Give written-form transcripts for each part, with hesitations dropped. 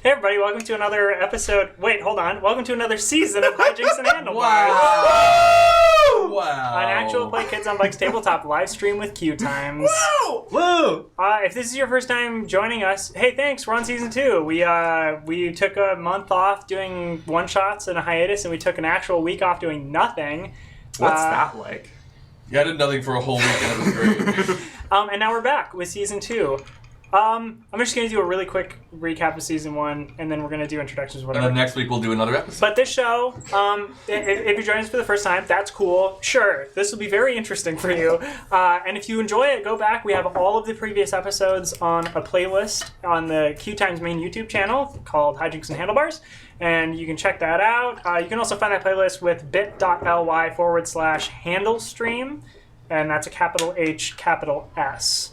Hey everybody, welcome to another episode. Wait, hold on. Welcome to another season of Hijinks and Handlebars. Wow! An actual play Kids on Bikes tabletop live stream with QueueTimes. Woo! Woo! If this is your first time joining us, hey, thanks. We're on season 2. We took a month off doing one shots and a hiatus, and we took an actual week off doing nothing. What's that like? You did nothing for a whole week and it was great. And now we're back with season 2. I'm just going to do a really quick recap of season 1, and then we're going to do introductions, whatever. And then next week we'll do another episode. But this show, if you're joining us for the first time, that's cool. Sure, this will be very interesting for you. And if you enjoy it, go back. We have all of the previous episodes on a playlist on the QueueTimes main YouTube channel called Hijinks and Handlebars. And you can check that out. You can also find that playlist with bit.ly/handlestream. And that's a capital H, capital S.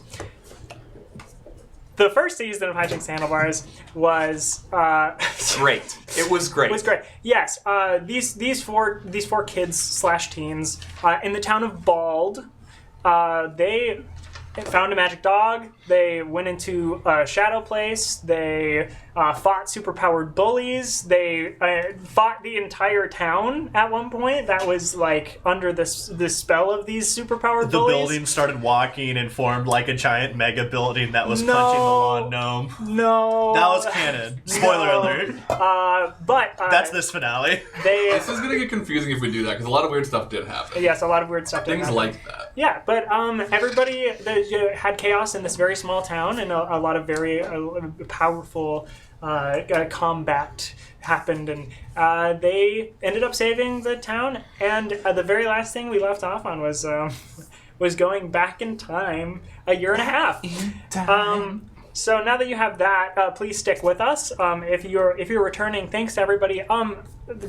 The first season of Hijinks Handlebars was Great. It was great. was great. Yes, these four kids / teens in the town of Bald, they found a magic dog. They went into a shadow place. They fought superpowered bullies. They fought the entire town at one point. That was like under the spell of these superpowered The bullies. building started walking and formed like a giant mega building that was punching the lawn gnome. No. That was canon. Spoiler alert. But That's this finale. This is going to get confusing if we do that, because a lot of weird stuff did happen. Yes, a lot of weird stuff did Things happen. like that. Yeah, but everybody had chaos in this very small town, and a lot of very powerful combat happened, and they ended up saving the town. And the very last thing we left off on was going back in time a year and a half. So now that you have that, please stick with us. If you're returning, thanks to everybody.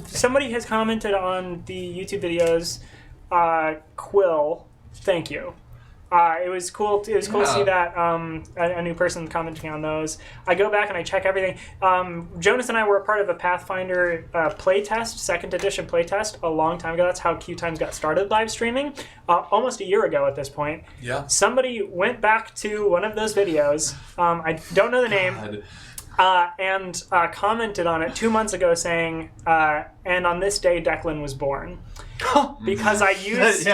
Somebody has commented on the YouTube videos. Quill, thank you. It was cool. It was cool to see that a new person commenting on those. I go back and I check everything. Jonas and I were a part of a Pathfinder playtest, 2nd edition playtest, a long time ago. That's how QueueTimes got started live streaming, almost a year ago at this point. Yeah. Somebody went back to one of those videos. I don't know the name. And commented on it 2 months ago saying, and on this day Declan was born. Because I used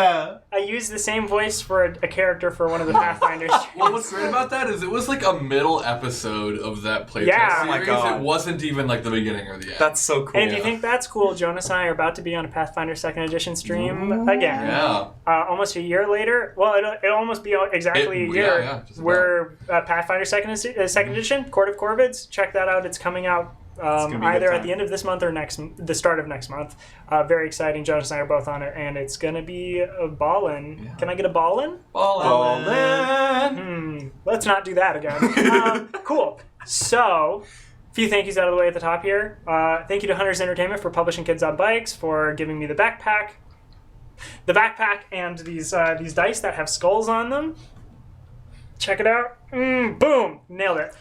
the same voice for a character for one of the Pathfinders. Well, what's great about that is it was like a middle episode of that playtest Yeah. series. Oh my God. It wasn't even like the beginning or the end. That's so cool. And if you think that's cool, Jonas and I are about to be on a Pathfinder 2nd edition stream again. Yeah. Almost a year later. Well, it'll almost be exactly a year. Just about. We're Pathfinder 2nd edition, Court of Corvids. Check that out. It's coming out gonna be a good either at time. the end of this month or the start of next month. Very exciting. Jonas and I are both on it, and it's gonna be a ballin'. Yeah. Can I get a ballin'? Ballin'. Let's not do that again. Cool. So, a few thank yous out of the way at the top here. Thank you to Hunters Entertainment for publishing Kids on Bikes, for giving me the backpack. The backpack and these dice that have skulls on them. Check it out. Boom! Nailed it.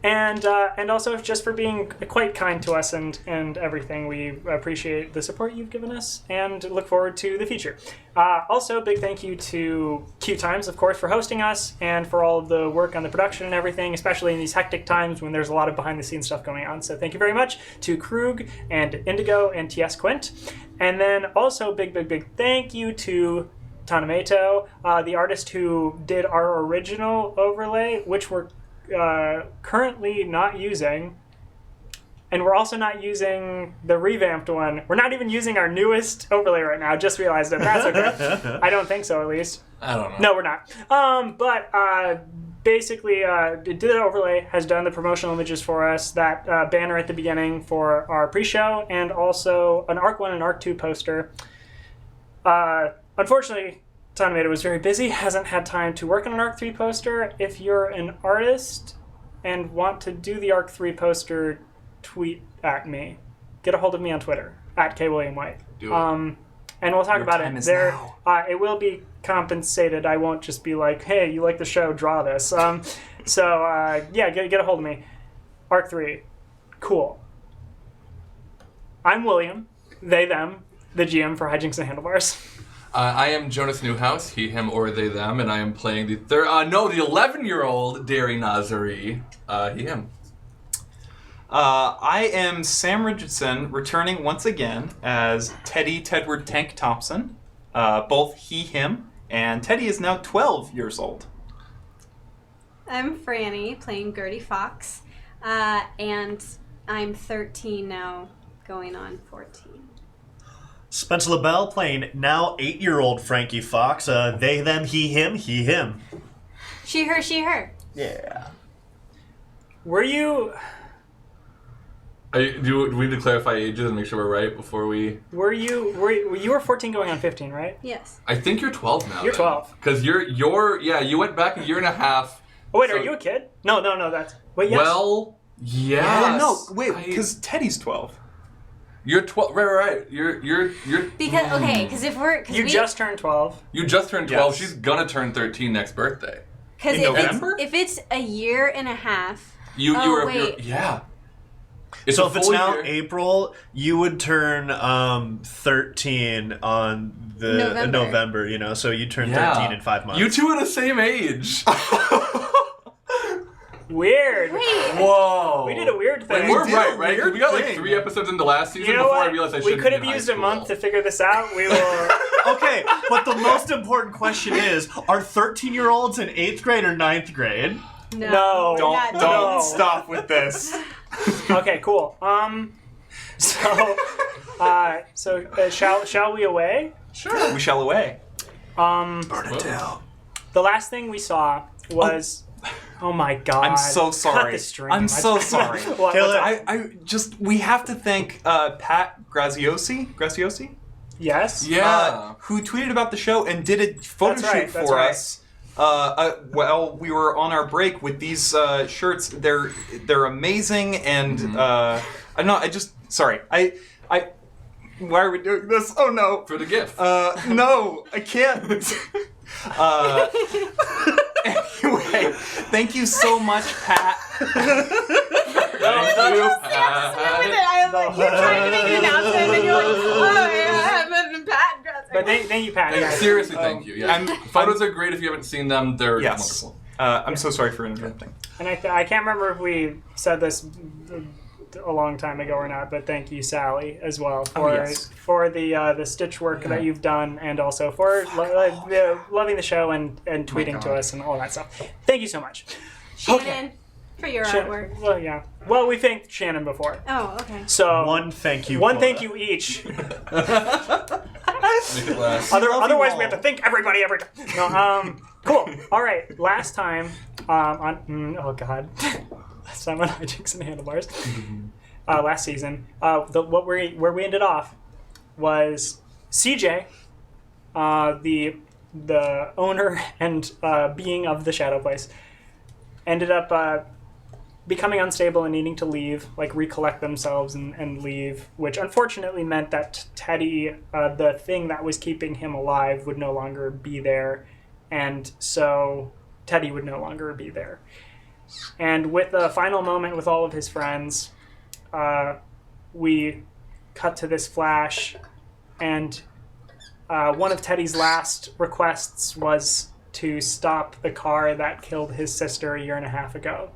And also just for being quite kind to us and everything. We appreciate the support you've given us and look forward to the future. Also, big thank you to QueueTimes, of course, for hosting us and for all of the work on the production and everything, especially in these hectic times when there's a lot of behind-the-scenes stuff going on. So thank you very much to Krug and Indigo and TS Quint. And then also big thank you to Tanamato, the artist who did our original overlay, which we're currently not using. And we're also not using the revamped one. We're not even using our newest overlay right now. Just realized it. That's okay. I don't think so, at least. I don't know. No, we're not. But basically, did an overlay, has done the promotional images for us, that banner at the beginning for our pre-show, and also an Arc 1 and Arc 2 poster. Unfortunately, Tanamato was very busy, hasn't had time to work on an Arc 3 poster. If you're an artist and want to do the Arc 3 poster, tweet at me. Get a hold of me on Twitter, at KWilliamWhite. Do it. And we'll talk about time it. is There, now. it will be compensated. I won't just be like, hey, you like the show, draw this. Yeah, get a hold of me. Arc 3. Cool. I'm William, they, them, the GM for Hijinks and Handlebars. I am Jonas Newhouse, he, him, or they, them, and I am playing the 11-year-old Derry Nazari, he, him. I am Sam Richardson, returning once again as Teddy Tedward Tank Thompson. Both he, him, and Teddy is now 12 years old. I'm Franny, playing Gertie Fox, and I'm 13 now, going on 14. Spencer LaBelle playing now 8-year-old Frankie Fox. They, them, he, him, he, him. She, her, she, her. Yeah. Were you... Do we need to clarify ages and make sure we're right before we... You were 14 going on 15, right? Yes. I think you're 12 now. You're 12. Because you went back a year and a half. Oh, wait, So- are you a kid? No, that's... Wait, yes. Well, yeah. No, wait, because Teddy's 12. You're 12. Right. You're. Because, okay, because if we're... Cause You just turned 12. You just turned 12. Yes. She's gonna turn 13 next birthday. Because In November? if it's a year and a half... Wait. Yeah. It's So a if it's full now year. April, you would turn 13 on the November, you know, so you turn 13 in 5 months. You two are the same age. Weird. Wait. Whoa. We did a weird thing. We're did a right? 'Cause weird we got like thing. 3 episodes into last season You know before what? I realized I We shouldn't could be have in high used a school. month to figure this out. We will... Okay, but the most important question is, are 13-year-olds in 8th grade or 9th grade? No. we're not doing Don't that. stop with this. Okay, cool. Shall we away? Sure. We shall away. Burn it down. The last thing we saw was... Oh my god. I'm so sorry. Cut the stream. I'm so sorry. What- Kill what's it. up? We have to thank Pat Graziosi? Yes? Yeah. Who tweeted about the show and did a photo That's right, shoot that's for right. us. While we were on our break with these shirts. They're amazing, and why are we doing this? Oh no. For the gift. No, I can't. Anyway, thank you so much, Pat. You're trying to make an announcement, and you're like, oh, yeah, I'm Pat Grasser. But thank you, Pat. Yeah. Seriously, thank you. Yeah. I'm- Photos are great if you haven't seen them. They're Yes. wonderful. I'm so sorry for interrupting. And I can't remember if we said this a long time ago or not, but thank you, Sally, as well for the stitch work that you've done, and also for loving the show and tweeting to us and all that stuff. Thank you so much. Shannon, for your artwork. Well, yeah. Well, we thanked Shannon before. Oh, okay. So One thank you. One quota. thank you each. Make it last. Otherwise, we have to thank everybody every time. No, cool. All right. Last time oh god, last time on Hijinks and Handlebars, last season, where we ended off was CJ, the owner and being of the Shadow Place, ended up becoming unstable and needing to leave, like recollect themselves and leave, which unfortunately meant that Teddy, the thing that was keeping him alive, would no longer be there, and so Teddy would no longer be there. And with the final moment with all of his friends, we cut to this flash, and one of Teddy's last requests was to stop the car that killed his sister a year and a half ago.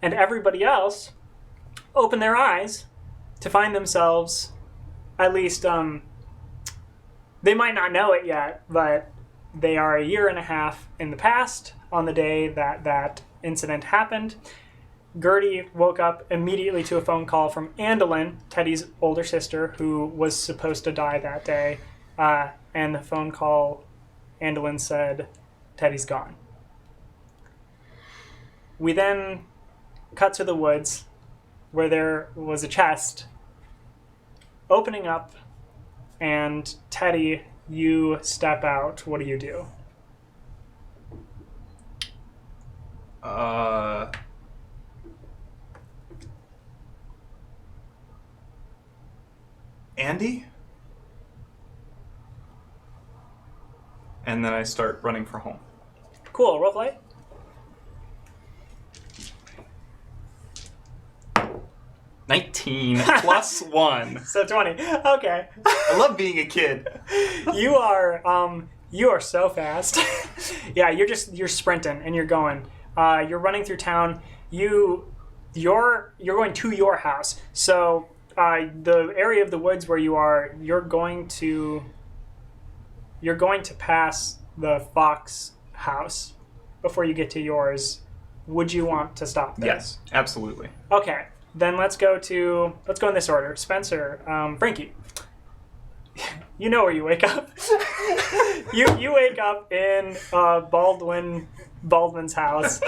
And everybody else opened their eyes to find themselves, at least, they might not know it yet, but they are a year and a half in the past on the day that that incident happened. Gertie woke up immediately to a phone call from Andolyn, Teddy's older sister, who was supposed to die that day. And the phone call, Andolyn said, Teddy's gone. We then cut to the woods where there was a chest opening up, and Teddy, you step out. What do you do? Andy? And then I start running for home. Cool, roll play. 19 plus 1. So 20. Okay. I love being a kid. You are so fast. Yeah, you're sprinting and you're going. You're running through town. You you're going to your house. So the area of the woods where you are, you're going to pass the fox house before you get to yours. Would you want to stop there? Yes, absolutely. Okay, then let's go in this order. Spencer, Frankie. You know where you wake up. you wake up in Baldwin's house.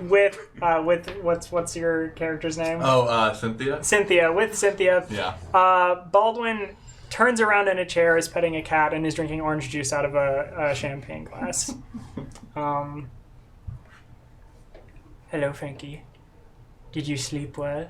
With what's your character's name? Oh, Cynthia. Cynthia. With Cynthia. Yeah. Baldwin turns around in a chair, is petting a cat, and is drinking orange juice out of a champagne glass. Hello, Frankie. Did you sleep well?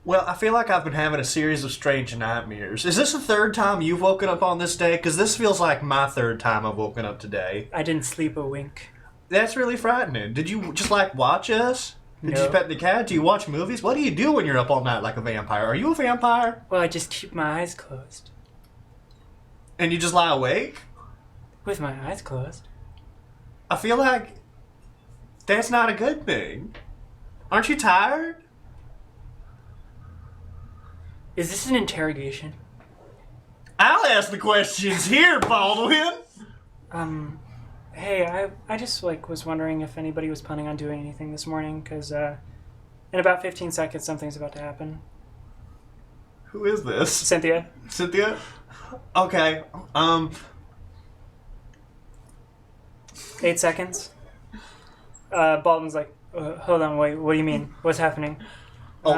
Well, I feel like I've been having a series of strange nightmares. Is this the third time you've woken up on this day? Because this feels like my third time I've woken up today. I didn't sleep a wink. That's really frightening. Did you just, watch us? Did No. you pet the cat? Do you watch movies? What do you do when you're up all night like a vampire? Are you a vampire? Well, I just keep my eyes closed. And you just lie awake? With my eyes closed. I feel like that's not a good thing. Aren't you tired? Is this an interrogation? I'll ask the questions here, Baldwin. Hey, I just was wondering if anybody was planning on doing anything this morning, because in about 15 seconds something's about to happen. Who is this? Cynthia. Cynthia? Okay. 8 seconds. Baldwin's like, hold on, wait, what do you mean? What's happening?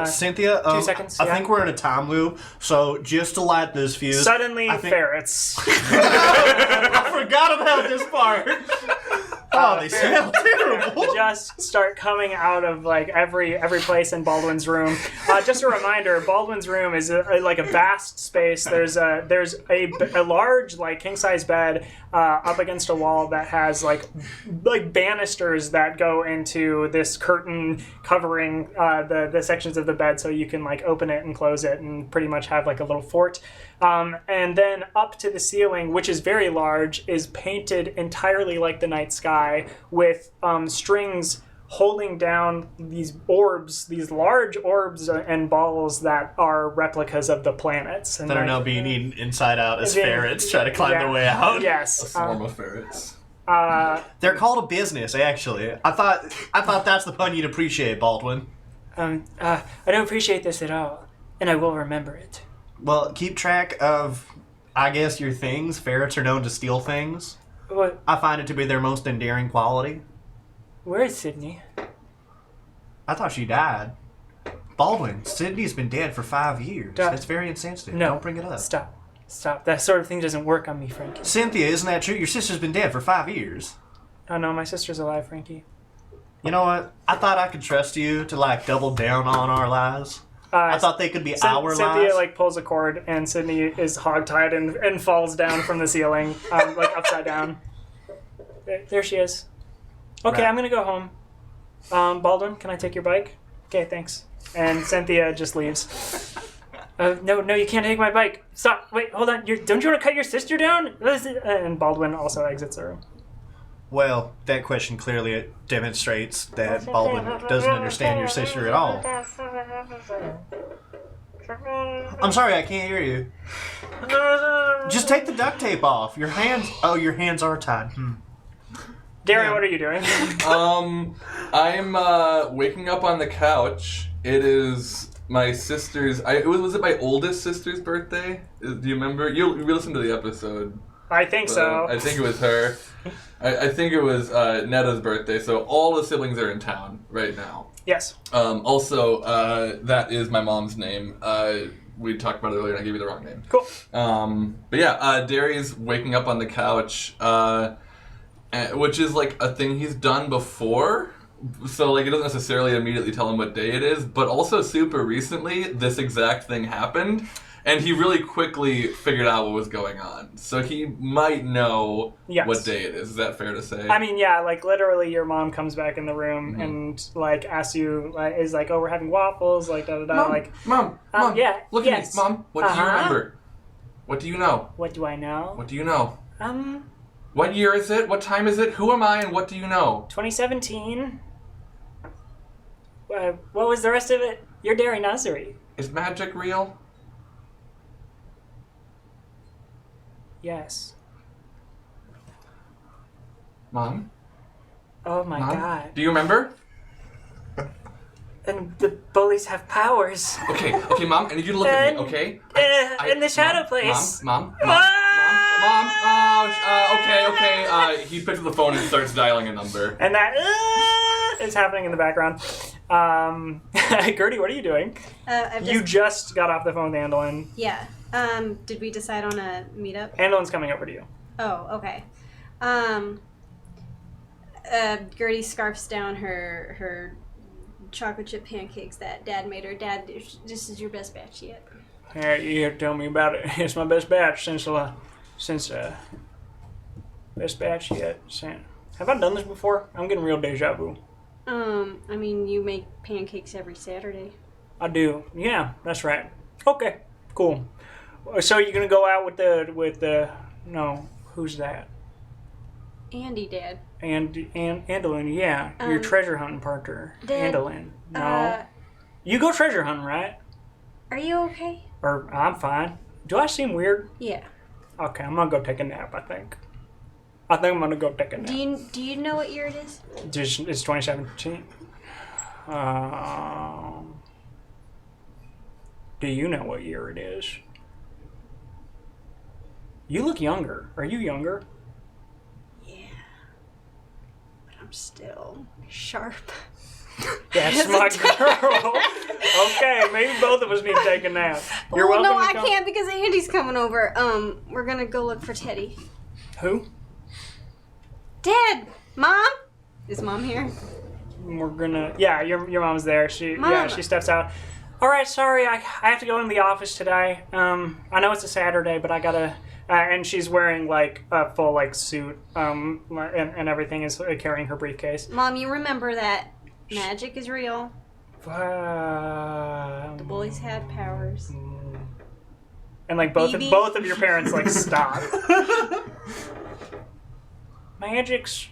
Cynthia, 2 seconds, I yeah. think we're in a time loop, so just to light this fuse... Suddenly, I think- ferrets. I forgot about this part! Oh, they smell terrible! Just start coming out of every place in Baldwin's room. Just a reminder, Baldwin's room is a vast space. There's a large king size bed up against a wall that has like banisters that go into this curtain covering the sections of the bed, so you can open it and close it and pretty much have a little fort. And then up to the ceiling, which is very large, is painted entirely like the night sky, with strings holding down these orbs, these large orbs and balls that are replicas of the planets. And That are now being eaten inside out as ferrets try to climb their way out. Yes. A swarm of ferrets. They're called a business, actually. I thought that's the pun you'd appreciate, Baldwin. I don't appreciate this at all, and I will remember it. Well, keep track of, I guess, your things. Ferrets are known to steal things. What? I find it to be their most endearing quality. Where is Sydney? I thought she died. Baldwin, Sydney's been dead for 5 years. Duh. That's very insensitive. No. Don't bring it up. Stop. That sort of thing doesn't work on me, Frankie. Cynthia, isn't that true? Your sister's been dead for 5 years. Oh no, my sister's alive, Frankie. You know what? I thought I could trust you to double down on our lies. I thought they could be our Cynthia lies. pulls a cord, and Sydney is hogtied and falls down from the ceiling, upside down. There she is. Okay, Right. I'm gonna go home. Baldwin, can I take your bike? Okay, thanks. And Cynthia just leaves. No, you can't take my bike. Stop. Wait, hold on. Don't you want to cut your sister down? And Baldwin also exits the room. Well, that question clearly demonstrates that Baldwin doesn't understand your sister at all. I'm sorry, I can't hear you. Just take the duct tape off. Your hands are tied. Darren, Yeah. what are you doing? I'm waking up on the couch. It is my sister's. Was it my oldest sister's birthday? Do you remember? You listened to the episode. I think so. I think it was her. I think it was Netta's birthday. So all the siblings are in town right now. Yes. Also, that is my mom's name. We talked about it earlier, and I gave you the wrong name. Cool. But yeah, Derry's waking up on the couch, which is a thing he's done before. So it doesn't necessarily immediately tell him what day it is, but also super recently, this exact thing happened, and he really quickly figured out what was going on. So he might know what day it is. Is that fair to say? I mean, yeah, literally your mom comes back in the room and asks you, is oh, we're having waffles, da-da-da, Mom, yeah, look yes. at me, Mom. What do you remember? What do you know? What do I know? What do you know? What year is it? What time is it? Who am I and what do you know? 2017. What was the rest of it? You're Dairy Nursery. Is magic real? Yes. Mom? Oh my Mom? god. Do you remember? And the bullies have powers. Okay, Mom, I need you to look at me, okay? In the shadow place. Mom. Ah! Okay. He picks up the phone and starts dialing a number. And that is happening in the background. Gertie, what are you doing? You just got off the phone with Andolin. Yeah. Did we decide on a meetup? Andolin's coming over to you. Oh, okay. Gertie scarfs down her chocolate chip pancakes that Dad made her. Dad, this is your best batch yet. You tell me about it. It's my best batch since best batch yet. Have I done this before? I'm getting real deja vu. I mean, you make pancakes every Saturday. I do. Yeah, that's right. Okay, cool. So you're gonna go out with the no? Who's that? Andy, Dad. Andolin, yeah, your treasure hunting partner, Dad, Andolin. No, you go treasure hunting, right? Are you okay? Or I'm fine. Do I seem weird? Yeah. Okay, I'm gonna go take a nap. I think I'm gonna go take a nap. Do you know what year it is? It's 2017. Do you know what year it is? You look younger. Are you younger? Yeah. But I'm still sharp. That's my girl. Okay, maybe both of us need to take a nap. You're welcome. No, to I come. can't because Andy's coming over. We're gonna go look for Teddy. Who? Dad! Mom? Is Mom here? We're gonna. Yeah, your mom's there. Mom. She steps out. All right, sorry, I have to go in the office today. I know it's a Saturday, but I gotta. And she's wearing like a full like suit. And everything is carrying her briefcase. Mom, you remember that magic is real. The bullies had powers. And like both of your parents like stop. Magic's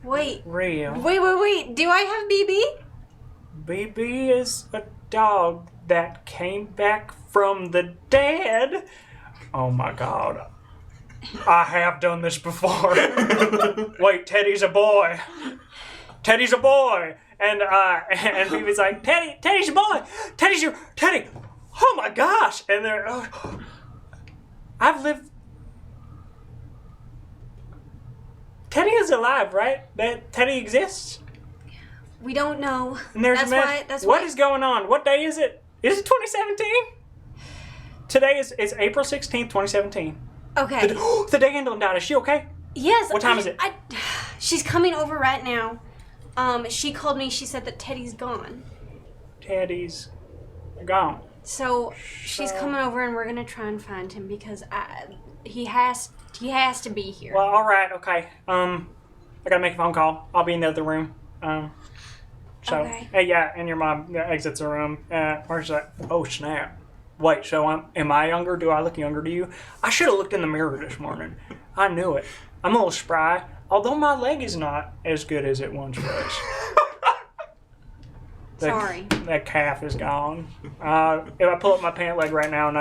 Wait. real. Wait. Do I have BB? BB is a dog that came back from the dead. Oh my god. I have done this before. Wait, Teddy's a boy. Teddy's a boy. And BB's like, Teddy's a boy. Teddy. Oh my gosh. And they're, I've lived. Teddy is alive, right? Teddy exists? We don't know. And there's What is going on? What day is it? Is it 2017? Today is April 16th, 2017. Okay. The day Andolin died. Is she okay? Yes. What time is it? She's coming over right now. She called me. She said that Teddy's gone. Teddy's gone. So she's coming over, and we're gonna try and find him because he has to be here. Well, all right, okay. I gotta make a phone call. I'll be in the other room. Okay. Yeah, and your mom exits the room. Mark's like, oh snap. Wait, so am I younger? Do I look younger to you? I should have looked in the mirror this morning. I knew it. I'm a little spry, although my leg is not as good as it once was. Sorry. That calf is gone. If I pull up my pant leg right now,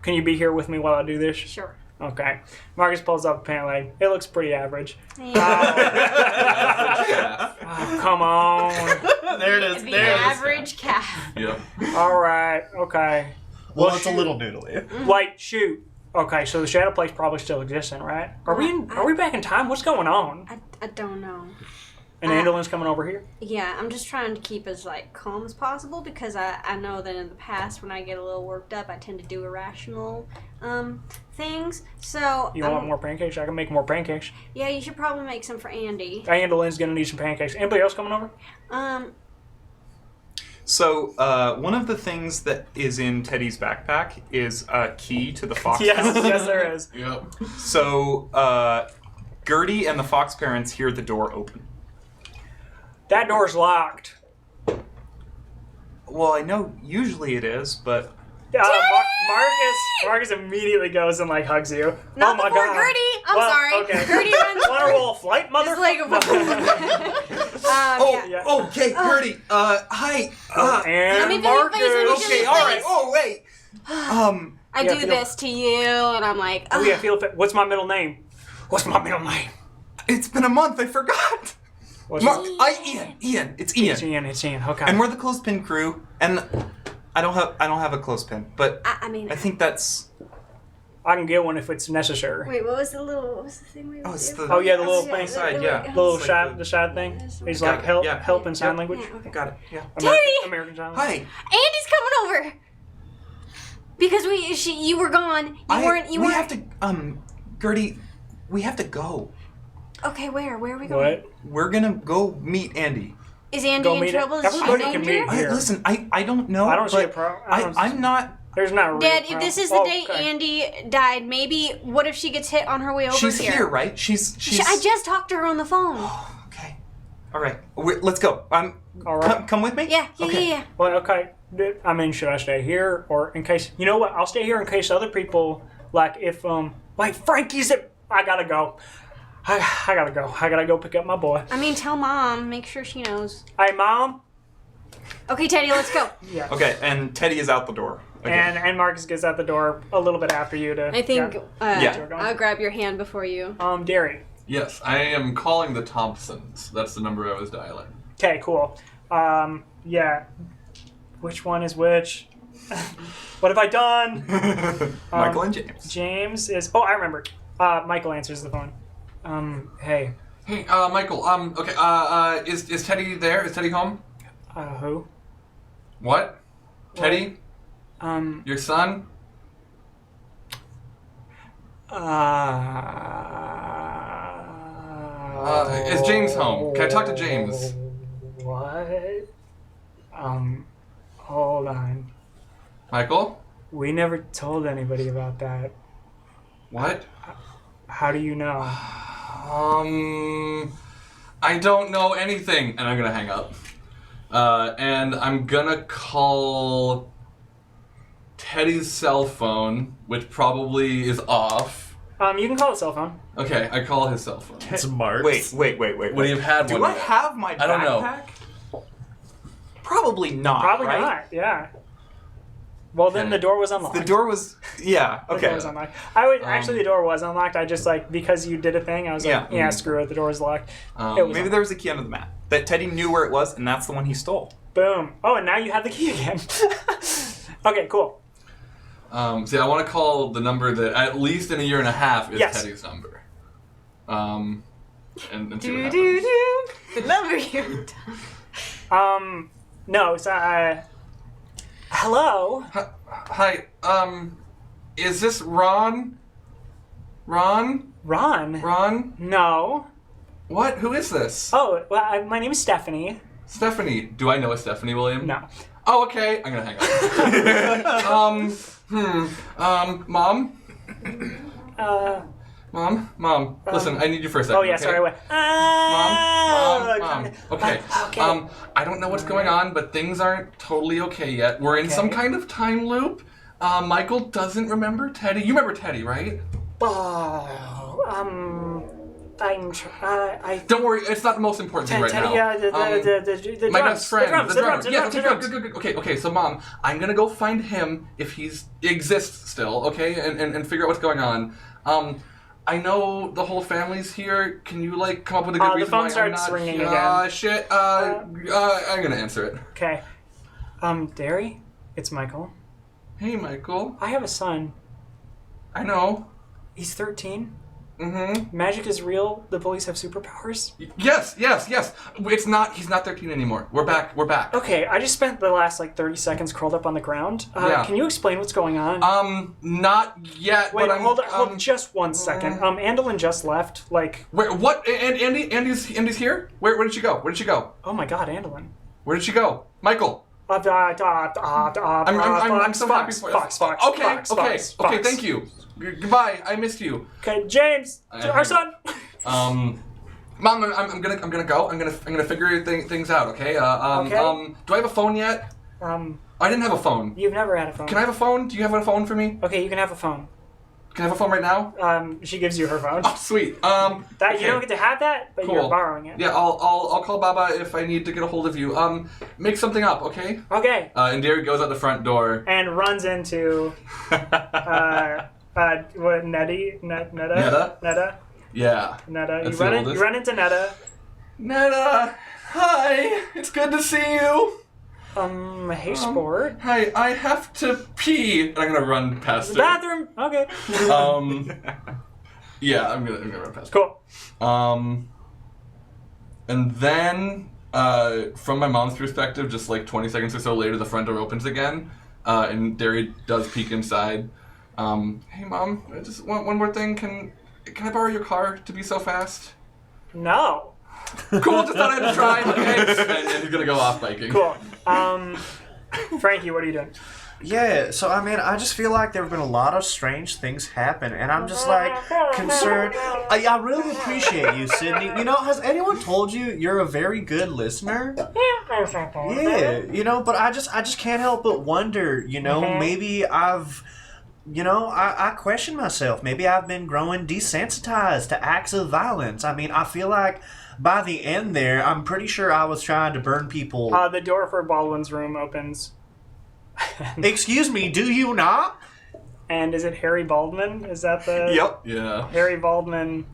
can you be here with me while I do this? Sure. Okay. Marcus pulls up a pant leg. It looks pretty average. Yeah. Oh, come on. There it is. The There it is. average calf. Yep. All right. Okay. Well, it's a little noodly. Wait, shoot. Okay, so the shadow place probably still exists, then, right? Are we back in time? What's going on? I don't know. And Andolin's coming over here? Yeah, I'm just trying to keep as calm as possible because I know that in the past when I get a little worked up, I tend to do irrational things. So You want more pancakes? I can make more pancakes. Yeah, you should probably make some for Andy. Andolin's gonna need some pancakes. Anybody else coming over? So, one of the things that is in Teddy's backpack is a key to the fox. Yes, there is. Yep. So, Gertie and the fox parents hear the door open. That door's locked. Well, I know usually it is, but... Marcus immediately goes and like hugs you. Not oh my before god. Gertie. I'm Well, sorry. okay. Gertie runs. Want to roll a flight, Just mother? like Yeah. Okay, Gertie. Hi. And Let me feel your face, let me feel Okay, your all right. face. Oh, wait. I Yeah, do feel- this to you, and I'm like, Oh yeah, feel it. What's my middle name? What's my middle name? It's been a month. I forgot. What's Ian. It's Ian. It's Ian. Okay. And we're the clothespin crew. And I don't have a clothespin, but I mean, I think that's. I can get one if it's necessary. wait, what was the thing we Oh, it's do? the. Oh, yeah, the little yeah, thing. Side, yeah. The little It's shot, like the shot thing. He's Got like it, help, yeah. help in sign Yep. language. Yeah, okay. Got it. Yeah. Teddy! American sign Hi. language. Andy's coming over because you were gone. You weren't. We have to. Gertie, we have to go. Okay, where are we going? What? We're gonna go meet Andy. Is Andy Go in meet it. trouble? Is she in Everybody can danger? meet. Here. Listen, I don't know. I don't see a but problem. I'm not. There's not a real Dad, problem. this is the day Okay. Andy died. Maybe what if she gets hit on her way over She's here? here, right? She's. I just talked to her on the phone. Okay. All right. Let's go. All right. Come with me. Yeah. Okay. Well, okay. I mean, should I stay here or in case? You know what? I'll stay here in case other people like if like Frankie's at. I gotta go. I gotta go. I gotta go pick up my boy. I mean, tell Mom. Make sure she knows. Hey, Mom. Okay, Teddy, let's go. Yeah. Okay. And Teddy is out the door. Again. And Marcus gets out the door a little bit after you to. I think Yeah. I'll grab your hand before you. Derry. Yes, I am calling the Thompsons. That's the number I was dialing. Okay, cool. Yeah. Which one is which? What have I done? Michael and James. James is. Oh, I remember. Michael answers the phone. Hey. Hey, Michael. Okay. Is Teddy there? Is Teddy home? Who? What? Teddy? Your son? Is James home? Can I talk to James? What? Hold on. Michael? We never told anybody about that. What? How do you know? I don't know anything. And I'm gonna hang up. And I'm gonna call Teddy's cell phone, which probably is off. You can call the cell phone. Okay, I call his cell phone. It's Mark. Wait. Would he have had Do one I yet? have my backpack? I don't know. Probably not. Probably right? not. Yeah. Well, then Okay. the door was unlocked. The door was. Yeah. The Okay. door was unlocked. I would actually the door was unlocked. I just like because you did a thing. I was like, Yeah. yeah, screw it. The door is locked. It was Maybe unlocked. there was a key under the mat that Teddy knew where it was, and that's the one he stole. Boom. Oh, and now you have the key again. Okay, cool. See, I want to call the number that at least in a year and a half is Yes. Teddy's number. And see what happens. The number you. No. So, hello. Hi. Is this Ron? Ron? Ron. No. What? Who is this? Oh, well, my name is Stephanie. Stephanie. Do I know a Stephanie, William? No. Oh, okay. I'm gonna hang up. Mom? Mom. Listen, I need you for a second. Oh yeah. okay? Sorry. Wait. Mom. Okay. Okay. I don't know what's going on, but things aren't totally okay yet. We're in some Okay. kind of time loop. Michael doesn't remember Teddy. You remember Teddy, right? I. Don't worry, it's not the most important thing right Teddy, now. the My drums, best friend, the drums. Yeah, good. Okay, so Mom, I'm gonna go find him if he exists still, okay, and figure out what's going on. I know the whole family's here. Can you like come up with a good The reason phone why starts I'm not? ringing again. Shit. I'm gonna answer it. Okay. Derry, it's Michael. Hey, Michael. I have a son. I know. He's 13. Mm-hmm. Magic is real. The police have superpowers. Yes. It's not. He's not 13 anymore. We're back. Okay, I just spent the last 30 seconds curled up on the ground. Yeah. Can you explain what's going on? Not yet. Wait, but I'm, hold on, just 1 second. Andolin just left. Where? What? And Andy's here. Where did she go? Oh my God, Andolin. Where did she go? Michael. I'm so happy for you. Okay. Thank you. Goodbye. I missed you. Okay, James, our son. Mom, I'm gonna go. I'm gonna figure things out. Okay. Okay. Do I have a phone yet? I didn't have a phone. You've never had a phone. Can I have a phone? Do you have a phone for me? Okay, you can have a phone. Can I have a phone right now? She gives you her phone. Oh, sweet. That Okay. You don't get to have that, but Cool. you're borrowing it. Yeah, I'll call Baba if I need to get a hold of you. Make something up, okay? Okay. And Derry goes out the front door. And runs into what? Netta? Netta? Netta? Yeah. Netta. That's You the oldest. run into Netta. Netta, hi. It's good to see you. Hey, sport. Hi, I have to pee. And I'm gonna run past her. Bathroom. Okay. Yeah, I'm gonna run past her. Cool. And then, from my mom's perspective, just like 20 seconds or so later, the front door opens again, and Derry does peek inside. Hey, Mom, I just want one more thing. Can I borrow your car to be so fast? No. Cool, just thought I'd try. Okay. And he's gonna go off biking. Cool. Frankie, what are you doing? Yeah, so I mean, I just feel like there have been a lot of strange things happen, and I'm just like concerned. I really appreciate you, Sydney. You know, has anyone told you you're a very good listener? Yeah, you know, but I just can't help but wonder. You know, maybe I've. You know, I question myself. Maybe I've been growing desensitized to acts of violence. I mean, I feel like by the end there, I'm pretty sure I was trying to burn people. The door for Baldwin's room opens. Excuse me, do you not? And is it Harry Baldwin? Is that the... Yep. Yeah. Harry Baldwin.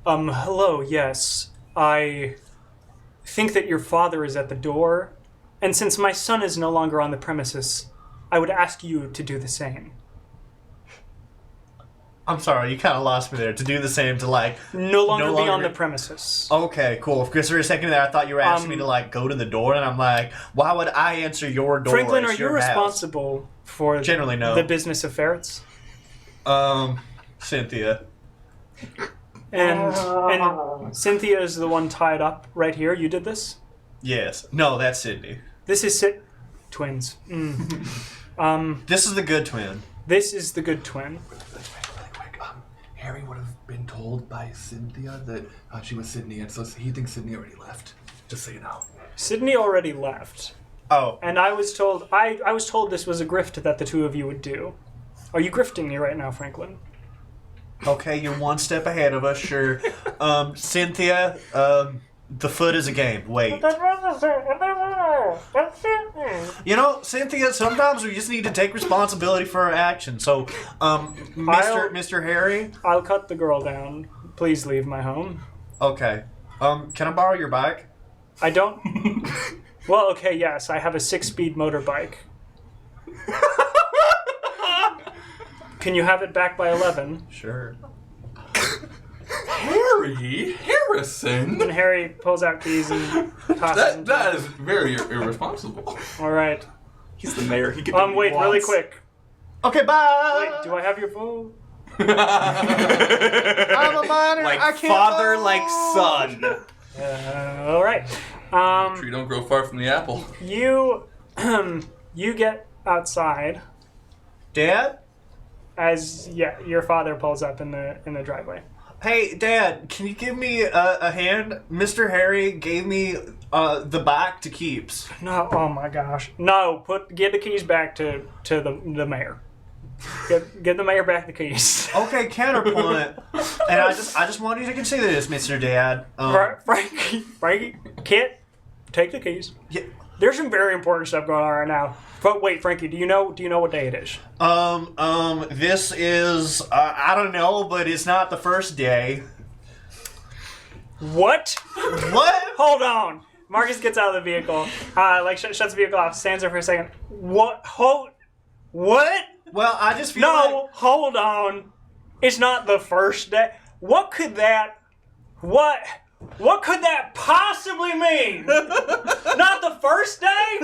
Hello, yes. I think that your father is at the door. And since my son is no longer on the premises, I would ask you to do the same. I'm sorry, you kind of lost me there. To do the same, to like... No longer be on the premises. Okay, cool. Because for a second there, I thought you were asking me to like go to the door, and I'm like, why would I answer your door? Franklin, It's are you your house. responsible for Generally, no. the business of ferrets? Cynthia. And Cynthia is the one tied up right here. You did this? Yes. No, that's Sydney. This is twins. This is the good twin. This is the good twin. Really quick. Harry would have been told by Cynthia that she was Sydney, and so he thinks Sydney already left. Just so you know. Sydney already left. Oh. And I was told I was told this was a grift that the two of you would do. Are you grifting me right now, Franklin? Okay, you're one step ahead of us, sure. Cynthia, the foot is a game. Wait. You know, Cynthia, sometimes we just need to take responsibility for our actions. So, Mr. Harry? I'll cut the girl down. Please leave my home. Okay. Can I borrow your bike? I don't... Well, okay, yes. I have a 6-speed motorbike. Can you have it back by 11? Sure. Harry Harrison. And Harry pulls out keys and tosses them. That is very irresponsible. All right. He's the mayor. He can do what he Wait, really wants. quick. Okay, bye! Wait, do I have your phone? I'm a minor, Like I can't father, vote! like son. All right. Tree don't grow far from the apple. You get outside Dad? as your father pulls up in the driveway. Hey, Dad, can you give me a hand? Mr. Harry gave me the bike to keeps. No, oh my gosh. No, get the keys back to the mayor. Get the mayor back the keys. Okay, counterpoint. And I just want you to consider this, Mr. Dad. Frankie, Kit, take the keys. Yeah. There's some very important stuff going on right now. But wait, Frankie, do you know what day it is? This is I don't know, but it's not the first day. What? What? Hold on. Marcus gets out of the vehicle, shuts the vehicle off, stands there for a second. What? What? Well, I just feel like... No, hold on. It's not the first day. What could that possibly mean? Not the first day?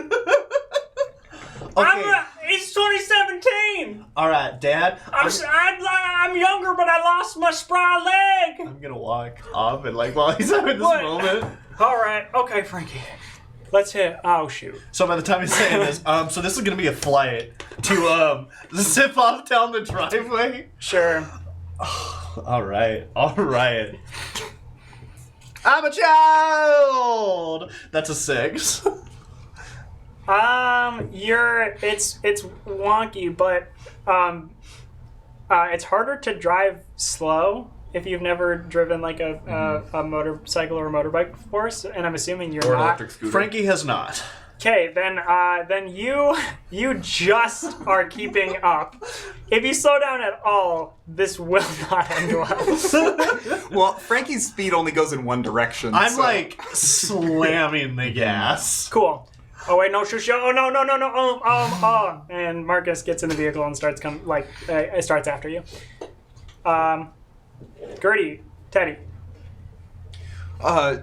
Okay. It's 2017. All right, Dad. I'm younger, but I lost my spry leg. I'm gonna walk off and while he's having this What? moment. All right, okay, Frankie. Let's hit. Oh shoot. So by the time he's saying this, so this is gonna be a flight to zip off down the driveway. Sure. All right. I'm a child. That's a 6. It's wonky, but it's harder to drive slow if you've never driven like a motorcycle or a motorbike before, and I'm assuming you're Or an not. electric scooter. Frankie has not. Okay, then you just are keeping up. If you slow down at all, this will not end well. Well, Frankie's speed only goes in one direction. I'm so- like slamming the gas. Cool. Oh wait, no, shush! Oh no! And Marcus gets in the vehicle and starts it starts after you. Gertie, Teddy.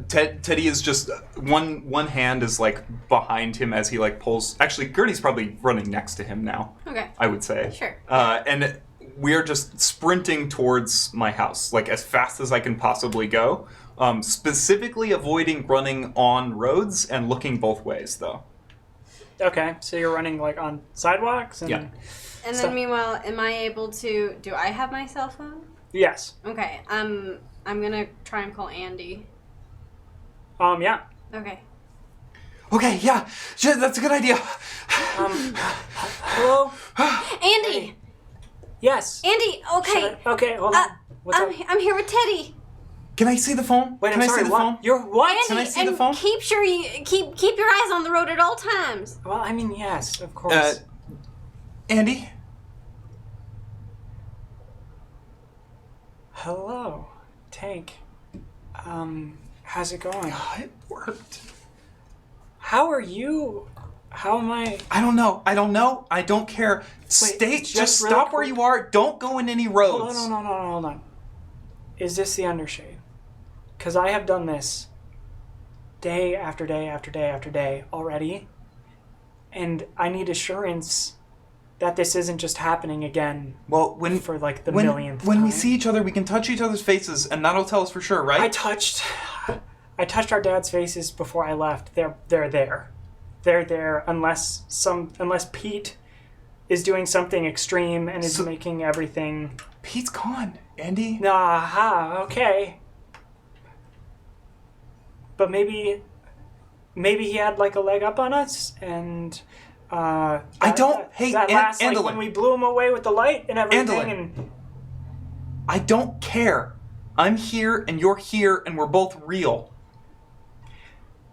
Teddy is just one hand is like behind him as he like pulls. Actually, Gertie's probably running next to him now. Okay. I would say. Sure. And we're just sprinting towards my house, like as fast as I can possibly go. Specifically avoiding running on roads and looking both ways, though. Okay, so you're running like on sidewalks and Yeah. And Stop. then meanwhile, am I able to? Do I have my cell phone? Yes. Okay. I'm gonna try and call Andy. Yeah. Okay. Okay, yeah, that's a good idea. Hello. Andy. Yes. Andy. Okay. Okay. Hold on. What's up? I'm here with Teddy. Can I see the phone? Wait, Can I'm I sorry. see the What? phone? You're what? Andy, Can I see and the phone? keep sure you keep your eyes on the road at all times. Well, I mean, yes, of course. Andy? Hello, Tank. How's it going? It worked. How are you? How am I? I don't know. I don't care. Just really stop where quick- you are. Don't go in any roads. Hold on. Is this the Undershade? Because I have done this day after day after day after day already, and I need assurance that this isn't just happening again Well, when for like the when, millionth when time. we see each other, we can touch each other's faces, and that'll tell us for sure, right? I touched our dad's faces before I left. They're there. They're there unless Pete is doing something extreme and is making everything. Pete's gone, Andy. Aha, okay. But maybe he had like a leg up on us, and Hey, that last like Andalin. when we blew him away with the light and everything. Andalin. And I don't care. I'm here, and you're here, and we're both real.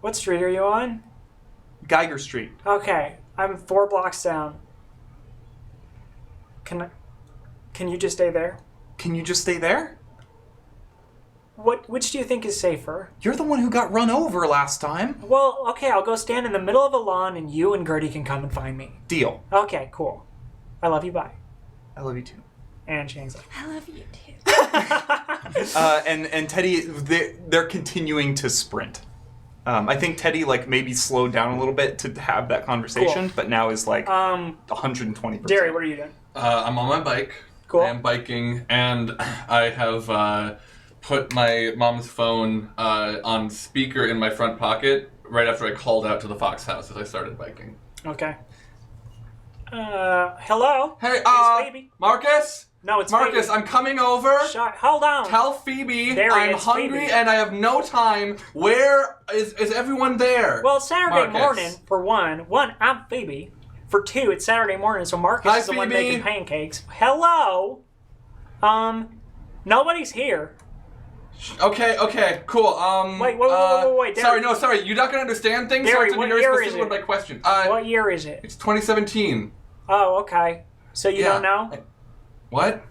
what street are you on? Geiger Street. Okay, I'm 4 blocks down. Can you just stay there? Can you just stay there? Which do you think is safer? You're the one who got run over last time. Well, okay, I'll go stand in the middle of a lawn and you and Gertie can come and find me. Deal. Okay, cool. I love you, bye. I love you too. And she hangs up. I love you too. And Teddy, they're continuing to sprint. I think Teddy like maybe slowed down a little bit to have that conversation, Cool. but now is like 120%. Derry, what are you doing? I'm on my bike. Cool. I am biking, and I have put my mom's phone on speaker in my front pocket right after I called out to the Fox house as I started biking. Okay. Hello? Hey, It's Phoebe. Marcus? No, it's Marcus, Phoebe. I'm coming over. Hold on. Tell Phoebe There I'm is hungry Phoebe. and I have no time. Where is everyone there? Well, it's Saturday Marcus. morning, for one. One, I'm Phoebe. For two, it's Saturday morning, so Marcus Hi, is the one Phoebe. making pancakes. Hello? Nobody's here. Okay, cool. Wait, Derry. Sorry, you're not gonna understand things. Derry, so I have to what be very year specific is with it? my question. What year is it? It's 2017. Oh, okay. So you Yeah. don't know? What?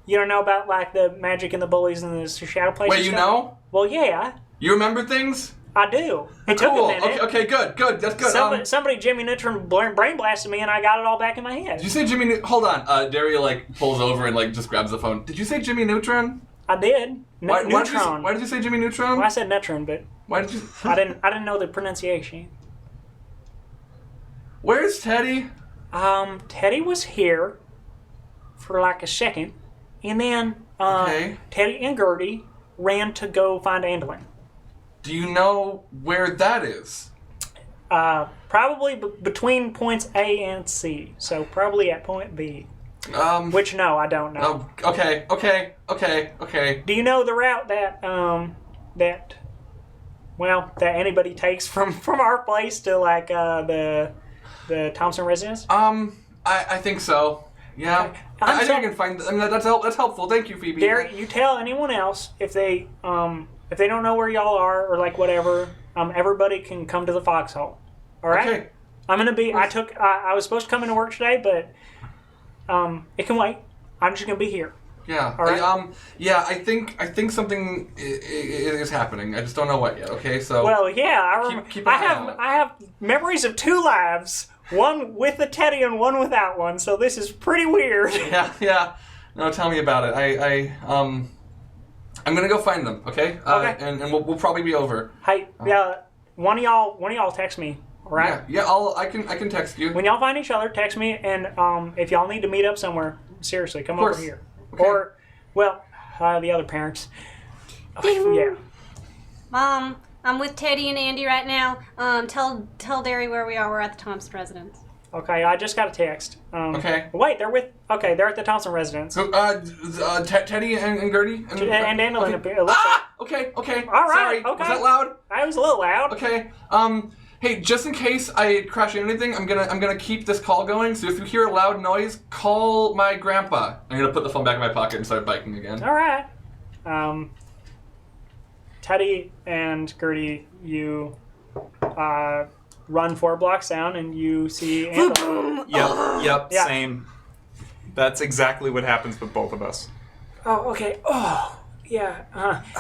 You don't know about, like, the magic and the bullies and the shadow places? Wait, you know? Well, yeah, You remember things? I do. It took Cool. a minute. Okay, good. That's good. Somebody Jimmy Neutron brain blasted me, and I got it all back in my head. Did you say Jimmy? Hold on. Daria like pulls over and like just grabs the phone. Did you say Jimmy Neutron? I did. Neutron. Why did you say Jimmy Neutron? Well, I said Neutron, but Why did you? I didn't know the pronunciation. Where's Teddy? Teddy was here for like a second, and then Okay. Teddy and Gertie ran to go find Andalin. Do you know where that is? Probably between points A and C, so probably at point B. Which no, I don't know. Okay. Do you know the route that anybody takes from our place to like the the Thompson residence? I think so. Yeah. Okay. I think I can find. I mean, that's helpful. Thank you, Phoebe. Derek, you tell anyone else if they don't know where y'all are or like whatever. Everybody can come to the foxhole. All right. Okay. I'm gonna be. I was supposed to come into work today, but it can wait. I'm just gonna be here. Yeah. All right. Yeah. I think something is happening. I just don't know what yet. Okay. So. Well, yeah. I remember. Keep an eye out. I have memories of 2 lives. One with a teddy and one without one. So this is pretty weird. Yeah. No, tell me about it. I'm gonna go find them. Okay. Okay. And we'll probably be over. Hey, yeah. One of y'all text me. All right. Yeah. I can text you. When y'all find each other, text me, and if y'all need to meet up somewhere, seriously, come over here. Okay. Or, well, the other parents. Yeah. Mom, I'm with Teddy and Andy right now. Tell Derry where we are. We're at the Thompson residence. Okay, I just got a text. Okay. Wait, they're at the Thompson residence. So, Teddy and Gertie And Annalyn. Okay. Okay. All right. Sorry. Okay. Was that loud? I was a little loud. Okay. Hey, just in case I crash into anything, I'm gonna keep this call going. So if you hear a loud noise, call my grandpa. I'm gonna put the phone back in my pocket and start biking again. All right. Teddy and Gertie, you run 4 blocks down and you see Annalyn. Yep, Yeah. same. That's exactly what happens with both of us. Oh, okay. Oh, yeah.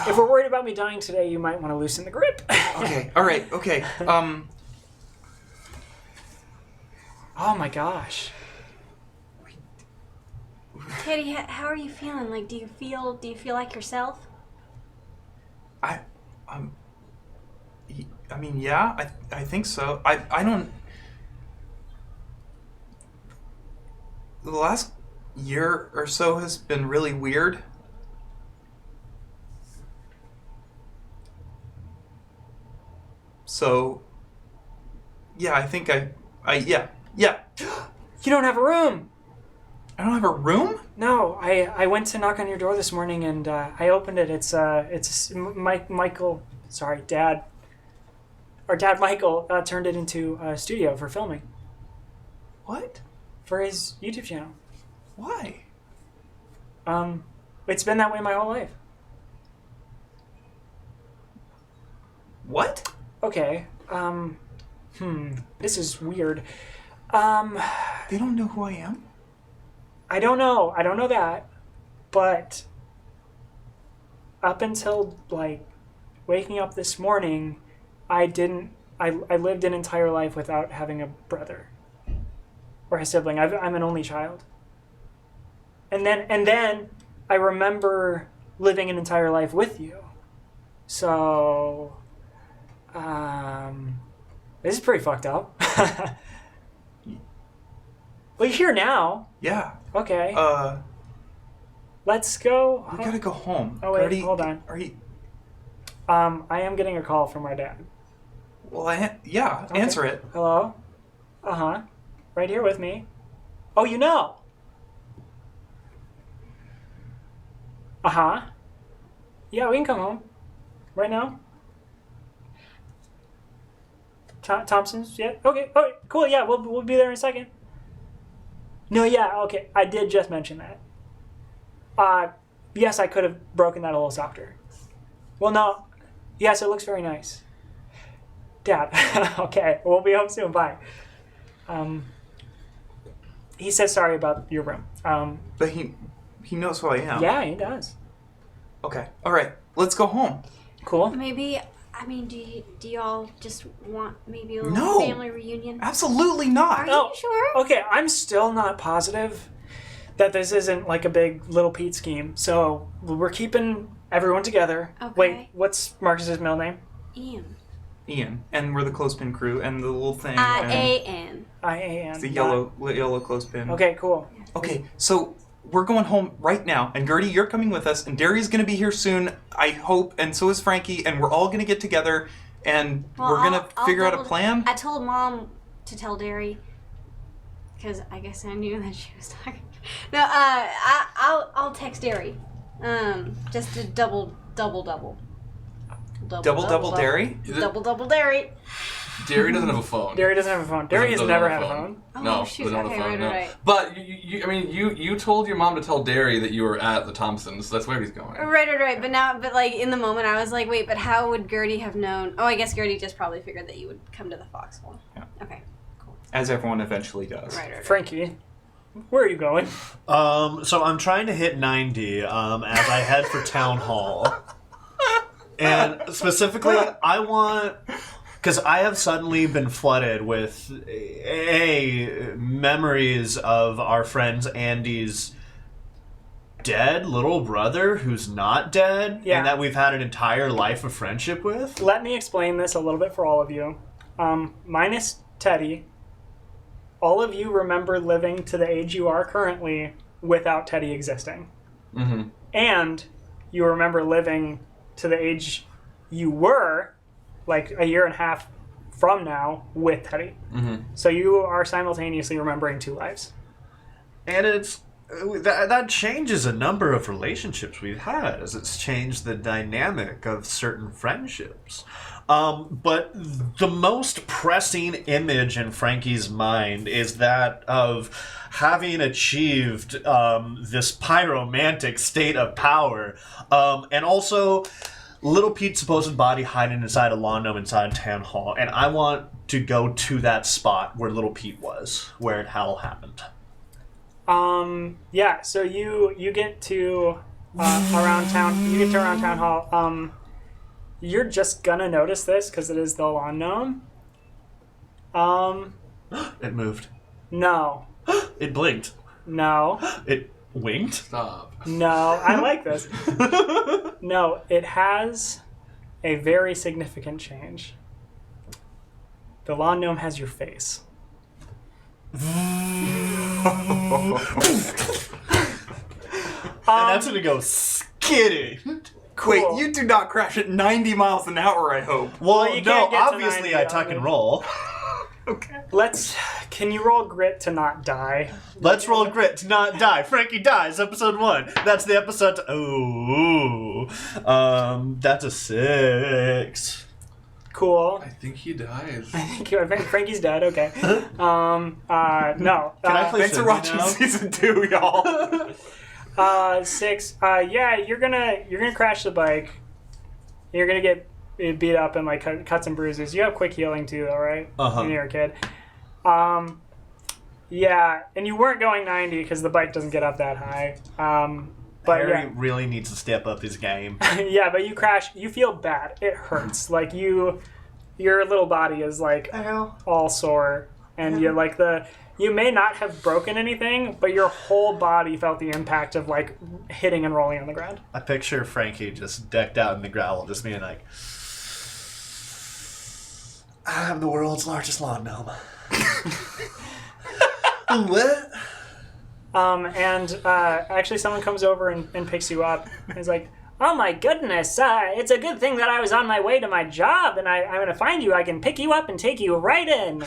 If we're worried about me dying today, you might want to loosen the grip. Okay, alright, okay. Oh my gosh. Teddy, how are you feeling? Like, do you feel like yourself? I mean, yeah, I think so. I don't... The last year or so has been really weird. So, yeah, I think yeah. You don't have a room. I don't have a room? No, I went to knock on your door this morning and I opened it. It's Michael. Sorry, Dad. Our dad Michael turned it into a studio for filming What? for his YouTube channel. Why? It's been that way my whole life. What? Okay. This is weird. They don't know who I am? I don't know that, but up until like waking up this morning, I lived an entire life without having a brother or a sibling. I'm an only child. And then I remember living an entire life with you. So this is pretty fucked up. Well, you're here now. Yeah. Okay. Let's go. We gotta go home. Oh, wait, Gertie, hold on. Are you... I am getting a call from my dad. Well, yeah, Okay. answer it. Hello? Uh-huh. Right here with me. Oh, you know? Uh-huh. Yeah, we can come home. Right now. Thompson's? Yeah? Okay. Okay, cool. Yeah, we'll be there in a second. No, yeah, okay. I did just mention that. Yes, I could have broken that a little softer. Well, no. Yes, it looks very nice. Dad. Okay, we'll be home soon. Bye. He says sorry about your room. But he knows who I am. Yeah, he does. Okay. All right. Let's go home. Cool. Maybe, I mean, do y'all just want maybe a little No. family reunion? Absolutely not. Are No. you sure? Okay, I'm still not positive that this isn't like a big Little Pete scheme. So we're keeping everyone together. Okay. Wait, what's Marcus's middle name? Ian. And we're the clothespin crew and the little thing. and I-A-N. I-A-N. the yellow clothespin. Okay, cool. Okay, so we're going home right now, and Gertie, you're coming with us, and Derry's going to be here soon, I hope, and so is Frankie, and we're all going to get together, and Well, we're going to I'll figure out a double- plan. I told Mom to tell Derry, because I guess I knew that she was talking. No, I'll text Derry, just to double. Double Derry? Is it- Double Derry. Derry doesn't have a phone. Derry doesn't have a phone. Derry has Doesn't never have had a phone. Oh, No, shoot. doesn't have a Okay, phone. right, No. right. But you told your mom to tell Derry that you were at the Thompsons. So that's where he's going. Right. But like in the moment, I was like, wait, but how would Gertie have known? Oh, I guess Gertie just probably figured that you would come to the foxhole. Yeah. Okay, cool. As everyone eventually does. Right. Frankie, where are you going? So I'm trying to hit 90 as I head for town hall. And specifically, I want... Because I have suddenly been flooded with memories of our friend's Andy's dead little brother who's not dead, Yeah. and that we've had an entire life of friendship with. Let me explain this a little bit for all of you. Minus Teddy, all of you remember living to the age you are currently without Teddy existing. Mm-hmm. And you remember living to the age you were, like a year and a half from now, with Teddy. Mm-hmm. So you are simultaneously remembering two lives. And that changes a number of relationships we've had, as it's changed the dynamic of certain friendships. But the most pressing image in Frankie's mind is that of having achieved this pyromantic state of power, and also Little Pete's supposed body hiding inside a lawn gnome inside town hall. And I want to go to that spot where Little Pete was, where it all happened. Yeah, so you get to around town. You get to around town hall. You're just gonna notice this because it is the lawn gnome. It moved. No, It blinked. no, It winked. Stop. no. I like this. No, it has a very significant change. The lawn gnome has your face. And that's gonna go skidding. Wait, you do not crash at 90 miles an hour, I hope. Well, you no, can't get to obviously 90 I tuck on and it. roll. Okay. Can you roll grit to not die? Let's roll grit to not die. Frankie dies, episode 1. That's the episode that's a 6. Cool. I think he dies. I think Frankie's dead. Okay. No. Can I play Thanks for Cindy watching now? season 2, y'all. 6. Yeah, you're gonna crash the bike. You're gonna get beat up and like cuts and bruises. You have quick healing too, though, right? Uh-huh. When you're a kid. Yeah, and you weren't going 90 because the bike doesn't get up that high. But Harry yeah. really needs to step up his game. Yeah, but you crash. You feel bad. It hurts. Like your little body is like Ow. all sore, and you like you may not have broken anything, but your whole body felt the impact of like hitting and rolling on the ground. I picture Frankie just decked out in the gravel, just being like, I'm the world's largest lawn gnome. What? And actually someone comes over and picks you up. And he's like, oh my goodness, it's a good thing that I was on my way to my job, and I'm going to find you. I can pick you up and take you right in.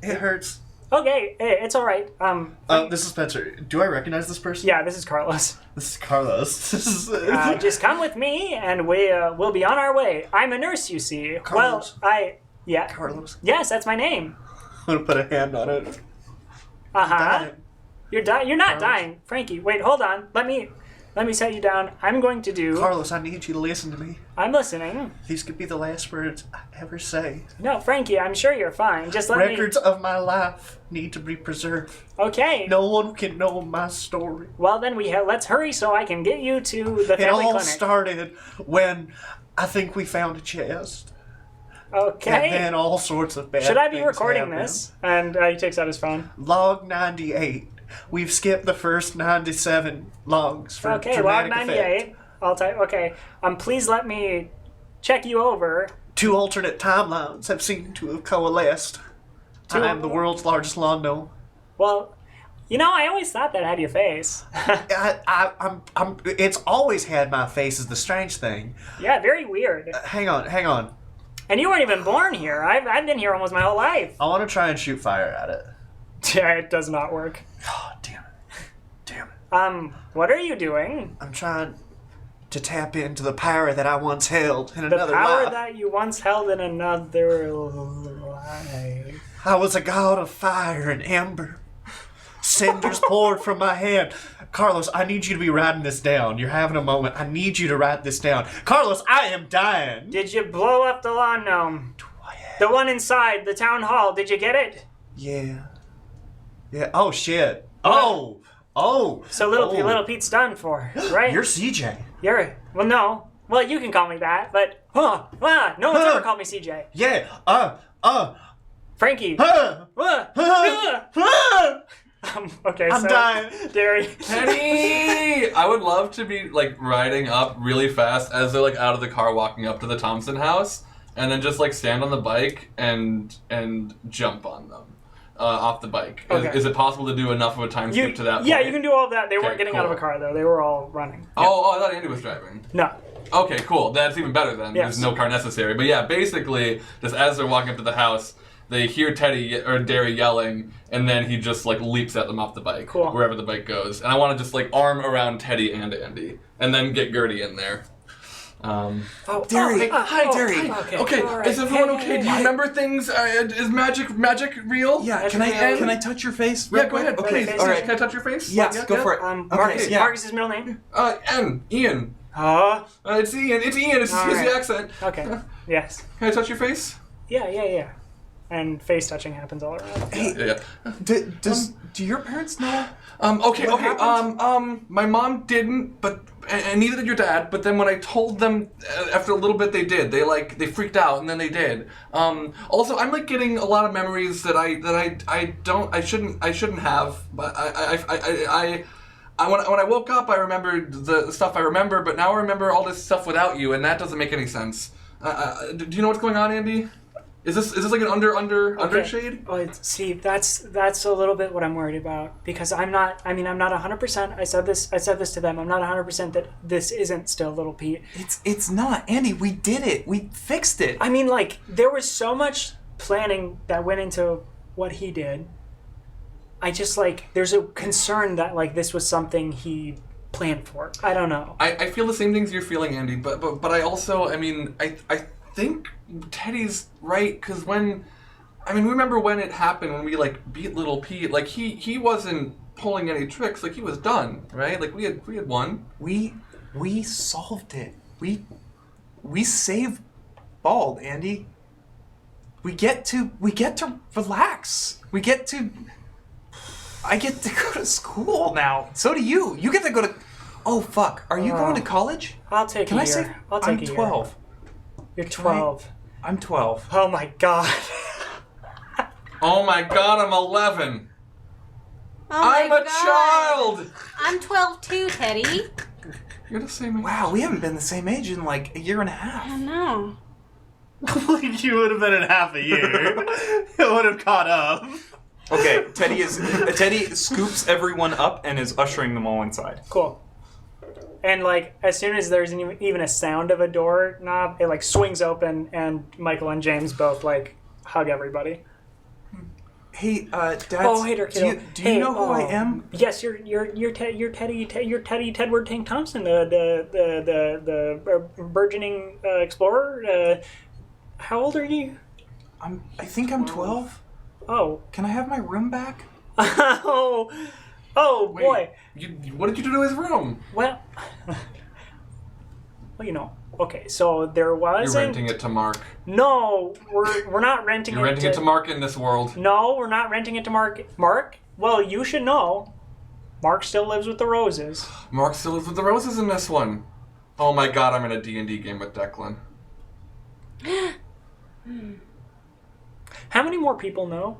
It hurts. Okay, hey, it's all right. This is Spencer. Do I recognize this person? Yeah, this is Carlos. This is Carlos. This is... Just come with me, and we'll be on our way. I'm a nurse, you see. Carlos. Well, yeah. Carlos. Yes, that's my name. I'm gonna put a hand on it. Uh-huh. Dying. You're dying. You're not Carlos. dying. Frankie, wait, hold on. Let me set you down. I'm going to do... Carlos, I need you to listen to me. I'm listening. These could be the last words I ever say. No, Frankie, I'm sure you're fine. Just let Records of my life need to be preserved. me... Okay. No one can know my story. Well, then let's hurry so I can get you to the It family all clinic. started when I think we found a chest. Okay. And then all sorts of bad Should I be things recording happened. this? And he takes out his phone. Log 98. We've skipped the first 97 logs for Okay, log dramatic 98. effect. I'll type. Okay. Please let me check you over. 2 alternate timelines have seemed to have coalesced. I am the world's largest lawn gnome. Well, I always thought that had your face. It's always had my face is the strange thing. Yeah, very weird. Hang on. And you weren't even born here. I've been here almost my whole life. I want to try and shoot fire at it. Yeah, it does not work. Oh, damn it. What are you doing? I'm trying to tap into the power that I once held in The another power life. that you once held in another life. I was a god of fire and amber. Cinders poured from my hand. Carlos, I need you to be writing this down. You're having a moment. I need you to write this down. Carlos, I am dying. Did you blow up the lawn gnome? The one inside the town hall. Did you get it? Yeah. Yeah. Oh, shit. Oh. So little Pete's done for, right? You're CJ. Well, no. Well, you can call me that, but no one's ever called me CJ. Yeah. Frankie. Okay, I'm so dying. Derry. Teddy! I would love to be like riding up really fast as they're like out of the car walking up to the Thompson house, and then just like stand on the bike and jump on them off the bike. Okay. Is it possible to do enough of a time skip to that? Yeah, point? you can do all of that. They weren't getting out of a cool. car though. They were all running. Oh, I thought Andy was driving. No. Okay, cool. That's even better then. Yes. There's no car necessary. But yeah, basically, just as they're walking up to the house, they hear Derry yelling, and then he just like leaps at them off the bike, Cool. wherever the bike goes. And I want to just like arm around Teddy and Andy, and then get Gertie in there. Derry. Hi, Derry. Okay, all right. is everyone Hey, okay? hey, Do you hey. remember things? Is magic real? Yeah, That's can I real. can I touch your face? Yeah, real go ahead. quick? Please. Okay, all right. Can I touch your face? Yeah, go for it. Marcus. yeah. Marcus's middle name? Ian. Huh? It's Ian. It's Ian. It's All the right. accent. Okay. Yes. Can I touch your face? Yeah. And face touching happens all around. Hey, Yeah. do your parents know? Okay. What happened? My mom didn't, but and neither did your dad. But then when I told them, after a little bit, they did. They freaked out, and then they did. Also, I'm like getting a lot of memories that I shouldn't have. But when I woke up, I remembered the stuff I remember. But now I remember all this stuff without you, and that doesn't make any sense. Do you know what's going on, Andy? Is this like an under shade? Oh, see, that's a little bit what I'm worried about because I'm not 100%. I said this to them. I'm not 100% that this isn't still Little Pete. It's not, Andy. We did it. We fixed it. I mean, like there was so much planning that went into what he did. I just like there's a concern that like this was something he planned for. I don't know. I feel the same things you're feeling, Andy. But I also I think Teddy's right because remember when it happened when we like beat Little Pete, like he wasn't pulling any tricks, like he was done, right? Like we had won. We solved it. We saved Bald, Andy. We get to relax. I get to go to school now. So do you. You get to go to. Oh fuck! Are you going to college? I'll take Can a I year. say I'll take I'm a year. 12? You're 12. I'm 12. Oh my god. Oh my God, I'm 11. Oh my I'm a God. child. I'm 12 too, Teddy. You're the same age. Wow, we haven't been the same age in like a year and a I half. don't know. Like you would have been in half a year. It would have caught up. Okay, Teddy scoops everyone up and is ushering them all inside. Cool. And like as soon as there's even a sound of a door knob, it like swings open, and Michael and James both like hug everybody. Hey, Dad. Oh, hey there, kiddo. Do you know who I am? Yes, you're Teddy Tedward Tank Thompson, the burgeoning explorer. How old are you? I think I'm 12. Oh. Can I have my room back? Oh Wait, boy. what did you do to his room? Well, okay, so there was. You're renting it to Mark. No, we're not renting You're renting it to Mark in this world. No, we're not renting it to Mark. Mark? Well, you should know. Mark still lives with the Roses. Mark still lives with the Roses in this one. Oh my God, I'm in a D&D game with Declan. How many more people know?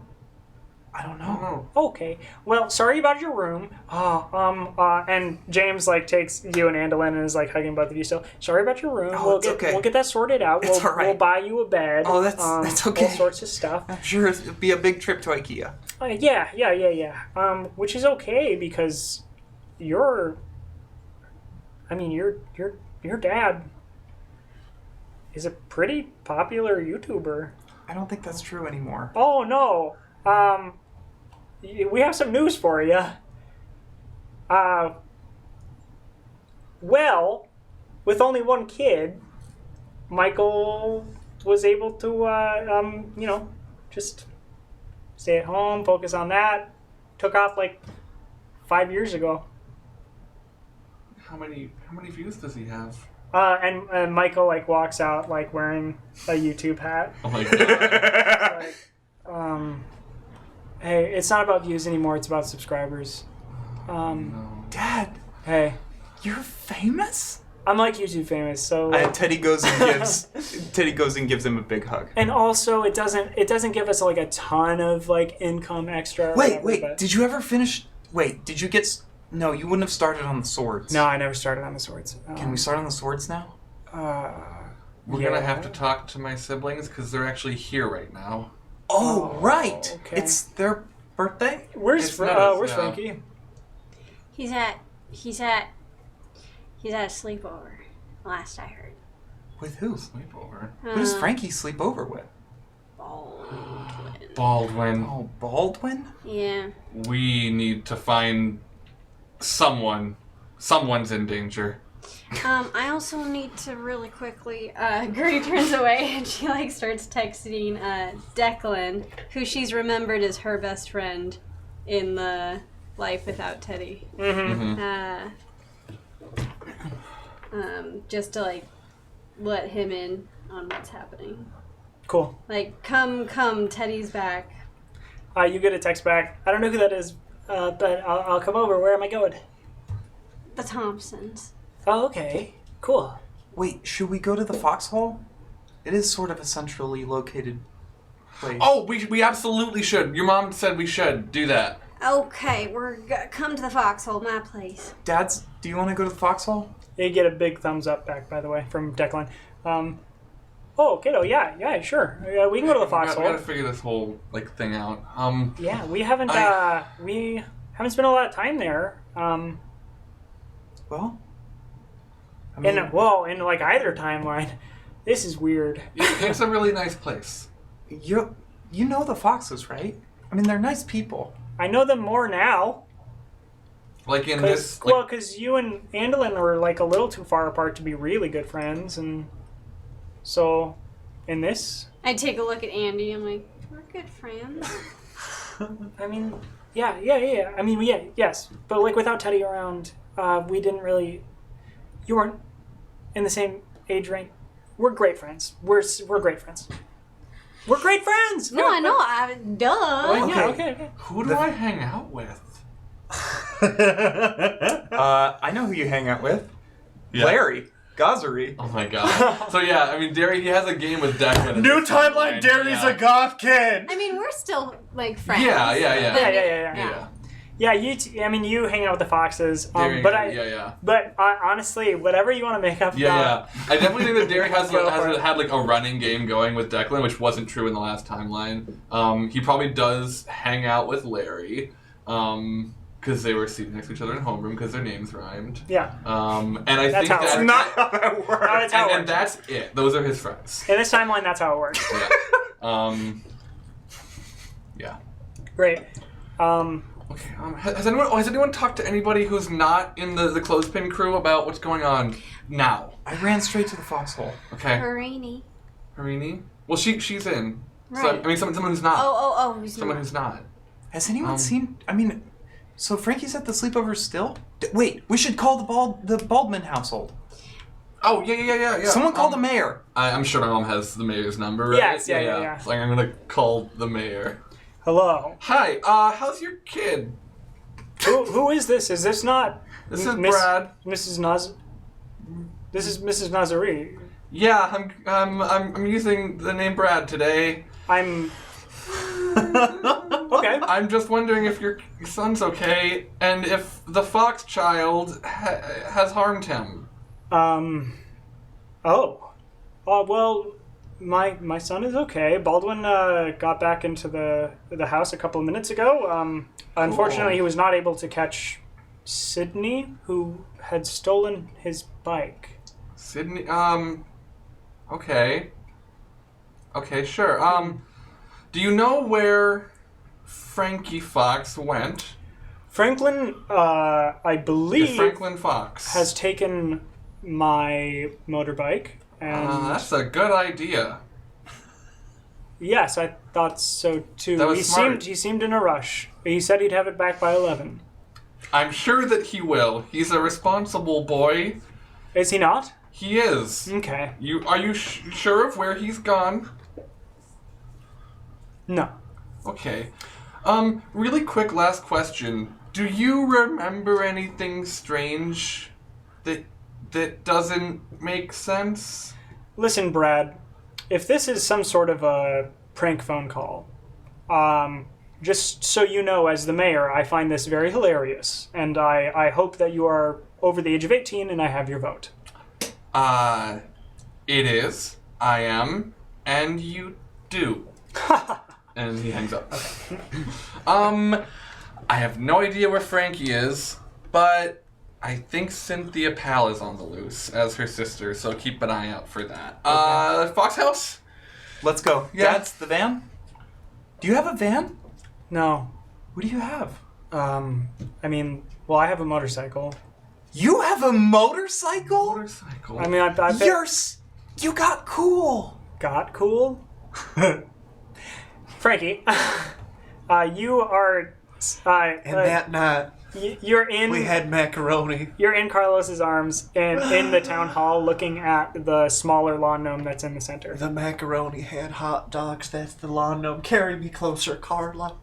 I don't I don't know. know. Okay. Well, sorry about your room. And James like takes you and Andalyn and is like hugging both of you still. Sorry about your room. Oh, it's okay. We'll get that sorted out. It's all right. We'll buy you a bed. Oh, that's okay. All sorts of stuff. I'm sure it'd be a big trip to IKEA. Yeah. Which is okay because your dad is a pretty popular YouTuber. I don't think that's true anymore. Oh no. We have some news for you. Well, with only one kid, Michael was able to, just stay at home, focus on that. Took off like 5 years ago. How many views does he have? And Michael like walks out like wearing a YouTube hat. Oh my god. Like, hey, it's not about views anymore. It's about subscribers. No. Dad, Hey, you're famous? I'm like YouTube famous, so. Like, And Teddy goes and gives him a big hug. and also, it doesn't give us like a ton of like income extra. Or Wait, whatever, but- did you ever finish? Wait, did you get? No, you wouldn't have started on the swords. No, I never started on the swords. Can we start on the swords now? We're gonna have to talk to my siblings because they're actually here right now. Oh, right. okay. It's their birthday. Where's It's not where's yeah. Frankie? He's at a sleepover. Last I heard. With who? Sleepover. Who does Frankie sleep over with? Baldwin. Baldwin. Oh, Baldwin? Yeah. We need to find someone. Someone's in danger. I also need to really quickly. Gertie turns away and she like starts texting Declan, who she's remembered as her best friend in the Life Without Teddy. Mm-hmm. Just to like let him in on what's happening. Cool. Like, come, Teddy's back. You get a text back. I don't know who that is, but I'll come over. Where am I going? The Thompsons. Oh, okay. Cool. Wait, should we go to the foxhole? It is sort of a centrally located place. Oh, we absolutely should. Your mom said we should do that. Okay, come to the foxhole, my place. Dads, do you want to go to the foxhole? You get a big thumbs up back, by the way, from Declan. Oh, kiddo, yeah, sure. We can go to the We foxhole. gotta figure this whole like thing out. Yeah, we haven't spent a lot of time there. Well, I mean, in like either timeline. This is weird. It's a really nice place. you know the foxes, right? I mean, they're nice people. I know them more now. Like in this. Like, Well, because you and Andolin were like a little too far apart to be really good friends, and so in this, I take a look at Andy. I'm like, we're good friends. I mean, yeah. I mean, yes, but like without Teddy around, we didn't really. You weren't in the same age range. We're great friends. We're great friends. We're great friends. No, I know. Duh. Oh, Okay. yeah, okay. who do I hang out with? I know who you hang out with. Yeah. Larry. Gozzery. Oh my god. So yeah, I mean, Derry, he has a game with Declan. in New this timeline, Derry's a goth kid. I mean, we're still like friends. Yeah. Yeah. Yeah, you hang out with the foxes, Derry, but yeah. Honestly, whatever you want to make up about. Yeah. I definitely think that Derry has Go for it. had like a running game going with Declan, which wasn't true in the last timeline. He probably does hang out with Larry, because they were seated next to each other in homeroom because their names rhymed. Yeah. And I That's think how it's that Not how that works. That's how it and works. that's it. Those are his friends. In this timeline, that's how it works. Yeah. Yeah. Great. Okay. Has anyone talked to anybody who's not in the clothespin crew about what's going on now? I ran straight to the foxhole. Okay. Harini. Harini? Well, she's in. So, Right. I mean, someone who's not. Oh, who's Someone not? who's not. Has anyone seen? I mean, so Frankie's at the sleepover still? Wait, we should call the Baldman household. Oh, yeah. Someone call the mayor. I'm sure my mom has the mayor's number, right? Yes, yeah. So I'm gonna call the mayor. Hello. Hi, how's your kid? Who is this? Is this not? This is Brad. Mrs. Naz. This is Mrs. Nazari. Yeah, I'm using the name Brad today. I'm. Okay. I'm just wondering if your son's okay, and if the fox child has harmed him. Oh. Well, my son is okay. Baldwin got back into the house a couple of minutes ago. Unfortunately, he was not able to catch Sydney, who had stolen his bike. Sydney, okay. Okay, sure. Do you know where Frankie Fox went? Franklin, I believe, Franklin Fox has taken my motorbike, and That's a good idea. Yes, I thought so too. That was smart. He seemed in a rush. He said he'd have it back by 11. I'm sure that he will. He's a responsible boy. Is he not? He is. Okay. Are you sure of where he's gone? No. Okay. Really quick last question. Do you remember anything strange that doesn't make sense? Listen, Brad, if this is some sort of a prank phone call, just so you know, as the mayor, I find this very hilarious, and I hope that you are over the age of 18 and I have your vote. It is. I am. And you do. And he hangs up. Okay. I have no idea where Frankie is, but I think Cynthia Pal is on the loose as her sister, so keep an eye out for that. Okay. Fox House? Let's go. Yeah. That's the van? Do you have a van? No. What do you have? I mean, well, I have a motorcycle. You have a motorcycle? Motorcycle. I mean, You got cool. Got cool? Frankie, you are... And that night, you're in... we had macaroni. You're in Carlos's arms and in the town hall looking at the smaller lawn gnome that's in the center. The macaroni had hot dogs. That's the lawn gnome. Carry me closer, Carla.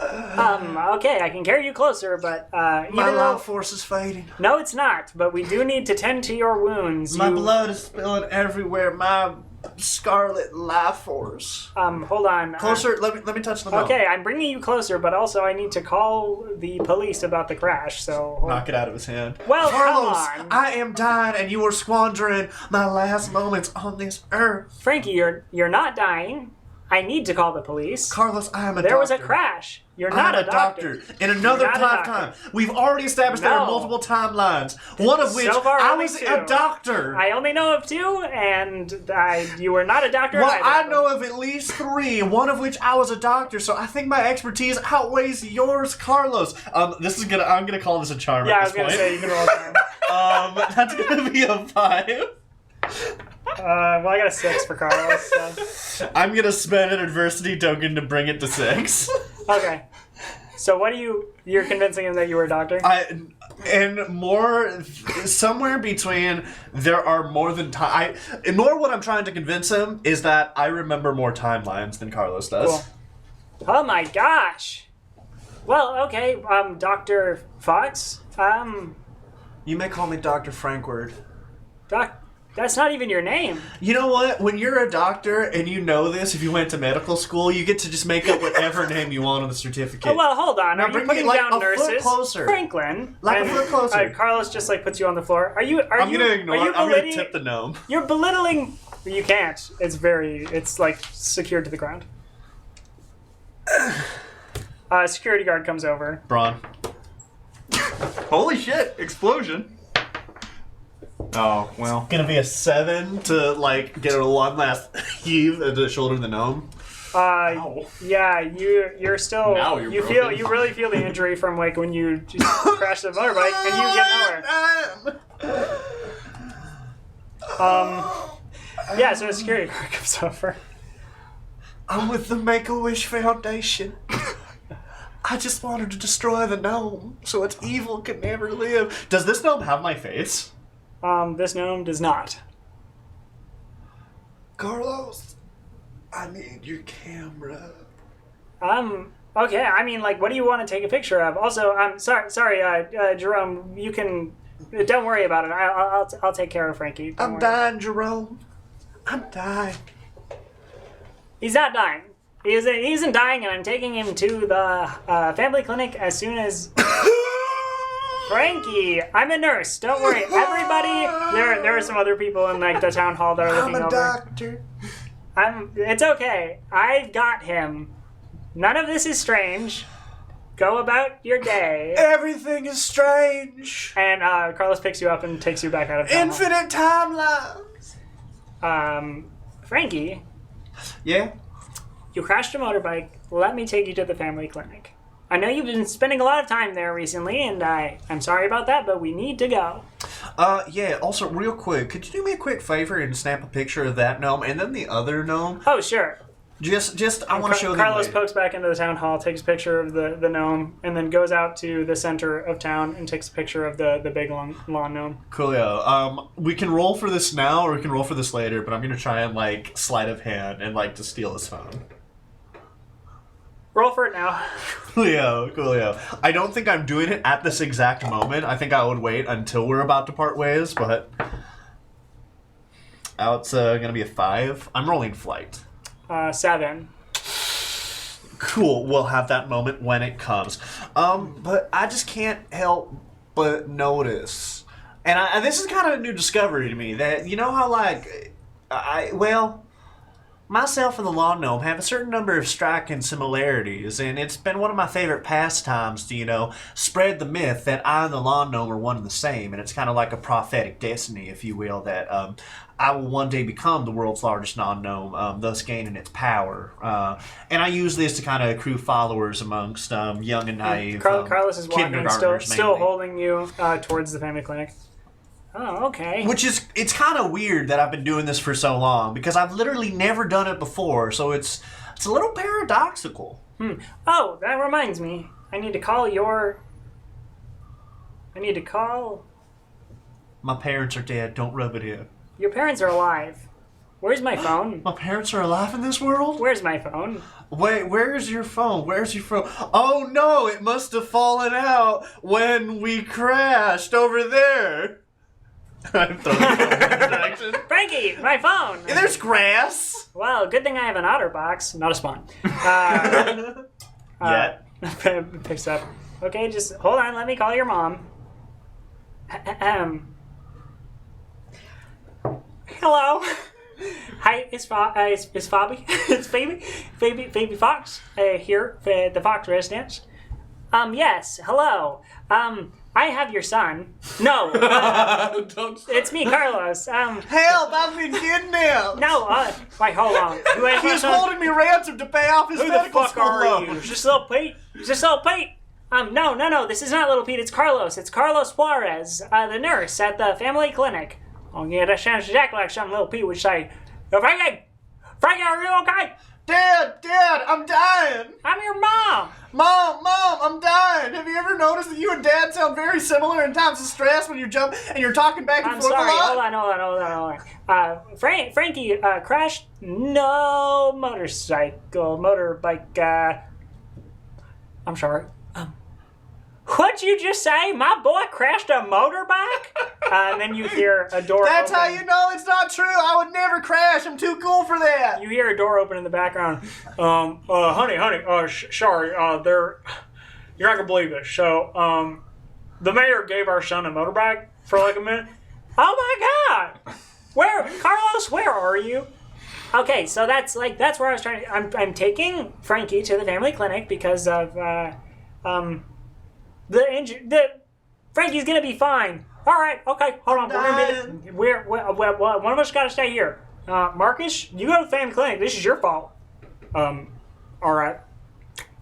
Okay, I can carry you closer, but My life force is fading. No, it's not, but we do need to tend to your wounds. My blood is spilling everywhere. My scarlet life force. Hold on. Closer, let me touch the gnome. Okay, I'm bringing you closer, but also I need to call the police about the crash, so... Knock it out of his hand. Well, Carlos, come on. I am dying and you are squandering my last moments on this earth. Frankie, you're not dying. I need to call the police. Carlos, I am a There doctor. was a crash. You're not I'm a doctor. In another You're not a lifetime. doctor. We've already established there are No. multiple timelines. One of which So far, I only was two. a doctor. I only know of 2, and you were not a doctor Well, either. I know of at least 3, one of which I was a doctor, so I think my expertise outweighs yours, Carlos. I'm gonna call this a charm Yeah, I at was this going to point. say, you can roll a time. That's gonna be a 5. Well, I got a 6 for Carlos, so... I'm gonna spend an adversity token to bring it to 6. Okay. So what you're convincing him that you were a doctor? Somewhere between there are more than time. More what I'm trying to convince him is that I remember more timelines than Carlos does. Cool. Oh my gosh. Well, okay, Dr. Fox, You may call me Dr. Frankward. that's not even your name. You know what? When you're a doctor and you know this, if you went to medical school, you get to just make up whatever name you want on the certificate. Oh, well, hold on. Now Are you bring me, putting like, down a foot nurses? closer. Franklin. Like a foot closer. Carlos just puts you on the floor. I'm I'm gonna ignore it. I'm gonna tip the gnome. You're belittling. You can't. It's like secured to the ground. Security guard comes over. Braun. Holy shit! Explosion. Oh, well. Gonna be a 7 to get a one last heave at the shoulder of the gnome. Yeah, you're still. Now you're you broken. you really feel the injury from when you just crashed the motorbike and you get nowhere. Yeah, so a security guard comes over. I'm with the Make-A-Wish Foundation. I just wanted to destroy the gnome so its evil can never live. Does this gnome have my face? This gnome does not. Carlos, I need your camera. Okay, I mean, what do you want to take a picture of? Also, I'm sorry, Jerome, you can, don't worry about it. I'll take care of Frankie. Don't I'm worry. dying, Jerome. I'm dying. He's not dying. He isn't dying, and I'm taking him to the family clinic as soon as... Frankie, I'm a nurse. Don't worry. Everybody, there are some other people in the town hall that are I'm looking a over. doctor. It's okay. I've got him. None of this is strange. Go about your day. Everything is strange. And Carlos picks you up and takes you back out of town. Infinite timelines. Frankie, Yeah? you crashed a motorbike. Let me take you to the family clinic. I know you've been spending a lot of time there recently, and I'm sorry about that, but we need to go. Yeah, also, real quick, could you do me a quick favor and snap a picture of that gnome and then the other gnome? Oh, sure. I want to show them. Carlos pokes back into the town hall, takes a picture of the gnome, and then goes out to the center of town and takes a picture of the big lawn gnome. Coolio. We can roll for this now, or we can roll for this later. But I'm gonna try and sleight of hand and to steal his phone. Roll for it now. Coolio. I don't think I'm doing it at this exact moment. I think I would wait until we're about to part ways. But it's gonna be a 5. I'm rolling flight. 7. Cool, we'll have that moment when it comes. But I just can't help but notice, and this is kind of a new discovery to me, that you know how myself and the lawn gnome have a certain number of striking similarities, and it's been one of my favorite pastimes to, spread the myth that I and the lawn gnome are one and the same, and it's kind of like a prophetic destiny, if you will, that I will one day become the world's largest non-gnome, thus gaining its power. And I use this to kind of accrue followers amongst young and naive Carlos is walking, kindergartners, still mainly. holding you towards the family clinic. Oh, okay. It's kind of weird that I've been doing this for so long, because I've literally never done it before, so it's a little paradoxical. Oh, that reminds me. I need to call. My parents are dead, don't rub it in. Your parents are alive. Where's my phone? My parents are alive in this world? Where's my phone? Wait, where's your phone? Where's your phone? Oh no, it must have fallen out when we crashed over there. I'm throwing it in the direction. Frankie, my phone! There's grass! Well, good thing I have an OtterBox, not a spawn. Yet. Picks up. Okay, just hold on, let me call your mom. Hello. Hi, it's Fabi. It's Baby Fox here at the Fox residence. Yes, hello. I have your son. No, it's me, Carlos. Help, I've been kidnapped! No, wait, hold on. He's holding me ransom to pay off his Who the medical fuck school are loan. you? Is this little Pete? No, this is not little Pete. It's Carlos. It's Carlos Juarez, the nurse at the family clinic. Oh yeah, that sounds exactly like something little Pete would say. Frankie, are you okay? Dad, I'm dying! I'm your mom. Mom, I'm dying! Have you ever noticed that you and Dad sound very similar in times of stress when you jump and you're talking back and I'm forth sorry. a lot? Hold on. Frankie crashed. No motorbike. I'm sorry. What'd you just say? My boy crashed a motorbike? And then you hear a door That's open. how you know it's not true. I would never crash. I'm too cool for that. You hear a door open in the background. Honey, sorry, you're not gonna believe this. So, the mayor gave our son a motorbike for like a minute. Oh my God! Carlos, where are you? Okay, so that's where I was trying to, I'm taking Frankie to the family clinic because of, Frankie's gonna be fine. All right, okay, hold on. One of us gotta stay here. Marcus, you go to the family clinic. This is your fault. All right.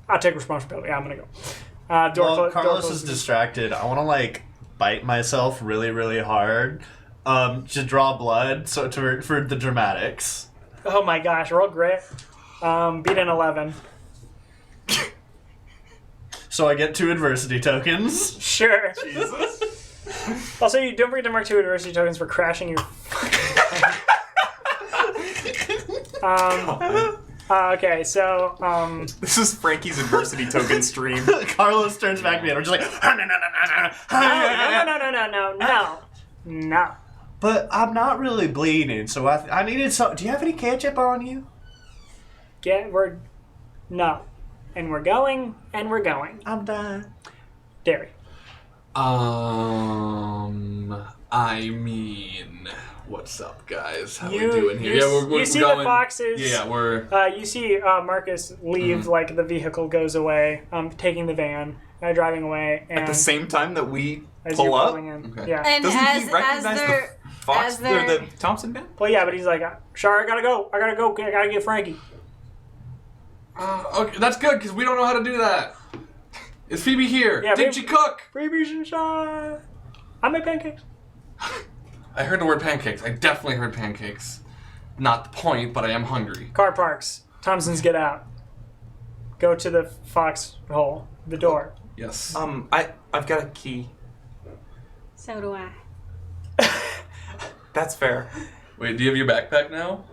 I'll take responsibility. I'm gonna go. Carlos is distracted. I want to bite myself really, really hard, to draw blood, for the dramatics. Oh my gosh, roll grit. Beat an 11. So I get 2 adversity tokens. Sure. Jesus. Also, you don't forget to mark 2 adversity tokens for crashing your. Okay, so This is Frankie's adversity token stream. Carlos turns back to me and we're just like, no. But I'm not really bleeding, so I needed some. Do you have any ketchup on you? No. And we're going. I'm dying. Derry. I mean, what's up, guys? How we You- doing here? you- Yeah, we're you see going. the foxes. Yeah, we're. You see Marcus leave, the vehicle goes away, taking the van, driving away, and At the same time that we as pull you're up, pulling in. Okay. Yeah. And doesn't as he recognize the Fox as or they're- the Thompson band? Well, yeah, but he's like, sorry, I gotta go. I gotta get Frankie. Okay, that's good because we don't know how to do that. Is Phoebe here? Yeah, Did Phoebe- she cook? Freebies inside. I made pancakes. I heard the word pancakes. I definitely heard pancakes. Not the point, but I am hungry. Car parks. Thompsons, get out. Go to the foxhole, the door. Yes. I've got a key. So do I. That's fair. Wait, do you have your backpack now?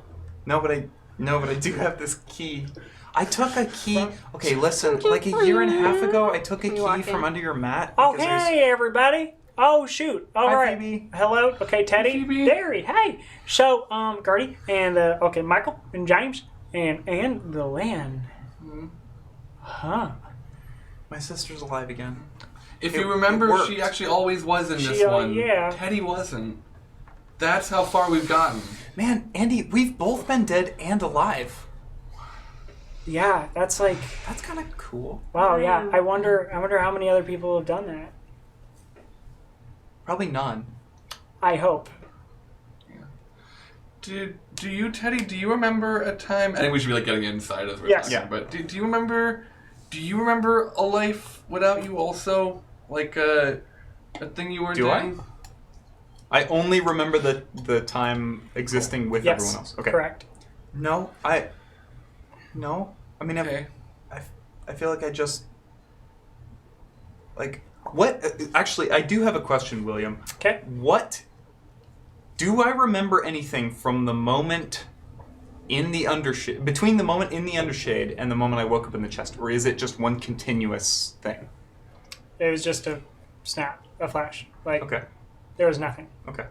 No, but I do have this key. I took a key. Okay, listen. Like a year and a half ago, I took a You key walk from in. under your mat. Oh, because there's- hey, everybody. Oh, shoot. All Hi, right. Phoebe. Hello. Okay, Teddy. Phoebe. Derry. Hey. So, Gertie and, okay, Michael and James and the Lynn. Huh. My sister's alive again. If It- you it remember, worked. she actually always was in this She, one. yeah. Teddy wasn't. That's how far we've gotten. Man, Andy, we've both been dead and alive. Yeah, that's like, That's kind of cool. wow, yeah. I wonder how many other people have done that. Probably none. I hope. Do you, Teddy, do you remember a time... I think we should be like getting inside as we're Yes. talking, Yeah. but do you remember a life without you also? Like a thing you were Do I? doing? I only remember the time existing with Yes. everyone else. Okay. Correct. No. No. I mean, Okay. I feel like I just... Like, what... Actually, I do have a question, William. Okay. What... Do I remember anything from the moment in the undershade... Between the moment in the undershade and the moment I woke up in the chest? Or is it just one continuous thing? It was just a snap, a flash. Like, Okay. there was nothing. Okay.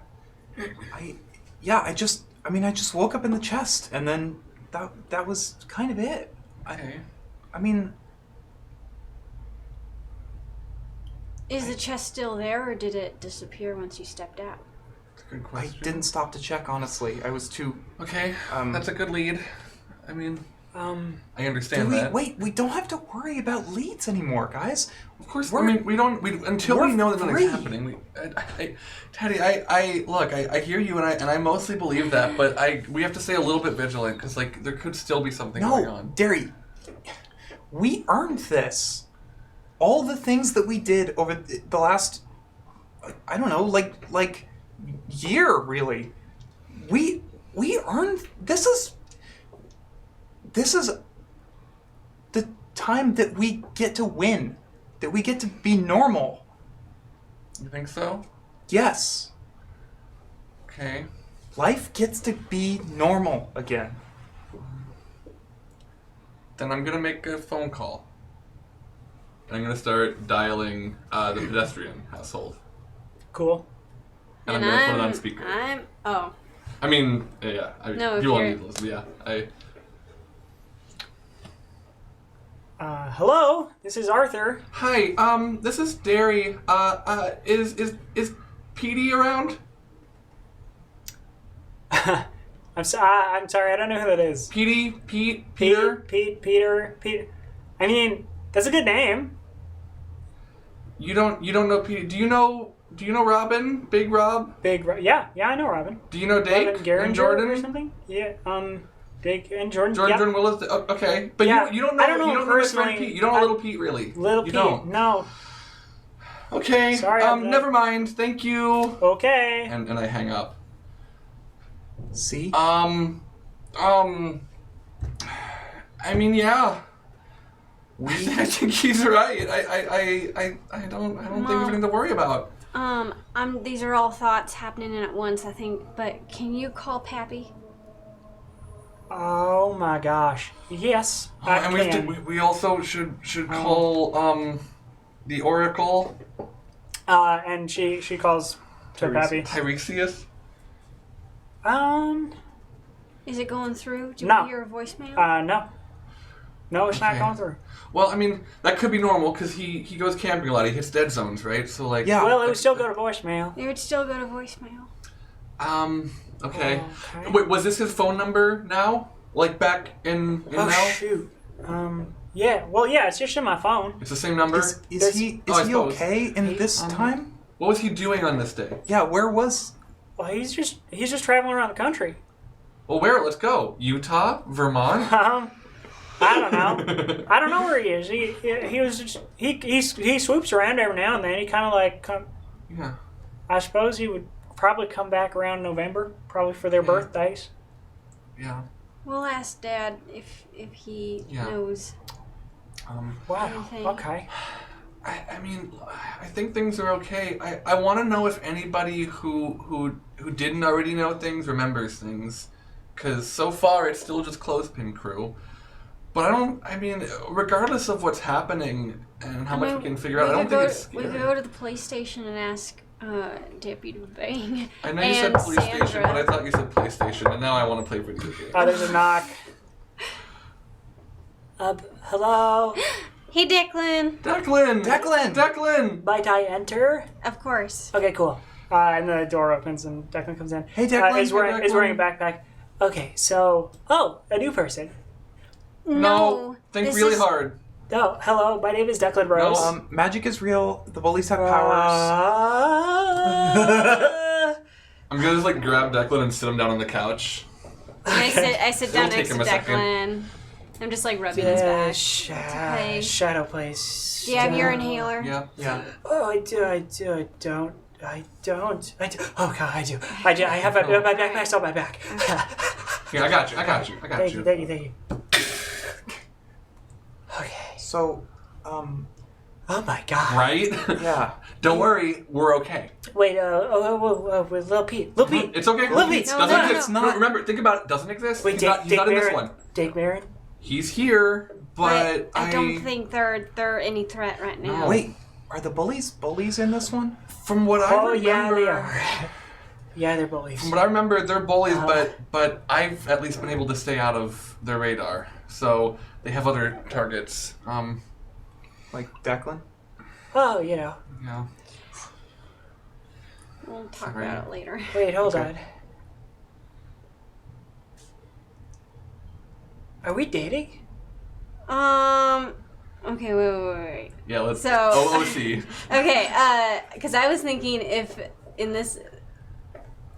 I just woke up in the chest, and then that was kind of it. Okay. I mean, Is the chest still there, or did it disappear once you stepped out? That's a good I question. didn't stop to check, honestly. I was too... Okay, that's a good lead. I mean, I understand that. We don't have to worry about leads anymore, guys. Of course, We're- I mean, we don't. Until we we're know that free. nothing's happening. Teddy, I hear you, and I mostly believe that, but we have to stay a little bit vigilant because like there could still be something going No, on. Derry, we earned this. All the things that we did over the last, I don't know, like year, really. We earned, this is the time that we get to win, that we get to be normal. You think so? Yes, Okay. life gets to be normal again. Then I'm gonna make a phone call. And I'm gonna start dialing the pedestrian household. Cool. And I'm gonna put it on speaker. Oh. I mean, yeah. No, if you won't you're- need those. Yeah. Hello, this is Arthur. Hi. This is Derry. Is Petey around? I'm sorry, I don't know who that is. Petey? Peter. Peter? Peter. I mean, that's a good name. You don't know Petey? Do you know Robin? Big Rob? Yeah, I know Robin. Do you know Dake Robin Garinger and Jordan? or something? Yeah, Dake and Jordan. Jordan yeah. Willis. Okay, but Yeah, you don't know. I don't know you don't know my friend personally. Pete. You don't know Little Pete, really. Little you Pete. Don't. No. Okay. Sorry, I'm- Never mind. Thank you. Okay. And I hang up. See? I mean, yeah. I think he's right. I don't think there's anything to worry about. These are all thoughts happening at once, I think, but can you call Pappy? Oh my gosh. Yes, I And can. we also should call the Oracle And she calls to Pappy. Tiresias. Is it going through? Do you No. hear a voicemail? No. No, it's not Okay. going through. Well, I mean, that could be normal because he goes camping a lot. He hits dead zones, right? So like. Yeah. Well, it would still go to voicemail. It would still go to voicemail. Okay. Okay. Wait, was this his phone number now? Like back in Oh now? shoot. Yeah. Well, yeah. It's just in my phone. It's the same number. Is he I suppose. okay in this time? What was he doing on this day? Yeah, where was... Well, he's just traveling around the country. Well, where? Let's go. Utah, Vermont. I don't know. I don't know where he is. He was just, he swoops around every now and then. He kind of like Yeah. I suppose he would probably come back around November, probably for their birthdays. Yeah. We'll ask Dad if he knows Wow. anything. Okay. I mean, I think things are okay. I want to know if anybody who didn't already know things remembers things, because so far it's still just Clothespin Crew. But I mean, regardless of what's happening and how much we can figure out, I don't think it's scary. We could go to the police station and ask Deputy Bang. I know you said and police station, Sandra. but I thought you said PlayStation, and now I want to play video games. Oh, there's a knock. Hello? Hey, Declan. Declan! Might I enter? Of course. Okay, cool. And the door opens and Declan comes in. Hey, Declan. Is wearing a backpack. Okay, so... Oh, a new person. No, think this really is- hard. Oh, hello, my name is Declan Rose. Magic is real. The bullies have powers. I'm gonna just like grab Declan and sit him down on the couch. I sit down It'll next take to him a second. Declan. I'm just like rubbing his back. Okay. Shadow place. Do you have your inhaler? Yeah. Yeah. Oh, I do. I don't. Oh, God, I do. I have my backpack's on my back. Here, I got you. Thank you. Okay. So, Oh, my God. Right? yeah. Don't worry, we're okay. Wait, with Lil Pete. Lil Pete. It's okay. Lil Pete. Doesn't No, exist. no. Remember, think about it. Doesn't exist. Wait, He's not in this one. Dake Marin? He's here, but I don't think they're any threat right now. No. Wait, are the bullies in this one? From what I Oh, remember, yeah, they are. Yeah, they're bullies. From what I remember, they're bullies, but I've at least been able to stay out of their radar. So they have other targets. Like Declan? Oh, you know. Yeah. We'll talk Sorry. about it later. Wait, hold Okay. on. Are we dating? Okay, wait. Yeah, let's... So- OOC. Okay, because I was thinking if in this...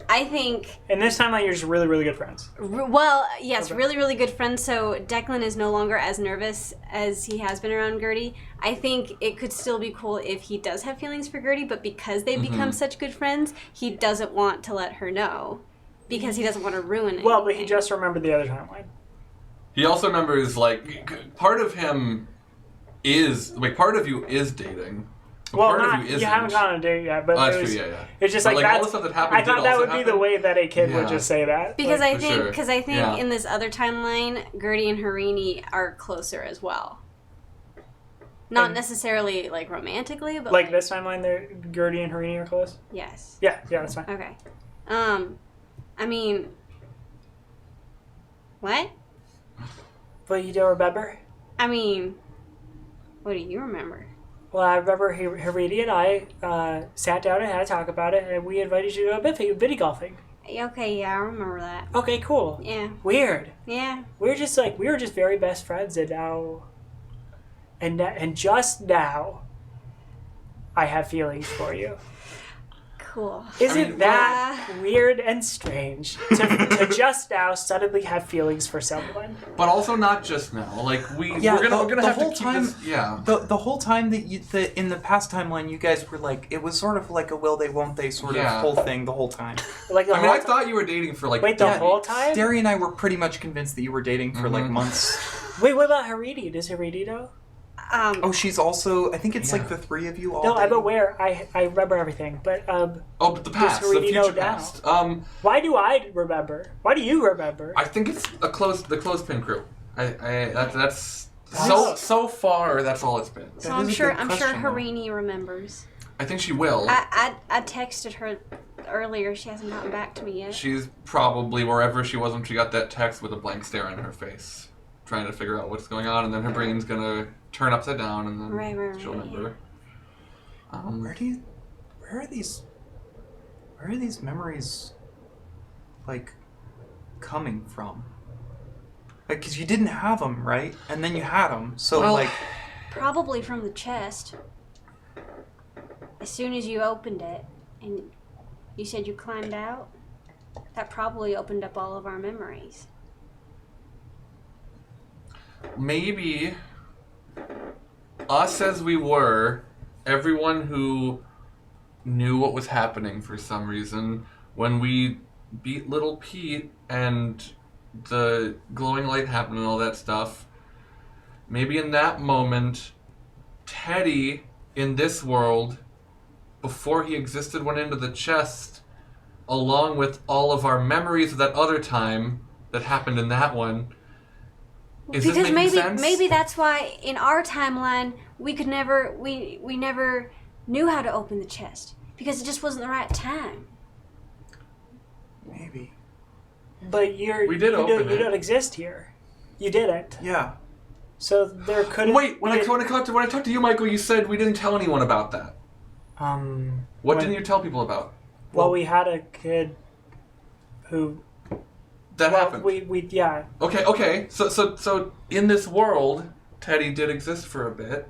I think... In this timeline, you're just really, really good friends. Well, yes, Okay. really, really good friends. So Declan is no longer as nervous as he has been around Gertie. I think it could still be cool if he does have feelings for Gertie, but because they've become such good friends, he doesn't want to let her know because he doesn't want to ruin it. Well, but he just remembered the other timeline. He also remembers, like, part of him is... Like, part of you is dating. but Well, part not, of you you isn't. haven't gone on a date yet, but Oh, it that's was, true, yeah. it's just But, like all that's... the stuff that happened I thought did that also would be happen. the way that a kid would Yeah. just say that. Because Like, I think, sure. because I think Yeah. in this other timeline, Gertie and Harini are closer as well. Not And- necessarily like romantically, but like this timeline, Gertie and Harini are close? Yes. Yeah, that's fine. Okay. I mean, what? But you don't remember? I mean, what do you remember? Well, I remember Harini and I sat down and had a talk about it, and we invited you to go biddy golfing. Okay, yeah, I remember that. Okay, cool. Yeah, Weird. yeah. We were just very best friends, and now, and just now, I have feelings for you. Cool. Isn't mean, that weird and strange to just now suddenly have feelings for someone? But also not just now. Like, we're gonna have whole to keep time, this... Yeah. The whole time that in the past timeline, you guys were like, it was sort of like a will they, won't they sort of Yeah. whole thing the whole time. Like the I mean, whole I thought you were dating for, like... Wait, the Yeah, whole time? Derry and I were pretty much convinced that you were dating for like months. Wait, what about Harini? Does Harini know? Oh, she's also. I think it's Yeah. like the three of you all. No, I'm dating. aware. I remember everything, but Oh, but the past. The Harini know future now? past. why do I remember? Why do you remember? I think it's the clothespin crew. That's Oh. so far. That's all it's been. So That I'm is a sure good I'm sure question, though. Harini remembers. I think she will. I texted her earlier. She hasn't gotten back to me yet. She's probably wherever she was when she got that text with a blank stare on her face, trying to figure out what's going on, and then her brain's gonna turn upside down, and then Right, she'll remember. Where are these memories, like, coming from? Like, because you didn't have them, right? And then you had them, so Well- like. Probably from the chest. As soon as you opened it, and you said you climbed out, that probably opened up all of our memories. Maybe us as we were, everyone who knew what was happening for some reason, when we beat Little Pete and the glowing light happened and all that stuff, maybe in that moment, Teddy in this world, before he existed, went into the chest, along with all of our memories of that other time that happened in that one. Is this Because making sense? maybe that's why in our timeline we never knew how to open the chest because it just wasn't the right time. Maybe. But We did open you it. don't exist here. You didn't. Yeah. So there could Wait, when I talked to you, Michael, you said we didn't tell anyone about that. What didn't you tell people about? Well, we had a kid who That happened. we yeah. Okay. So in this world, Teddy did exist for a bit.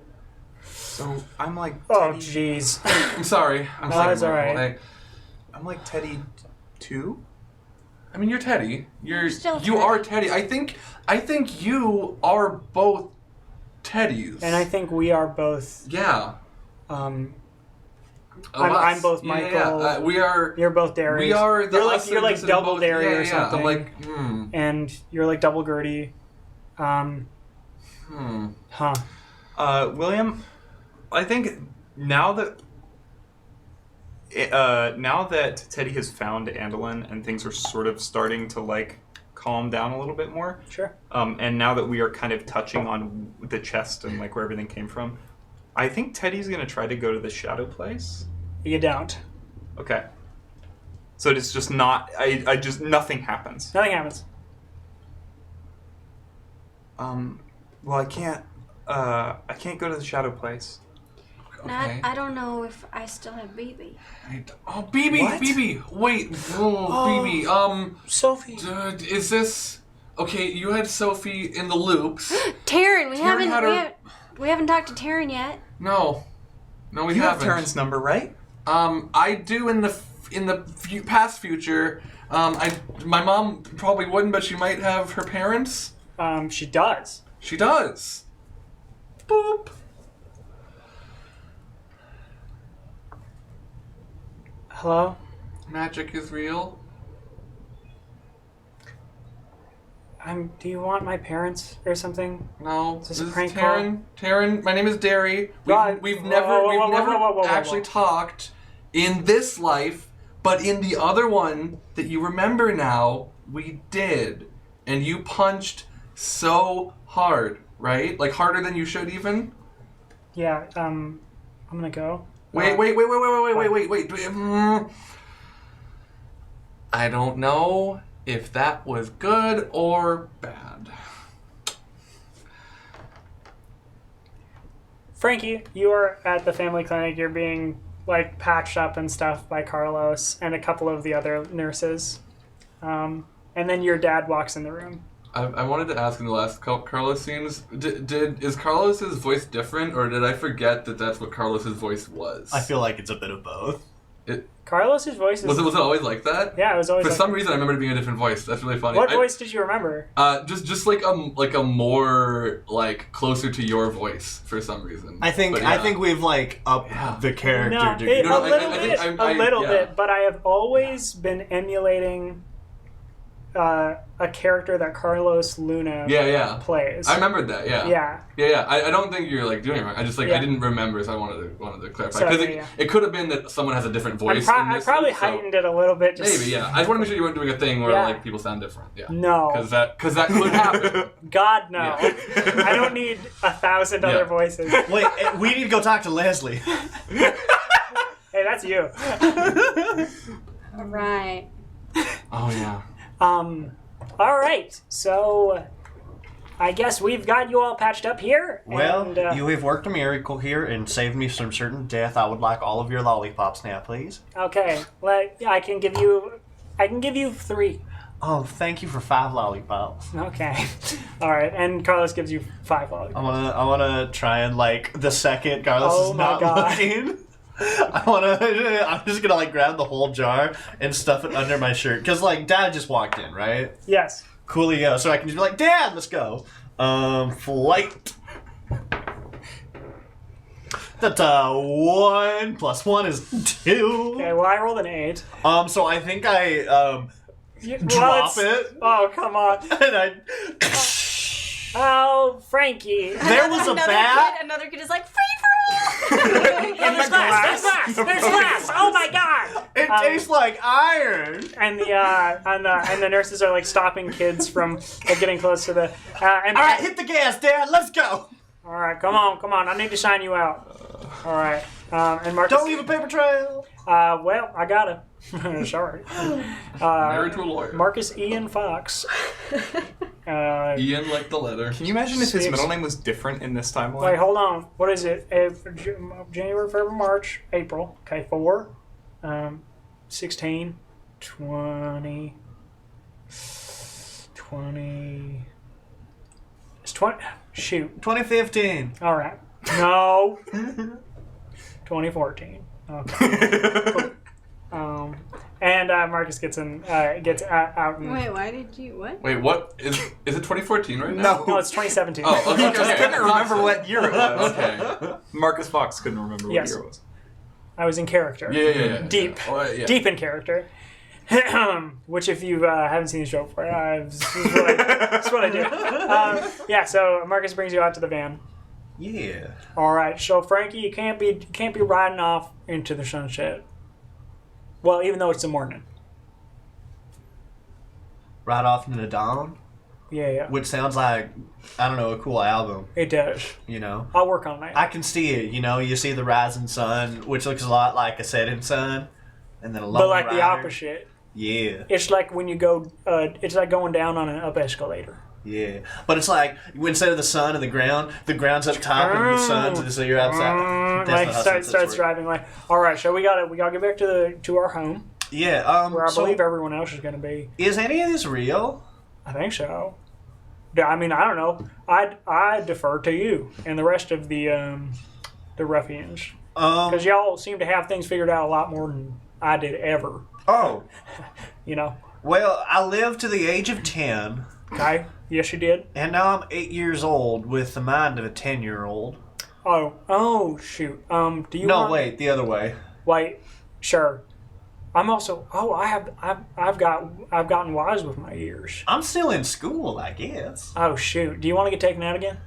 So I'm like Oh Teddy, jeez. I'm sorry. I'm No, sorry, it's all Michael. right. I'm like Teddy 2? I mean, you're Teddy. You still are Teddy. I think you are both Teddys. And I think we are both. Yeah. I'm both Yeah, Michael. yeah. We are. You're both Darius. We are the You're like us double both, Darius or yeah. something. I'm like, And you're like double Gertie. Huh. William, I think now that Teddy has found Andolin and things are sort of starting to like calm down a little bit more, Sure. and now that we are kind of touching on the chest and like where everything came from, I think Teddy's gonna try to go to the shadow place. You don't. Okay. So it's just not. I just nothing happens. Nothing happens. Well, I can't go to the shadow place. Okay. I don't know if I still have BB. Oh, BB, What? BB. Wait, BB. Sophie. Is this okay? You had Sophie in the loops. Taryn, we haven't talked to Taryn yet. No, we You have haven't. Taryn's number, right? I do in the past future. My mom probably wouldn't, but she might have her parents. She does. She does. Boop. Hello? Magic is real. Do you want my parents or something? No, Is this this a is prank Taryn. Taryn, my name is Derry. God. We've Whoa, never whoa, whoa, whoa, actually whoa. talked in this life, but in the other one that you remember now, we did. And you punched so hard, right? Like harder than you should even? Yeah, I'm gonna go. Wait. I don't know if that was good or bad. Frankie, you are at the family clinic. You're being like patched up and stuff by Carlos and a couple of the other nurses. And then your dad walks in the room. I wanted to ask in the last Carlos scenes, is Carlos's voice different, or did I forget that that's what Carlos's voice was? I feel like it's a bit of both. Carlos's voice is... Was it always like that? Yeah, it was always For like some reason, I remember it being a different voice. That's really funny. What voice did you remember? Just like a more like closer to your voice for some reason. I think But yeah. I think we've like upped Yeah. the character No, degree. No, a I little think bit, I'm- a little yeah. bit, but I have always been emulating a character that Carlos Luna Yeah. plays. I remembered that. Yeah. Yeah. I don't think you're like doing it wrong. I just like Yeah. I didn't remember, so I wanted to clarify So, because yeah. it could have been that someone has a different voice. I in this probably one, so- heightened it a little bit. Just, Maybe, yeah. I just want to make sure you weren't doing a thing where Yeah. like people sound different. Yeah. No. Because that could happen. God, no. Yeah. I don't need 1,000 other Yeah. voices. Wait, we need to go talk to Leslie. Hey, that's you. All right. Oh yeah. All right. So, I guess we've got you all patched up here. Well, and, you have worked a miracle here and saved me from certain death. I would like all of your lollipops now, please. Okay. I can give you 3. Oh, thank you for 5 lollipops. Okay. All right. And Carlos gives you 5 lollipops. I wanna try and like the second Carlos Oh is my not God. looking. I'm just gonna like grab the whole jar and stuff it under my shirt because like Dad just walked in, right? Yes. Coolio, so I can just be like, Dad, let's go. Flight. That's 1 + 1 is 2. Okay. Well, I rolled an 8. So I think I Drop it. Oh, come on. And I... Oh, Frankie. There was a bat. Another kid is like, free for all! And there's glass. There's glass. Oh my god. It tastes like iron. And the nurses are like stopping kids from getting close to the. And All right, hit the gas, Dad. Let's go. All right, come on. I need to sign you out. All right. And Marcus. Don't leave a paper trail. Well, I gotta. Sorry. Married to a lawyer. Marcus Ian Fox. Ian like the letter. Can you imagine if his 6. middle name was different in this timeline? Wait, hold on. What is it? January, February, March, April. Okay, 4. 16, 20. It's 20. Shoot. 2015. All right. No. 2014. Okay. And Marcus gets out. And, Wait, why did you, what? Wait, what? Is it 2014 right now? No, it's 2017. Oh, okay. He just couldn't remember what year it was. Okay. Marcus Fox couldn't remember what Yes. year it was. I was in character. Yeah. Deep. Oh, yeah. Deep in character. Which, if you haven't seen the show before, this is what I do. Yeah, so Marcus brings you out to the van. Yeah. All right, so Frankie, you can't be riding off into the sunset. Well, even though it's the morning. Right off into the dawn, Yeah. which sounds like, I don't know, a cool album. It does. You know. I'll work on that. I can see it. You know, you see the rising sun, which looks a lot like a setting sun, and then a lone But like the rider. opposite. Yeah. It's like when you go. It's like going down on an up escalator. Yeah, but it's like instead of the sun and the ground's up top and the sun, so you're outside. That's Like not how starts sunsets work. driving. Like, all right, so we gotta get back to our home Yeah, where I so believe everyone else is gonna be. is any of this real? I think so. Yeah, I mean, I don't know. I defer to you and the rest of the ruffians because y'all seem to have things figured out a lot more than I did ever. Oh, You know. well, I lived to the age of 10, Okay. Yes, you did. and now I'm 8 years old with the mind of a 10-year-old. Oh, shoot. Do you? No, want, wait, the other way. Wait. Sure. I'm also. Oh, I've gotten wise with my years. I'm still in school, I guess. Oh shoot. Do you want to get taken out again?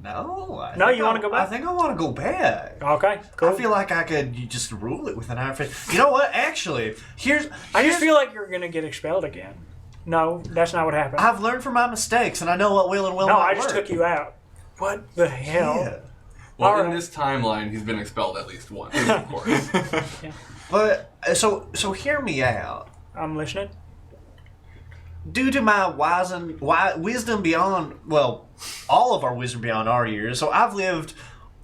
No. No, think you wanna go back? I think I want to go back. Okay. Cool. I feel like I could just rule it with an iron fist. You know what? Actually, I just feel like you're gonna get expelled again. No, that's not what happened. I've learned from my mistakes, and I know what will and will No, not I just work. took you out. What the hell? Yeah. Well, All in right. this timeline, he's been expelled at least once, of course. But so hear me out. I'm listening. Due to my wisdom beyond, well, all of our wisdom beyond our years, so I've lived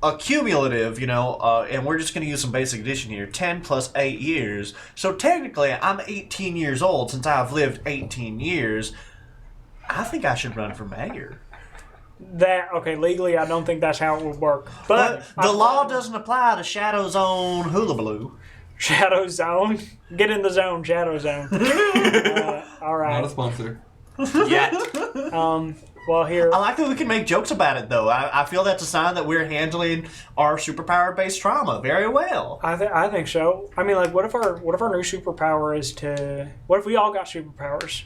a cumulative, and we're just going to use some basic addition here, 10 plus 8 years. So technically, I'm 18 years old since I've lived 18 years. I think I should run for mayor. Legally, I don't think that's how it would work. But the law doesn't apply to Shadow Zone Hullabaloo. Shadow Zone. Get in the zone, Shadow Zone. All right. Not a sponsor. Yet. Well, here. I like that we can make jokes about it, though. I feel that's a sign that we're handling our superpower-based trauma very well. I think so. I mean, like, what if our new superpower is to? What if we all got superpowers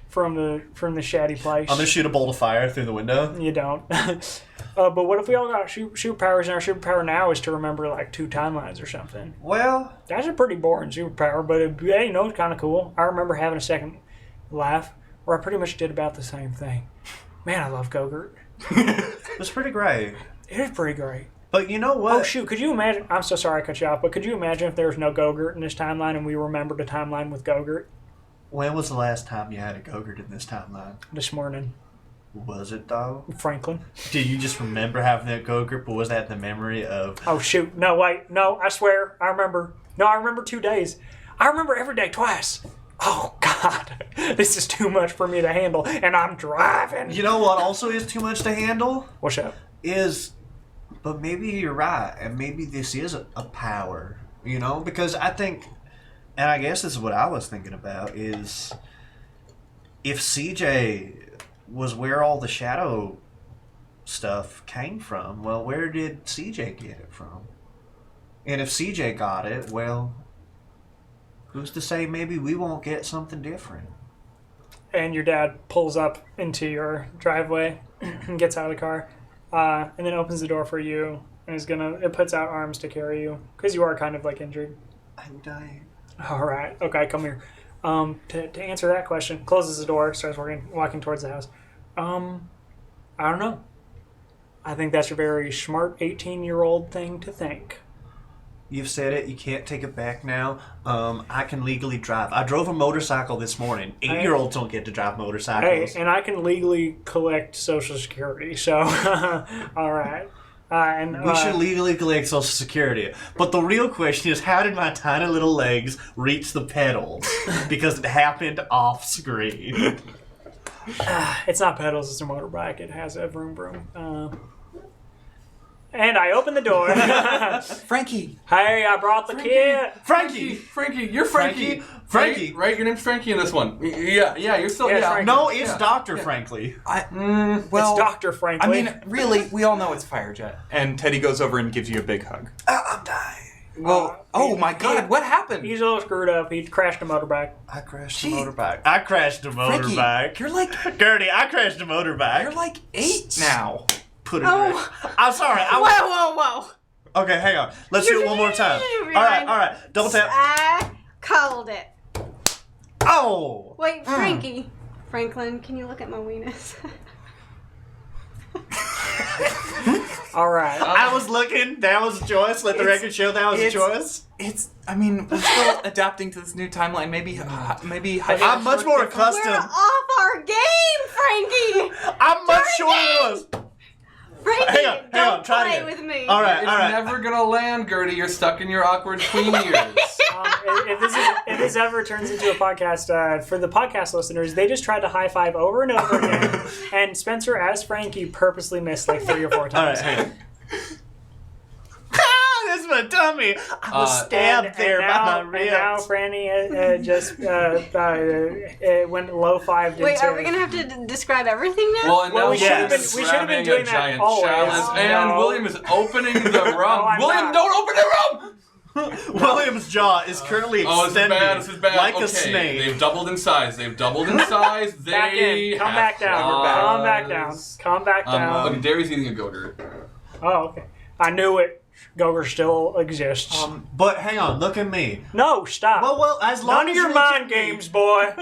from the shady place? I'm gonna shoot a bolt of fire through the window. You don't. But what if we all got superpowers and our superpower now is to remember like 2 timelines or something? Well, That's a pretty boring superpower, but it's kind of cool. I remember having a second life where I pretty much did about the same thing. Man, I love Go-Gurt. it's pretty great. It is pretty great. But you know what? Oh shoot, could you imagine? I'm so sorry I cut you off, but could you imagine if there was no Go-Gurt in this timeline and we remembered a timeline with Go-Gurt When was the last time you had a Go-Gurt in this timeline? this morning? Was it, though? Franklin. Do you just remember having that Go-Gurt, but was that the memory of... Oh shoot, no wait, no, I swear, I remember. No, I remember 2 days. I remember every day twice. Oh God, this is too much for me to handle, and I'm driving. You know what also is too much to handle? What's up? But maybe you're right, and maybe this is a power, Because I think, and I guess this is what I was thinking about, is if CJ was where all the shadow stuff came from, well, where did CJ get it from? And if CJ got it, well, who's to say maybe we won't get something different? and your dad pulls up into your driveway and gets out of the car, and then opens the door for you and it puts out arms to carry you because you are kind of like injured. I'm dying. All right. Okay, come here. To answer that question, closes the door, starts walking towards the house. I don't know. I think that's a very smart 18-year-old thing to think. You've said it. You can't take it back now. I can legally drive. I drove a motorcycle this morning. 8-year-olds don't get to drive Hey, motorcycles. and I can legally collect Social Security, so all right. We should legally collect Social Security. But the real question is, how did my tiny little legs reach the pedals? Because it happened off screen. It's not pedals, it's a motorbike. It has a vroom vroom. And I open the door. Frankie. Hey, I brought the kid. Frankie! You're Frankie. Frankie. Right? Your name's Frankie in this one. Yeah, you're still... Yeah, Yeah, Frankie. No, it's Yeah. Dr. Frankly. Well, It's Dr. Franklin. I mean, really, we all know it's Firejet. And Teddy goes over and gives you a big hug. I'm dying. Well, oh my God, what happened? He's a little screwed up. He crashed a motorbike. I crashed Gee. a motorbike. I crashed a Frankie, motorbike. you're like Gertie, I crashed a motorbike. you're like 8 now. Put it Oh. right. I'm sorry. Whoa. Okay, hang on. Let's do it one more time. Rewind. All right. Double tap. I called it. Oh! Wait, Frankie. Franklin, can you look at my weenus? All right. I was looking. That was a choice. Let the record show that was a choice. I mean, we're still adapting to this new timeline. Maybe I'm much more We're accustomed. off our game, Frankie! I'm much Darn shorter it! than was. Frankie, Hang on, don't try it play again. with me. All right, It's all right. never gonna land, Gertie. You're stuck in your awkward tween years. If this ever turns into a podcast, for the podcast listeners, they just tried to high five over and over again, and Spencer, as Frankie, purposely missed like 3 or 4 All right, times. hang on. This is my dummy. I was stabbed there by my And ribs. now Franny just went low 5 into. Wait, are we gonna have to describe everything now? Well, and now Well, we should have William is been- we should have been grabbing doing a that giant always. chalice, Oh, and no. William is opening the rum. I'm William, not. don't open the rum! William's jaw is currently Oh, this is extended bad. This is bad. like okay. a snake. They've doubled in size. They Back in. Come back down. Come back down. Come back down. Okay, Dairy's eating a Gogurt. Oh, okay. I knew it. Gogurt still exists. But hang on, look at me. No, stop. Well, as long None as of your you look at mind me- games, boy.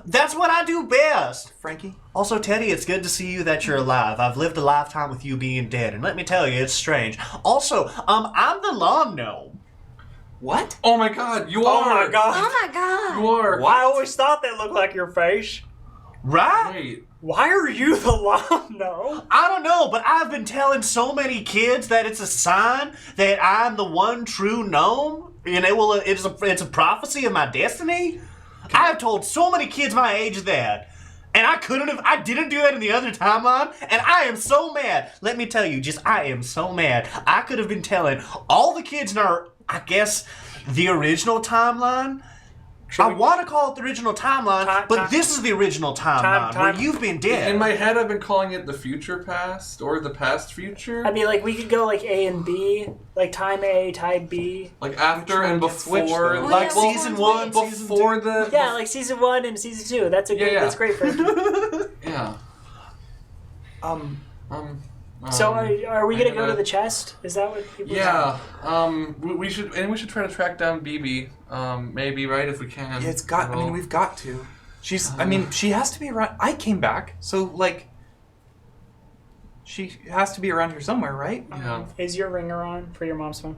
That's what I do best. Frankie. Also, Teddy, it's good to see you that you're alive. I've lived a lifetime with you being dead, and let me tell you, it's strange. Also, I'm the lawn gnome. What? Oh my god, you Oh are! my god. Oh my god. You are! I always thought that looked like your face. Right? Wait. Why are you the lawn gnome? I don't know, but I've been telling so many kids that it's a sign that I'm the one true gnome, and it's a prophecy of my destiny. I have told so many kids my age that, and I didn't do that in the other timeline, and I am so mad. Let me tell you, I am so mad. I could have been telling all the kids in our, I guess, the original timeline. I want to call it the original timeline, but this is the original timeline where you've been dead. In my head, I've been calling it the future past or the past future. I mean, like, we could go, like, A and B. Like, time A, time B. Like after and gets switched, before, though? Like well, season well, 1, season before 2. the Yeah, like season 1 and season 2. That's a good, Yeah. that's great for yeah. So are we I gonna go gotta- to the chest? Is that what people Yeah. We should try to track down BB. Maybe right if we can. Yeah, it's got. I mean, we've got to. She has to be around. I came back, so like. She has to be around here somewhere, right? Yeah. Is your ringer on for your mom's phone?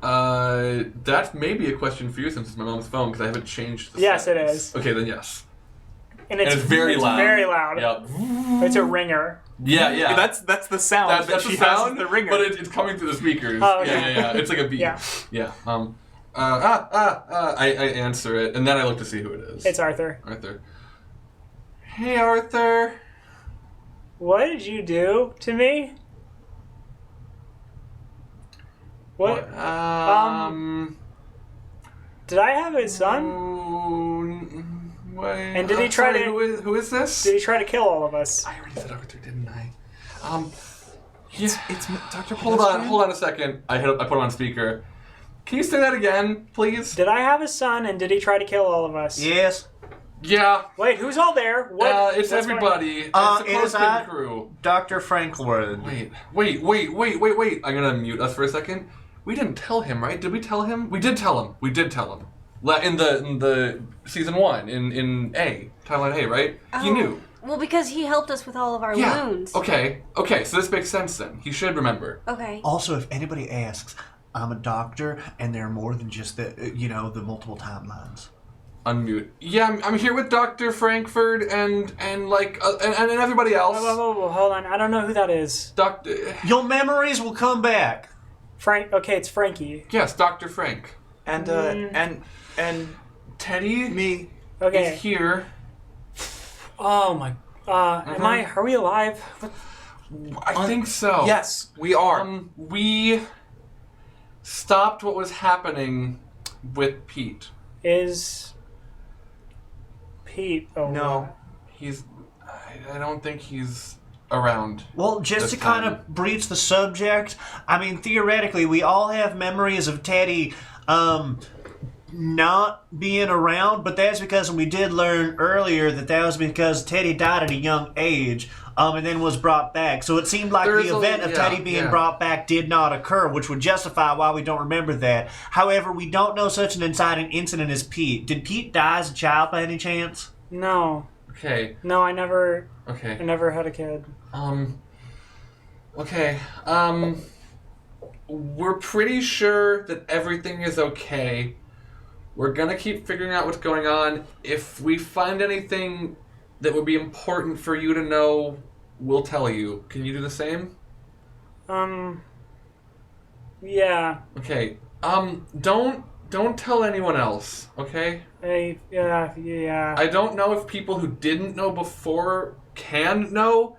That may be a question for you since it's my mom's phone because I haven't changed. The Yes, it settings. is. Okay, then yes. And it's very loud. Very loud. Yep. It's a ringer. Yeah. That's the sound That's that the she sound, has as the ringer. but it's coming through the speakers. Oh, okay. Yeah. It's like a beat. Yeah. Yeah. I answer it, and then I look to see who it is. It's Arthur. Arthur. Hey, Arthur. What did you do to me? What? Did I have a son? And did he try to- Who is this? Did he try to kill all of us? I already said Arthur, didn't I? It's Dr. Hold on a second. I put him on speaker. Can you say that again, please? Did I have a son and did he try to kill all of us? Yes. Yeah. Wait, who's all there? What? It's what's going- everybody. It's the it is close crew. Dr. Frankfurt. Wait. I'm gonna mute us for a second. We didn't tell him, right? Did we tell him? We did tell him. In the season 1 in A timeline A, right? He knew. Well, because he helped us with all of our Yeah. wounds. Okay. So this makes sense then. He should remember. Okay. Also, if anybody asks, I'm a doctor, and there are more than just the multiple timelines. Unmute. Yeah, I'm here with Dr. Frankfurt and everybody else. Whoa, hold on. I don't know who that is. Doctor. Your memories will come back. Frank. Okay, it's Frankie. Yes, Dr. Frank. And Teddy. me. Okay. Is here. Oh my. Are we alive? I think so. Yes, we are. We stopped what was happening with Pete. Is Pete? Oh No. I don't think he's around. Well, just This to kind time. of breach the subject, I mean, theoretically, we all have memories of Teddy not being around, but that's because we did learn earlier that was because Teddy died at a young age and then was brought back. So it seemed like the event of Teddy being brought back did not occur, which would justify why we don't remember that. However, we don't know such an inciting incident as Pete. Did Pete die as a child by any chance? No. Okay. No, I never Okay. had a kid. Okay. We're pretty sure that everything is okay. We're gonna keep figuring out what's going on. If we find anything that would be important for you to know, we'll tell you. Can you do the same? Yeah. Okay. Don't tell anyone else, okay? Yeah. I don't know if people who didn't know before can know,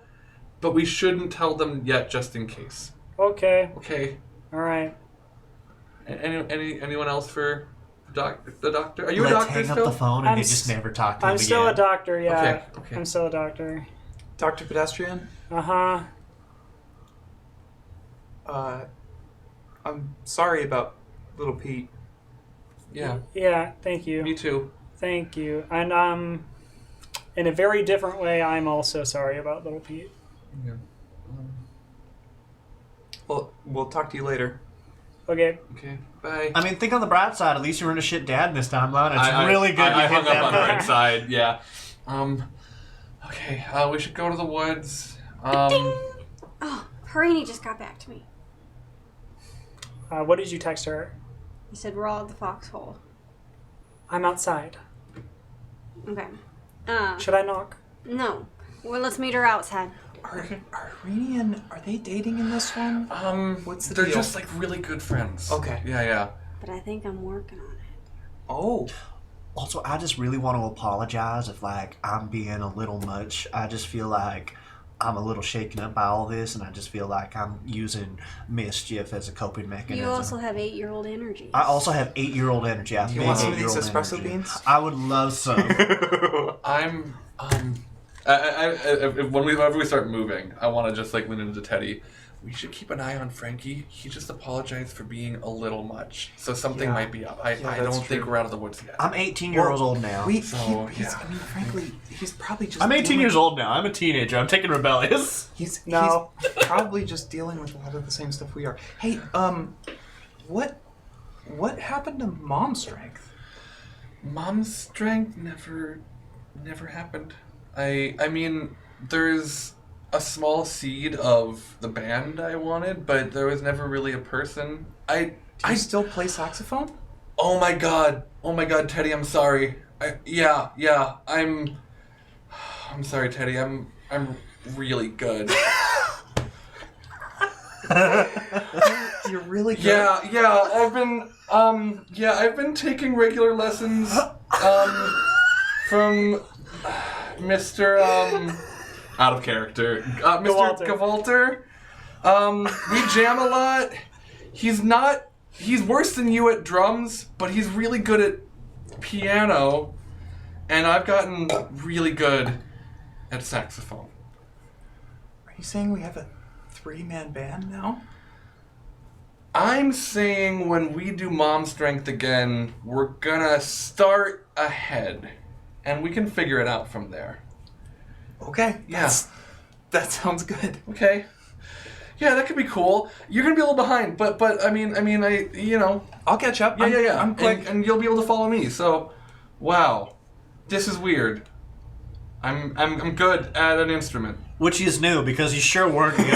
but we shouldn't tell them yet just in case. Okay. Okay. All right. Anyone else for the doctor? Are you Let's a doctor hang still? up the phone and I'm they just never talk to him I'm again. still a doctor. Yeah. Okay. I'm still a doctor. Dr. Pedestrian. Uh-huh. I'm sorry about little Pete. Yeah. Yeah. Thank you. Me too. Thank you. And in a very different way, I'm also sorry about little Pete. Yeah. Well, we'll talk to you later. Okay. Okay. Bye. I mean, think on the bright side. At least you weren't a shit dad in this timeline. It's I really good I you hit hung up that on the button. right side. Yeah. Okay. We should go to the woods. Oh, Harini just got back to me. What did you text her? He said we're all at the foxhole. I'm outside. Okay. Should I knock? No. Well, let's meet her outside. Are Rini and are they dating in this one? What's the they're deal? just like really good friends. Okay. Yeah. But I think I'm working on it. Oh. Also, I just really want to apologize if, like, I'm being a little much. I just feel like I'm a little shaken up by all this, and I just feel like I'm using mischief as a coping mechanism. You also have 8-year-old energy. I also have 8-year-old energy. I have Do you big want some of these 8-year-old espresso energy. beans? I would love some. I'm whenever we start moving, I want to just like lean into Teddy. We should keep an eye on Frankie. He just apologized for being a little much, so something Yeah. might be up. I that's don't think true. we're out of the woods yet. I'm 18 years old now. He's, yeah. I mean, frankly, he's probably just. I'm 18 dealing- years old now. I'm a teenager. I'm taking rebellious. He's No. probably just dealing with a lot of the same stuff we are. Hey, what happened to Mom Strength? Mom's strength never happened. I mean, there's a small seed of the band I wanted, but there was never really a person. Do you still play saxophone? Oh my god, Teddy, I'm sorry. I'm sorry, Teddy. I'm really good. You're really good. I've been taking regular lessons from Mr. out of character. Mr. Gewalter. We jam a lot. He's worse than you at drums, but he's really good at piano, and I've gotten really good at saxophone. Are you saying we have a 3-man band now? I'm saying when we do Mom Strength again, we're gonna start ahead. and we can figure it out from there. Okay. Yeah. That sounds good. Okay. Yeah, that could be cool. You're gonna be a little behind, but I mean, you know. I'll catch up. Yeah. I'm quick. And you'll be able to follow me. So, wow, this is weird. I'm good at an instrument. Which is new because you sure weren't good.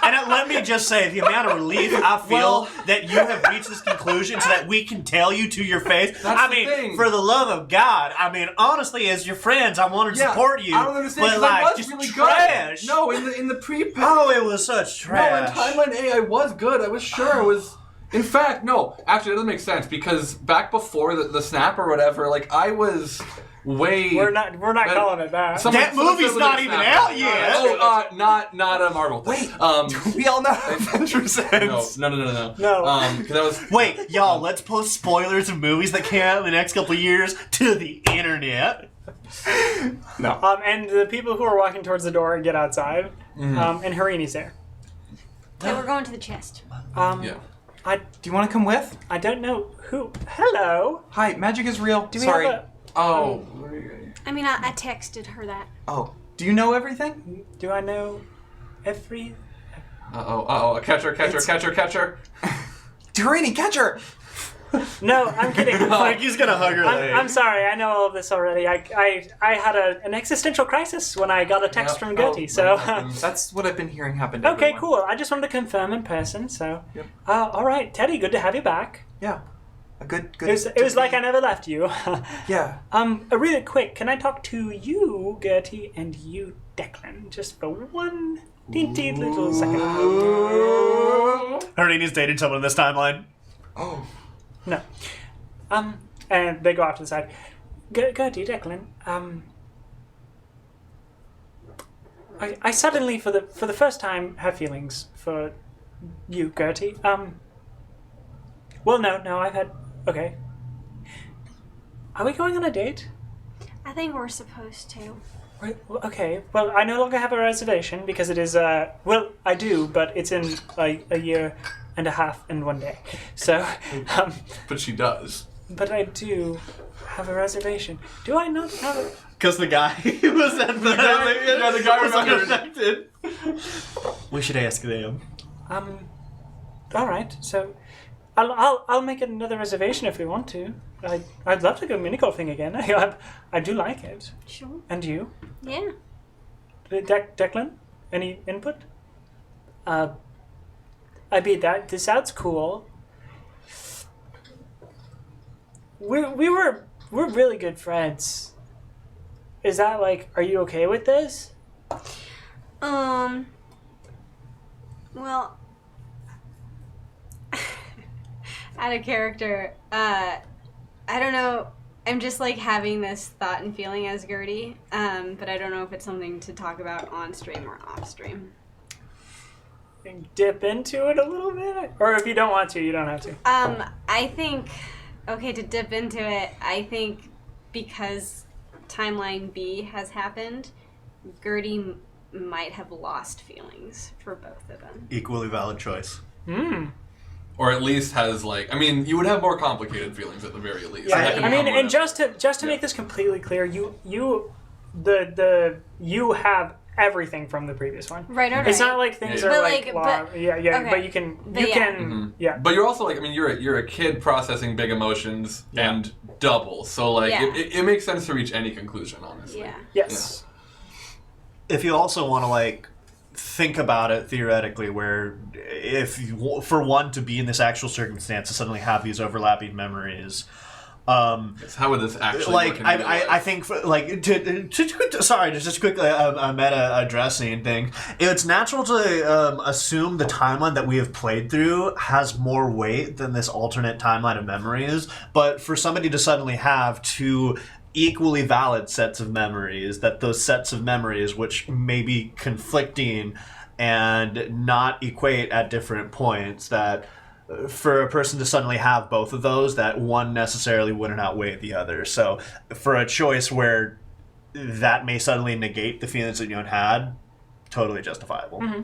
And let me just say, the amount of relief I feel that you have reached this conclusion so that we can tell you to your face. That's the thing. For the love of God, honestly, as your friends, I wanted to support you. I don't understand, but 'cause I was just really trash. good. No, in the pre-pack. Oh, it was such trash. No, in Timeline A, I was good. I was sure I was. In fact, no. Actually, it doesn't make sense because back before the snap or whatever, like I was way. We're not calling it that. That movie's not even out yet. Oh, not a Marvel. Wait, we all know how Avengers ends. No. No. Because that was. Wait, y'all, let's post spoilers of movies that came out in the next couple of years to the internet. No. And the people who are walking towards the door get outside, and Harini's there. Okay, we're going to the chest. Yeah. Do you want to come with? I don't know who. Hello. Hi, magic is real. Do we Sorry. have Oh. I mean, I texted her that. Oh, do you know everything? Do I know every? Uh-oh. Catcher. Harini, catch her! No, I'm kidding. Frankie's gonna hug her leg. I'm sorry. I know all of this already. I had an existential crisis when I got a text from Gertie. So. That's what I've been hearing happen to Okay, everyone. cool. I just wanted to confirm in person. So. Yep. All right, Teddy. Good to have you back. Yeah. A good. It was like I never left you. Yeah. Really quick, can I talk to you, Gertie, and you, Declan, just for one teeny little second? Harini's dating someone in this timeline. Oh. No. And they go off to the side. Gertie, Declan, I suddenly, for the first time, have feelings for you, Gertie. Well, no, I've had. Okay. Are we going on a date? I think we're supposed to. Right, okay. Well, I no longer have a reservation because it is. Well, I do, but it's in a year and a half and 1 day. So. But she does. But I do have a reservation. Do I not have a? Because the guy was at the the guy was unaffected. We should ask them. All right. So, I'll make another reservation if we want to. I'd love to go mini golfing again. I do like it. Sure. And you, Yeah. Declan? Any input? I beat that. This sounds cool. We're really good friends. Is that like? Are you okay with this? Well, out of character, I don't know. I'm just like having this thought and feeling as Gertie, but I don't know if it's something to talk about on stream or off stream. Dip into it a little bit, or if you don't want to, you don't have to. I think, to dip into it, I think because timeline B has happened, Gertie might have lost feelings for both of them. Equally valid choice. Or at least has you would have more complicated feelings at the very least. Yeah, That can I mean, come and with- just to make this completely clear, you have everything from the previous one. Right. It's not like things Yeah. are But, like, okay. but you can Mhm. yeah. But you're also you're a kid processing big emotions and double, so Yeah. it makes sense to reach any conclusion, honestly. Yeah. Yes. If you also want to think about it theoretically, where if you, for one to be in this actual circumstance to suddenly have these overlapping memories, Yes, how would this actually work in real life? I think just quickly meta addressing thing. It's natural to assume the timeline that we have played through has more weight than this alternate timeline of memories, but for somebody to suddenly have two equally valid sets of memories, that those sets of memories which may be conflicting and not equate at different points, that for a person to suddenly have both of those, that one necessarily wouldn't outweigh the other. So for a choice where that may suddenly negate the feelings that you had, totally justifiable. Mm-hmm.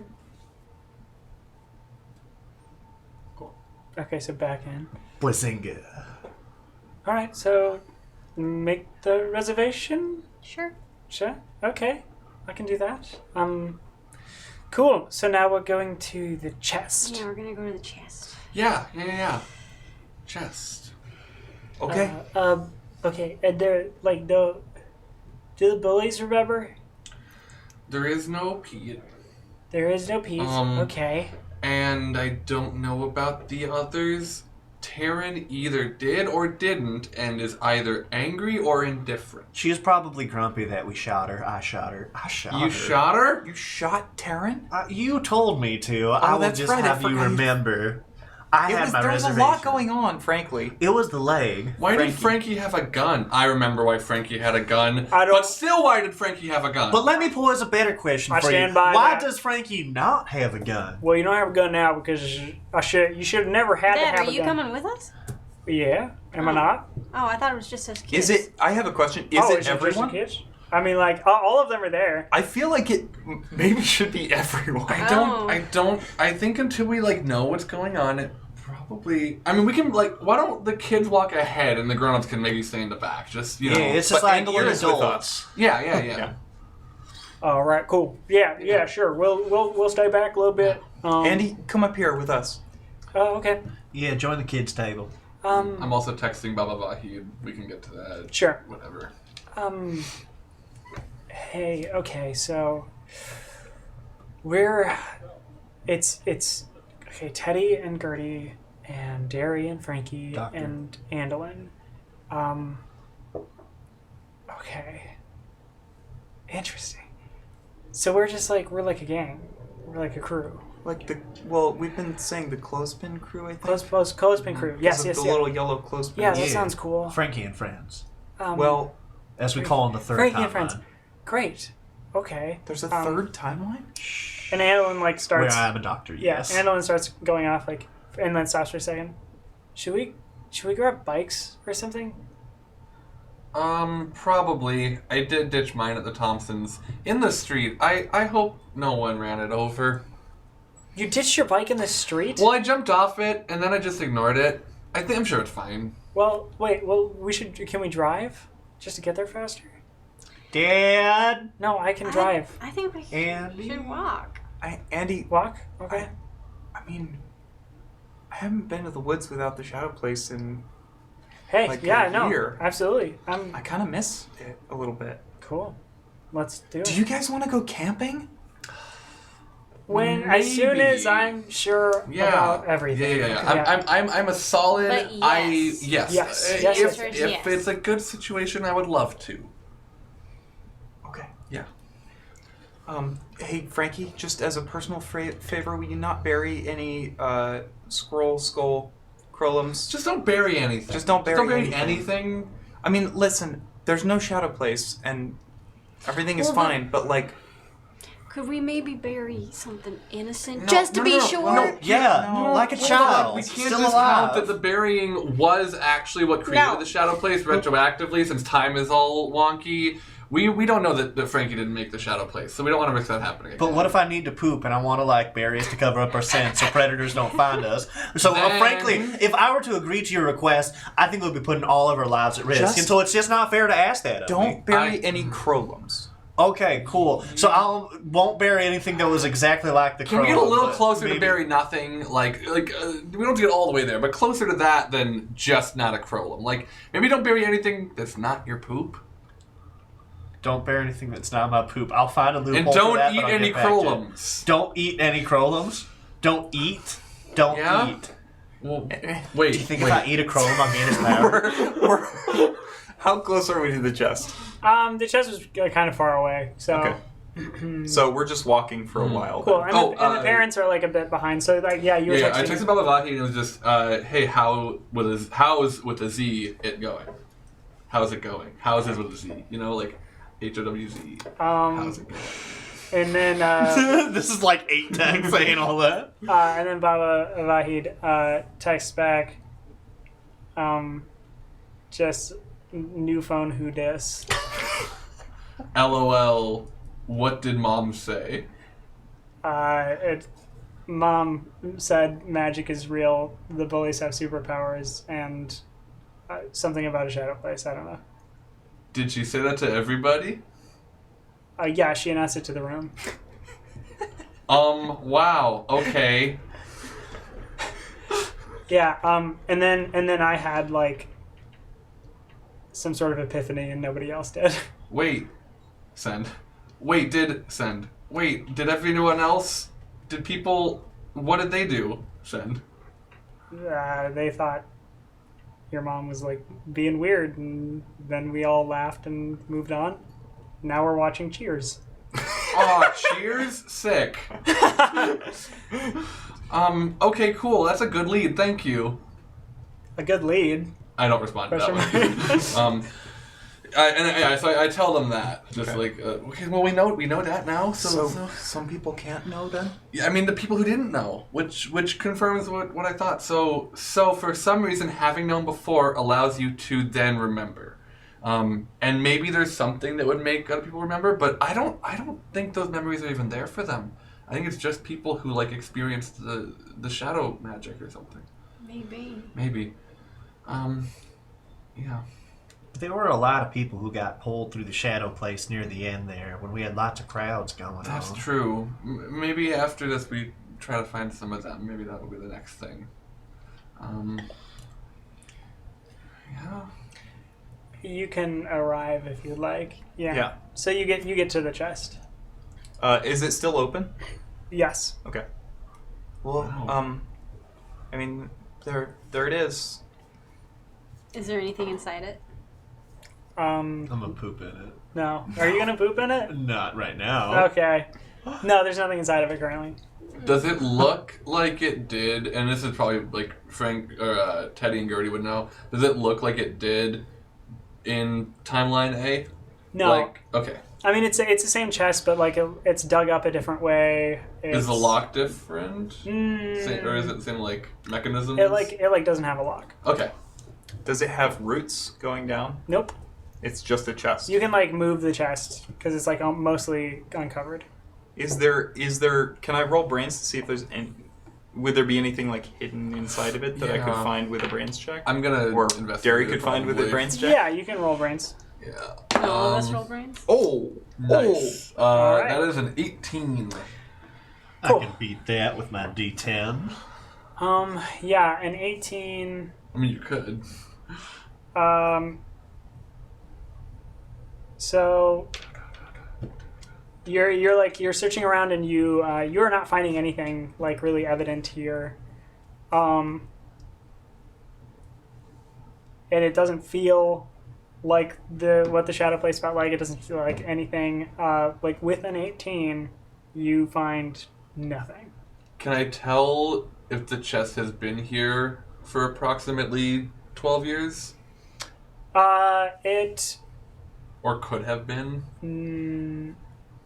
Cool. Okay, so back in. Blazinga. All right, so make the reservation? Sure. Sure. Okay. I can do that. Cool. So now we're going to the chest. Yeah, we're gonna go to the chest. Yeah. Chest. Okay. Okay. And they're like do the bullies remember? There is no Pete. There is no peace. Okay. And I don't know about the others. Taryn either did or didn't and is either angry or indifferent. She's probably grumpy that we shot her. I shot her. You shot her? You shot Taryn? You told me to. I will that's just right, I have you forgot. remember. I had my There was a reservation. lot going on, frankly. It was the leg. Why did Frankie have a gun? I remember why Frankie had a gun. But still, why did Frankie have a gun? But let me pose a better question I for you. stand by Why that. does Frankie not have a gun? Well, you don't have a gun now because you should have never had to Dad, have are a you gun. coming with us? Yeah. Am I not? Oh, I thought it was just us kids. Is it? I have a question. Is Oh, it just the everyone? kids? I mean, like all of them are there. I feel like it maybe should be everyone. I think until we know what's going on, it probably. I mean, we can why don't the kids walk ahead and the grown-ups can maybe stay in the back? Just Yeah, it's just But like Andalyn you're is with adults. Yeah. All right. Cool. Yeah. Sure. We'll stay back a little bit. Andy, come up here with us. Oh, okay. Yeah, join the kids' table. I'm also texting Baba Vahid. We can get to that. Sure. Whatever. Hey. Okay. So it's okay. Teddy and Gertie and Derry and Frankie Doctor. and Andalyn. Okay. Interesting. So we're like a gang. We're like a crew. We've been saying the clothespin crew, I think. Clothespin crew. Yes. The little yellow clothespin. Yeah, that sounds cool. Frankie and friends. Well, As we call them, the third Frankie timeline. and friends. Great. Okay. there's a third timeline? And Andalyn starts. Where I'm a doctor, Yeah, yes. Andalyn starts going off and then stops for a second. Should we grab bikes or something? Probably. I did ditch mine at the Thompsons in the street. I hope no one ran it over. You ditched your bike in the street? Well, I jumped off it and then I just ignored it. I'm sure it's fine. Well, wait. Well, can we drive just to get there faster? Dad! No, I can drive. I think we Andy? should walk. Andy, Walk? Okay. I mean, I haven't been to the woods without the shadow place in Hey, like yeah, a no, year. absolutely. I kind of miss it a little bit. Cool. Let's do it. Do you guys want to go camping? As soon Maybe. as I'm sure about everything. Yeah. I'm a solid. But yes. Yes. If, Yes. if it's a good situation, I would love to. Okay. Yeah. Hey, Frankie, just as a personal favor, will you not bury any skull crolums? Just don't bury anything. Just don't bury anything. I mean, listen, there's no shadow place, and everything is fine, but Could we maybe bury something innocent No, just to no, be no, sure? no. Yeah, No, like a Hold child. on, we can't Still discount alive. that the burying was actually what created No. the shadow place retroactively, since time is all wonky. We don't know that Frankie didn't make the shadow place, so we don't want to risk that happening again. But what if I need to poop and I want to bury us to cover up our scent so predators don't find us? So Then- frankly, if I were to agree to your request, I think we'll be putting all of our lives at risk. Just- And so it's just not fair to ask that of me. don't bury any crolums. Okay, cool. So I won't bury anything that was exactly like the Can we get a little but closer maybe- to bury nothing? We don't have to get all the way there, but closer to that than just not a crolum. Maybe don't bury anything that's not your poop. Don't bury anything that's not my poop. I'll find a loophole And for don't that, eat but I'll any get back to it. crolums. Don't eat any crolums. Don't eat. Don't Yeah? eat. Well, wait. Do you think if I eat a crolum, I'll gain his power? How close are we to the chest? The chest was kind of far away, so Okay. So we're just walking for a while. cool. then. And the parents are a bit behind, so you were Yeah, I texting. texted Baba Vahi and it was just, hey, how's with the Z it going? How's it going? How is this with the Z? HOWZ. How's it going? And then This is 8 tags saying all that. and then Baba Vahid texts back, just new phone who dis. LOL, what did mom say? Mom said magic is real, the bullies have superpowers, and something about a shadow place. I don't know. Did she say that to everybody? Yeah, she announced it to the room. Wow. Okay. Yeah, and then I had like some sort of epiphany and nobody else did. Wait. Send. Wait, send. Wait, did everyone else? Did people... What did they do? Send. They thought your mom was like being weird, and then we all laughed and moved on. Now we're watching Cheers. Aw, Cheers? Sick. Okay, cool. That's a good lead. Thank you. A good lead. I don't respond to that one. So I tell them that. Just like, okay, well, we know that now. So some people can't know then? Yeah, I mean, the people who didn't know, which confirms what I thought. So for some reason, having known before allows you to then remember. And maybe there's something that would make other people remember, but I don't think those memories are even there for them. I think it's just people who like experienced the shadow magic or something. Maybe. Yeah. There were a lot of people who got pulled through the shadow place near the end there when we had lots of crowds going on. That's true. Maybe after this we try to find some of them. Maybe that will be the next thing. Yeah. You can arrive if you'd like. Yeah. Yeah. So you get to the chest. Is it still open? Yes. Okay. Well, Wow. I mean, there it is. Is there anything inside it? I'm gonna poop in it. No. Are you gonna poop in it? Not right now. Okay. No, there's nothing inside of it currently. Does it look like it did? And this is probably like Frank or Teddy and Gertie would know. Does it look like it did in timeline A? No. Like, okay. I mean, it's the same chest, but like it's dug up a different way. Is the lock different? Mm, Same, or is it the same like mechanisms? it doesn't have a lock. Okay. Does it have roots going down? Nope. It's just a chest. You can like move the chest because it's like mostly uncovered. Is there? Can I roll brains to see if there's any? Would there be anything like hidden inside of it that I could Yeah. find with a brains check? I'm gonna Or investigate. Derry it could find with a probably. brains check. Yeah, you can roll brains. Yeah. All of us roll brains? Oh, Nice. Alright. That is an 18. Cool. I can beat that with my D10. Yeah, an 18. I mean, you could. So you're searching around and you're not finding anything like really evident here. And it doesn't feel like what the shadow place felt like. It doesn't feel like anything. Like with an 18, you find nothing. Can I tell if the chest has been here for approximately 12 years? It. Or could have been?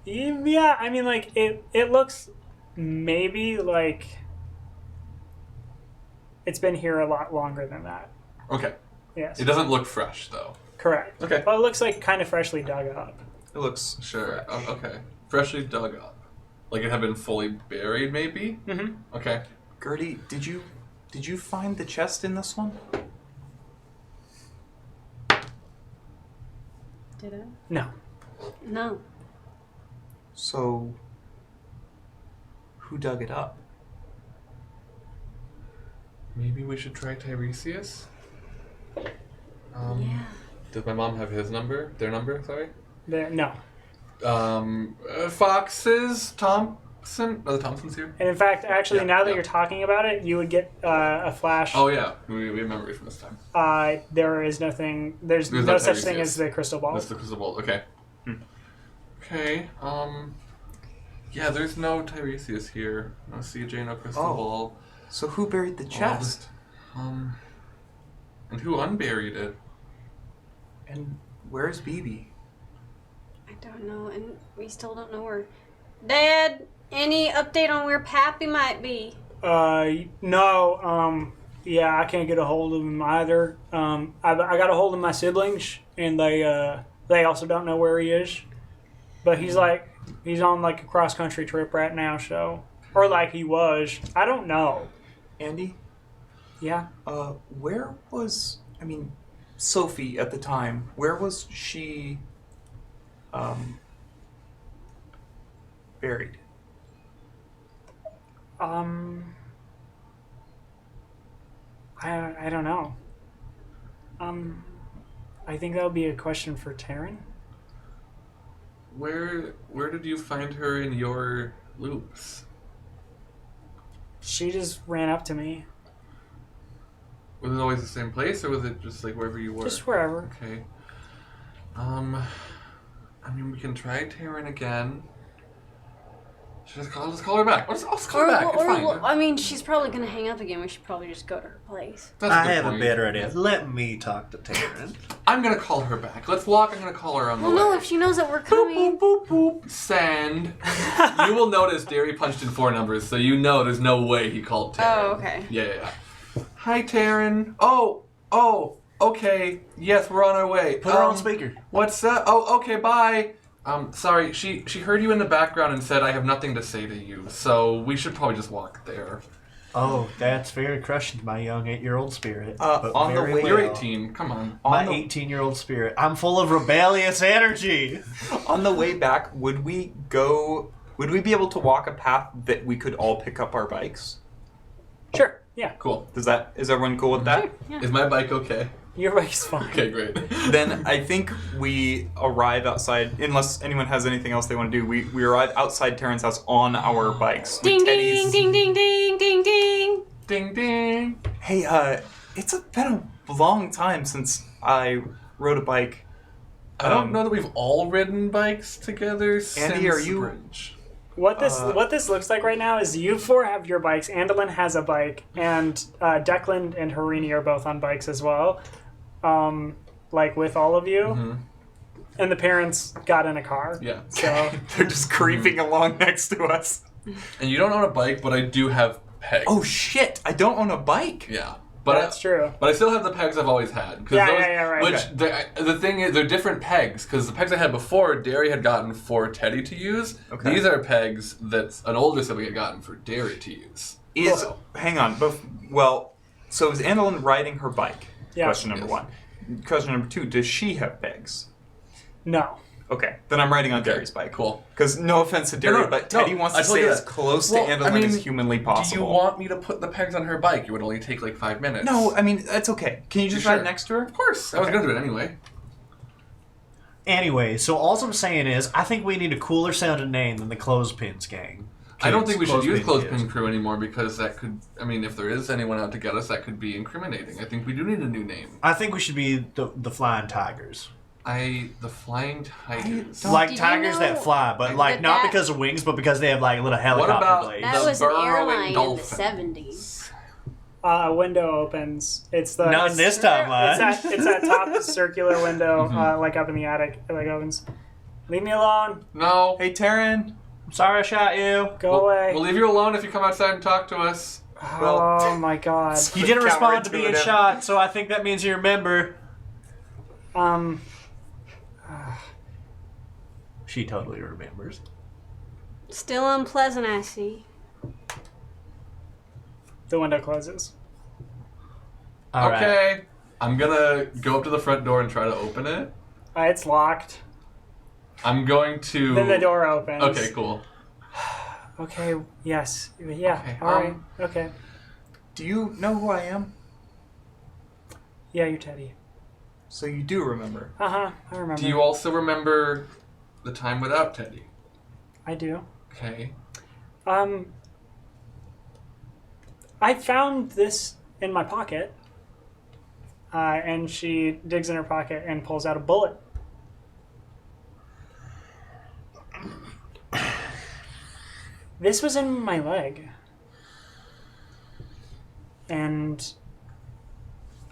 Yeah, I mean, like it looks maybe like it's been here a lot longer than that. Okay. Yes. It doesn't look fresh, though. Correct. Okay. Well, it looks like kind of freshly dug up. it looks Sure. Okay. Freshly dug up. Like it had been fully buried, maybe? Mm-hmm. Okay. Gertie, did you find the chest in this one? Did I? No. No. So, who dug it up? Maybe we should try Tiresias? Yeah. Does my mom have his number? Their number, sorry? No. Fox's Thompson? Oh, the Thompson's here? And in fact, actually, Yeah, now that yeah. you're talking about it, you would get a flash. Oh, yeah. We have memory from this time. There is nothing. There's There's no no such thing Tiresias. as the crystal ball. That's the crystal ball. Okay. Okay. Yeah, there's no Tiresias here. No CJ, no crystal Oh. ball. So who buried the chest? And who unburied it? And where's BB? I don't know, and we still don't know where. Dad, any update on where Pappy might be? No. Yeah, I can't get a hold of him either. I got a hold of my siblings, and they also don't know where he is. But he's on like a cross country trip right now, so or like he was. I don't know. Andy? Yeah. Where was... I mean, Sophie at the time? Where was she buried? I don't know. I think that would be a question for Taryn. Where did you find her in your loops? She just ran up to me. Was it always the same place, or was it just like wherever you were? Just wherever. Okay. I mean, we can try Taryn again. Should I just call her back? I'll just call her back. It's fine. I mean, she's probably gonna hang up again. We should probably just go to her place. That's a I good have point. a better idea. Let me talk to Taryn. I'm gonna call her back. Let's walk. I'm gonna call her on the Well, way. no, if she knows that we're coming. Boop, boop, boop. Send. You will notice Derry punched in 4 numbers, so you know there's no way he called Taryn. Oh, okay. Yeah. Hi, Taryn. Oh, okay. Yes, we're on our way. Put her on speaker. What's up? Oh, okay, bye. Sorry, she heard you in the background and said I have nothing to say to you, so we should probably just walk there. Oh, that's very crushing to my young 8-year-old spirit. On the way- You're 18, come on. My 18-year-old spirit. I'm full of rebellious energy. On the way back, would we be able to walk a path that we could all pick up our bikes? Sure. Yeah. Cool. Is everyone cool with that? Yeah. Is my bike okay? Your bike's fine. Okay, great. Then I think we arrive outside, unless anyone has anything else they want to do, we arrive outside Taryn's house on our bikes. with Ding, Teddy's- ding, ding, ding, ding, ding, ding. Ding, ding. Hey, it's been a long time since I rode a bike. I don't know that we've all ridden bikes together since Andy, are you- Bridge. What this looks like right now is you 4 have your bikes. Andalyn has a bike, and Declan and Harini are both on bikes as well. Like with all of you, Mm-hmm. and the parents got in a car. Yeah. So They're just creeping along next to us. And you don't own a bike, but I do have pegs. Oh shit! I don't own a bike. Yeah. But that's true. But I still have the pegs I've always had. Yeah, right. Which the thing is, they're different pegs because the pegs I had before, Derry had gotten for Teddy to use. Okay. These are pegs that an older sibling had gotten for Derry to use. Hang on. So is Annalyn riding her bike? Yeah. Question number Yes. 1. Question number 2. Does she have pegs? No. Okay, then I'm riding on Derry's bike. Cool. Because no offense to Derry, No, but Teddy wants I to told stay you as that. close Well, to I Annalyn mean, as humanly possible. Do you want me to put the pegs on her bike? It would only take like 5 minutes. No, I mean that's okay. Can you just Sure. ride next to her? Of course. I was Okay. going to do it anyway. Anyway, so all I'm saying is, I think we need a cooler sounding name than the Clothespins Gang. I don't think we should use Clothespin Clothespin Kids. Crew anymore because that could, I mean, if there is anyone out to get us, that could be incriminating. I think we do need a new name. I think we should be the Flying Tigers. The Flying Tigers. Like Did you tigers know that fly, but like that not that- because of wings, but because they have like little What helicopter about blades. That the was an burrowing airline in the dolphins? 70s. A window opens. It's the Not this time, lad. It's that top circular window, like up in the attic. It like opens. Leave me alone. No. Hey Taryn. I'm sorry I shot you. Go away. We'll leave you alone if you come outside and talk to us. Oh my god. He didn't respond to Counterintuitive. being shot, so I think that means you remember. She totally remembers. Still unpleasant, I see. The window closes. All right. Okay. I'm gonna go up to the front door and try to open it. It's locked. I'm going to. Then the door opens. Okay, cool. Okay. Yes. Yeah. Okay, All right. Okay. Do you know who I am? Yeah, you're Teddy. So you do remember. I remember. Do you also remember the time without Teddy? I do. Okay. I found this in my pocket. And she digs in her pocket and pulls out a bullet. This was in my leg. And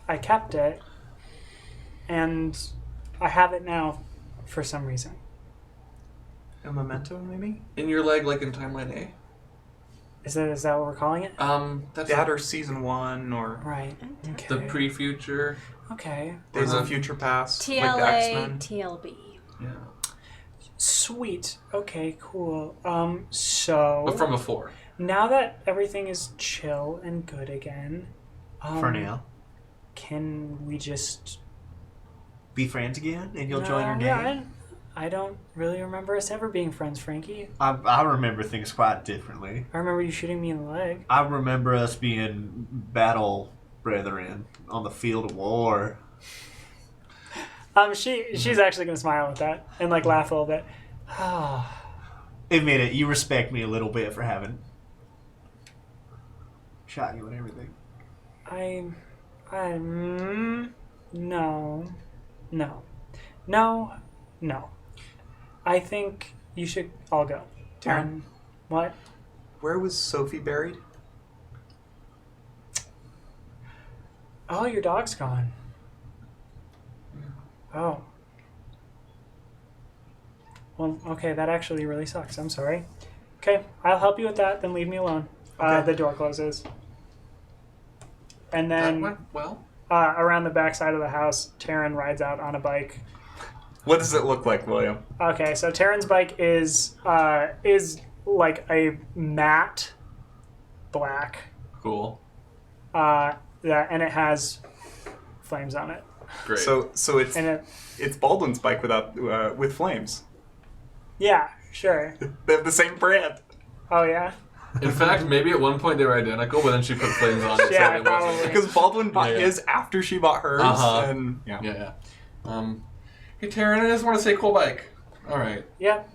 I kept it. And I have it now for some reason. A memento, maybe? In your leg, like in timeline A? Is that what we're calling it? That's That or season 1 or Right. Okay. the pre-future. Okay. Days Uh-huh. of Future Past. Like the TLA, X-Men. TLB. Yeah. Sweet. Okay, cool. So But from before. now that everything is chill and good again, For now. can we just be friends again, and you'll join our gang? Yeah, I don't really remember us ever being friends, Frankie. I remember things quite differently. I remember you shooting me in the leg. I remember us being battle brethren on the field of war. She's actually gonna smile at that and like laugh a little bit. Admit it, you respect me a little bit for having shot you and everything. No. I think you should all go. Taryn? What? Where was Sophie buried? Oh, your dog's gone. Oh. Well, okay, that actually really sucks. I'm sorry. Okay, I'll help you with that, then leave me alone. Okay. The door closes. And That then went well. around the back side of the house, Taryn rides out on a bike. What does it look like, William? Okay, so Taryn's bike is like a matte black. Cool. And it has flames on it. Great. So it's And it's Baldwin's bike with flames. yeah, sure. They have the same brand. Oh yeah. In fact, maybe at one point they were identical, but then she put flames on it. Yeah, so it probably. wasn't. Because Baldwin bought Yeah. his after she bought hers, Uh-huh. and yeah. Yeah. Hey, Taryn, I just want to say cool bike. All right. Yep.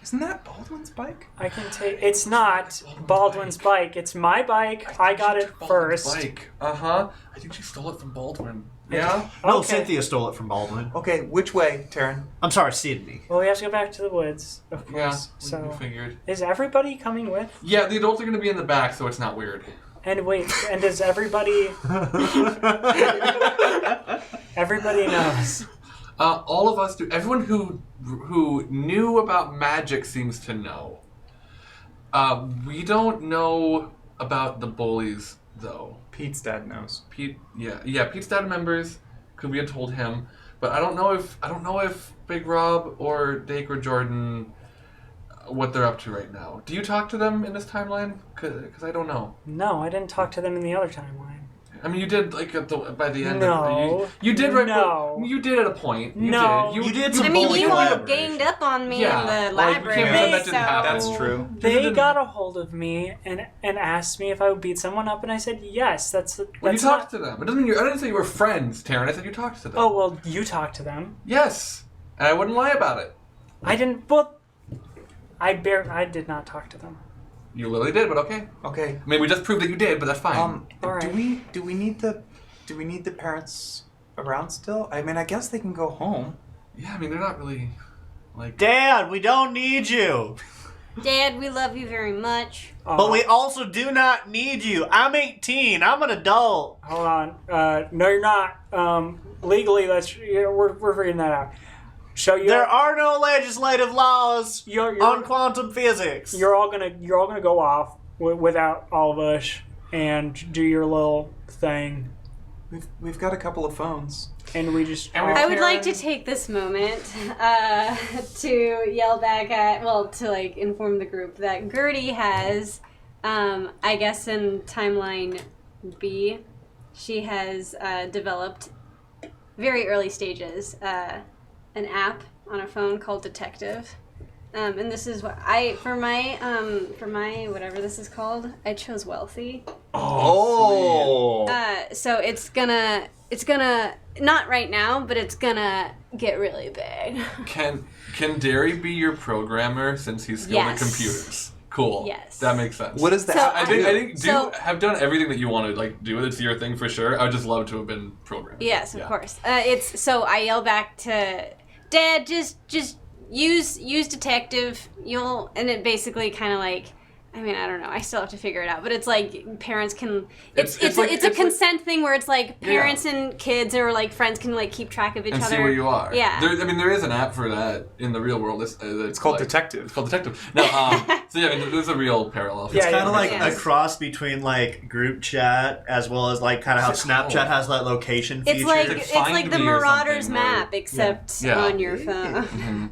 Isn't that Baldwin's bike? I can take. It's not Baldwin's bike. It's my bike. I got it first. Bike. I think she stole it from Baldwin. Yeah. No, Okay. Cynthia stole it from Baldwin. Okay, which way, Taryn? I'm sorry, Sydney. Well, we have to go back to the woods, of Yeah. course. We So, figured. is everybody coming with? Yeah, the adults are going to be in the back, so it's not weird. And wait, and does everybody? Everybody knows. All of us do. Everyone who knew about magic seems to know. We don't know about the bullies, though. Pete's dad knows. Pete's dad members, because we had told him, but I don't know if Big Rob or Dake or Jordan, what they're up to right now. Do you talk to them in this timeline? Because I don't know. No, I didn't talk to them in the other timeline. I mean, you did like by the end. No. You did right. No. You did at a point. You No. did. You did some I mean, bullying you all collaboration. ganged up on me Yeah, in the like, we library, can't pretend that didn't so... happen. That's true. They got a hold of me and asked me if I would beat someone up, and I said yes. That's Well, you talked to them. It doesn't mean I didn't say you were friends, Taryn. I said you talked to them. Oh well, you talked to them. Yes, and I wouldn't lie about it. I didn't. Well, I did not talk to them. You literally did, but okay. Okay. I mean, we just proved that you did, but that's fine. All right. Do we need the parents around still? I mean, I guess they can go home. Yeah, I mean, they're not really like. Dad, we don't need you. Dad, we love you very much. But we also do not need you. I'm 18. I'm an adult. Hold on. No, you're not. Legally, we're figuring that out. So There are no legislative laws you're on quantum physics. you're all gonna go off without all of us and do your little thing, We've got a couple of phones. and we just. And we- I would Karen? like to take this moment to yell back to like inform the group that Gertie has, I guess in timeline B, she has developed very early stages an app on a phone called Detective. And this is what for my whatever this is called, I chose Wealthy. Oh. So it's gonna not right now, but it's gonna get really big. Can Derry be your programmer since he's skilled Yes. at computers? Cool. Yes. That makes sense. What is that? So I think So- have done everything that you want to like do. It's your thing for sure. I would just love to have been programmed. Yes, of Yeah. course. It's so I yell back to Dad, just use Detective. And it basically kind of like, I mean, I don't know. I still have to figure it out, but it's like parents can. It's a consent thing where it's like parents and kids or like friends can like keep track of each And other. see where you are. Yeah. There is an app for that in the real world. It's called like, Detective. It's called Detective. No, so yeah, I mean, there's a real parallel. Yeah, Kind of like Yes. a cross between like group chat as well as like kind of how What's it Snapchat called? has that location feature. It's like Like it's Find like the Me or Marauders something, where- map, except Yeah. on your phone. Mhm.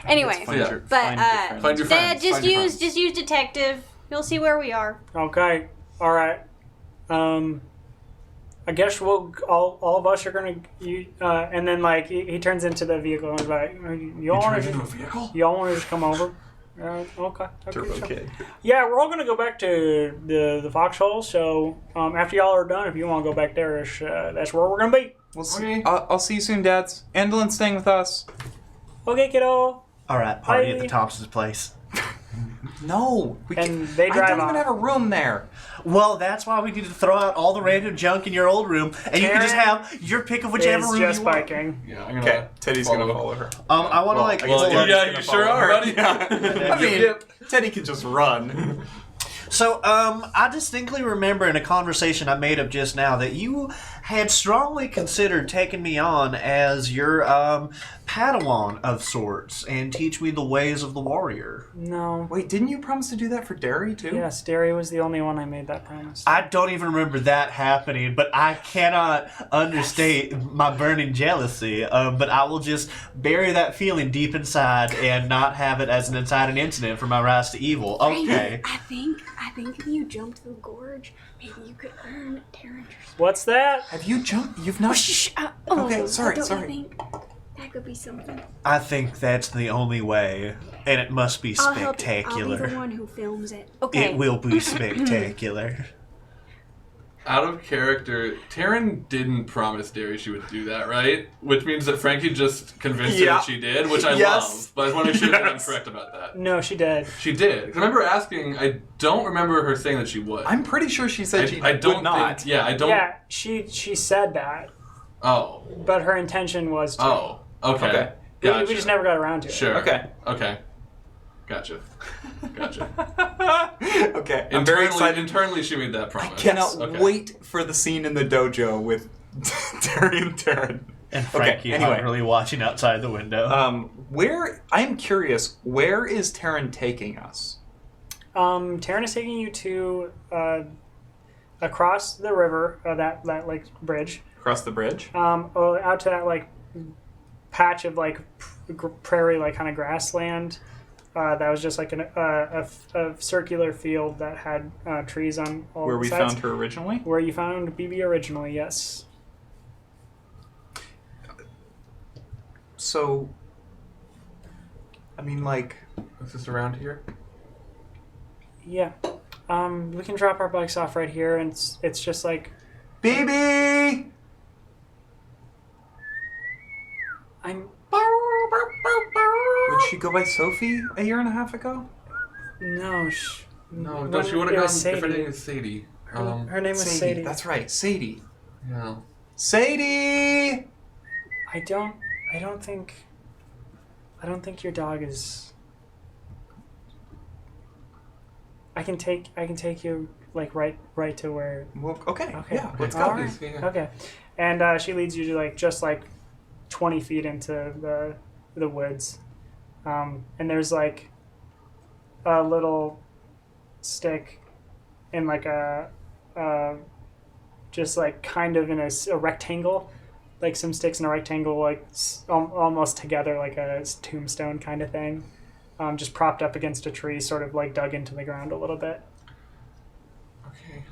Anyway, Find Yeah. your- but find your friends. Find your Dad, friends. just Find your use friends. Detective. You'll see where we are. Okay. All right. I guess we'll all of us are gonna. And then like he turns into the vehicle and is like, y'all want to vehicle? y'all want to just come over? Okay. Turbo sure. Kid. Yeah, we're all gonna go back to the foxhole. So after y'all are done, if you want to go back there, that's where we're gonna be. We'll see. Okay. I'll see you soon, Dads. Andelin's staying with us. Okay, kiddo. All right, party at Bye. the Thompson's place. No, we And they drive I don't off. even have a room there. Well, that's why we need to throw out all the random junk in your old room, and you can just Karen have your pick of whichever Is room just you want. biking. Yeah, I'm gonna. Okay, Teddy's gonna follow her. I want to like. I guess Well, Teddy's yeah, gonna you sure follow are, her. buddy. Yeah. I mean, Teddy can just run. So, I distinctly remember in a conversation I made up just now that you had strongly considered taking me on as your Padawan of sorts and teach me the ways of the warrior. No. Wait, didn't you promise to do that for Derry too? Yes, Derry was the only one I made that promise. I don't even remember that happening, but I cannot understate my burning jealousy. But I will just bury that feeling deep inside and not have it as an inciting incident for my rise to evil. Okay. I think if you jump the gorge, maybe you could earn Terranger's. What's that? Have you jumped? You've not. Okay, sorry, don't sorry. You think that could be something? I think that's the only way, and it must be I'll help you. spectacular. I'll be the one who films it. Okay. It will be spectacular. Out of character, Taryn didn't promise Derry she would do that, right? Which means that Frankie just convinced her Yeah. that she did, which I Yes. love. But I just want to make sure that I'm Yes. correct about that. No, she did. She did. 'Cause I remember asking, I don't remember her saying that she would. I'm pretty sure she said she I don't would not. think. Yeah, I don't. Yeah, she said that, Oh. but her intention was to. Oh. Okay. Okay. We- Gotcha. We just never got around to it. Sure. Okay. Okay. Gotcha. Gotcha. Okay, I'm very excited. Internally, she made that promise. Cannot Okay. wait for the scene in the dojo with Terry and Taryn. And Frankie anyway. angrily watching outside the window. I'm curious, where is Taryn taking us? Taryn is taking you to across the river, that like bridge, Across the bridge? out to that like patch of like prairie, like kind of grassland. That was just like a circular field that had trees on all Where the we sides. found her originally? Where you found BB originally, yes. So, I mean, like, Is this around here? Yeah. We can drop our bikes off right here, and it's just like BB! I'm. Would she go by Sophie a year and a half ago? No, No, she would have it was gone. If her Sadie. name is Sadie. Her name was Sadie. That's right, Sadie. Yeah. Sadie! I don't think your dog is. I can take you like right to where. Well, okay, Okay. yeah, let's All go. right. Yeah. Okay, and she leads you to like just like 20 feet into the woods, and there's like a little stick in like a just like kind of in a rectangle, like some sticks in a rectangle, like almost together, like a tombstone kind of thing, just propped up against a tree, sort of like dug into the ground a little bit. Okay.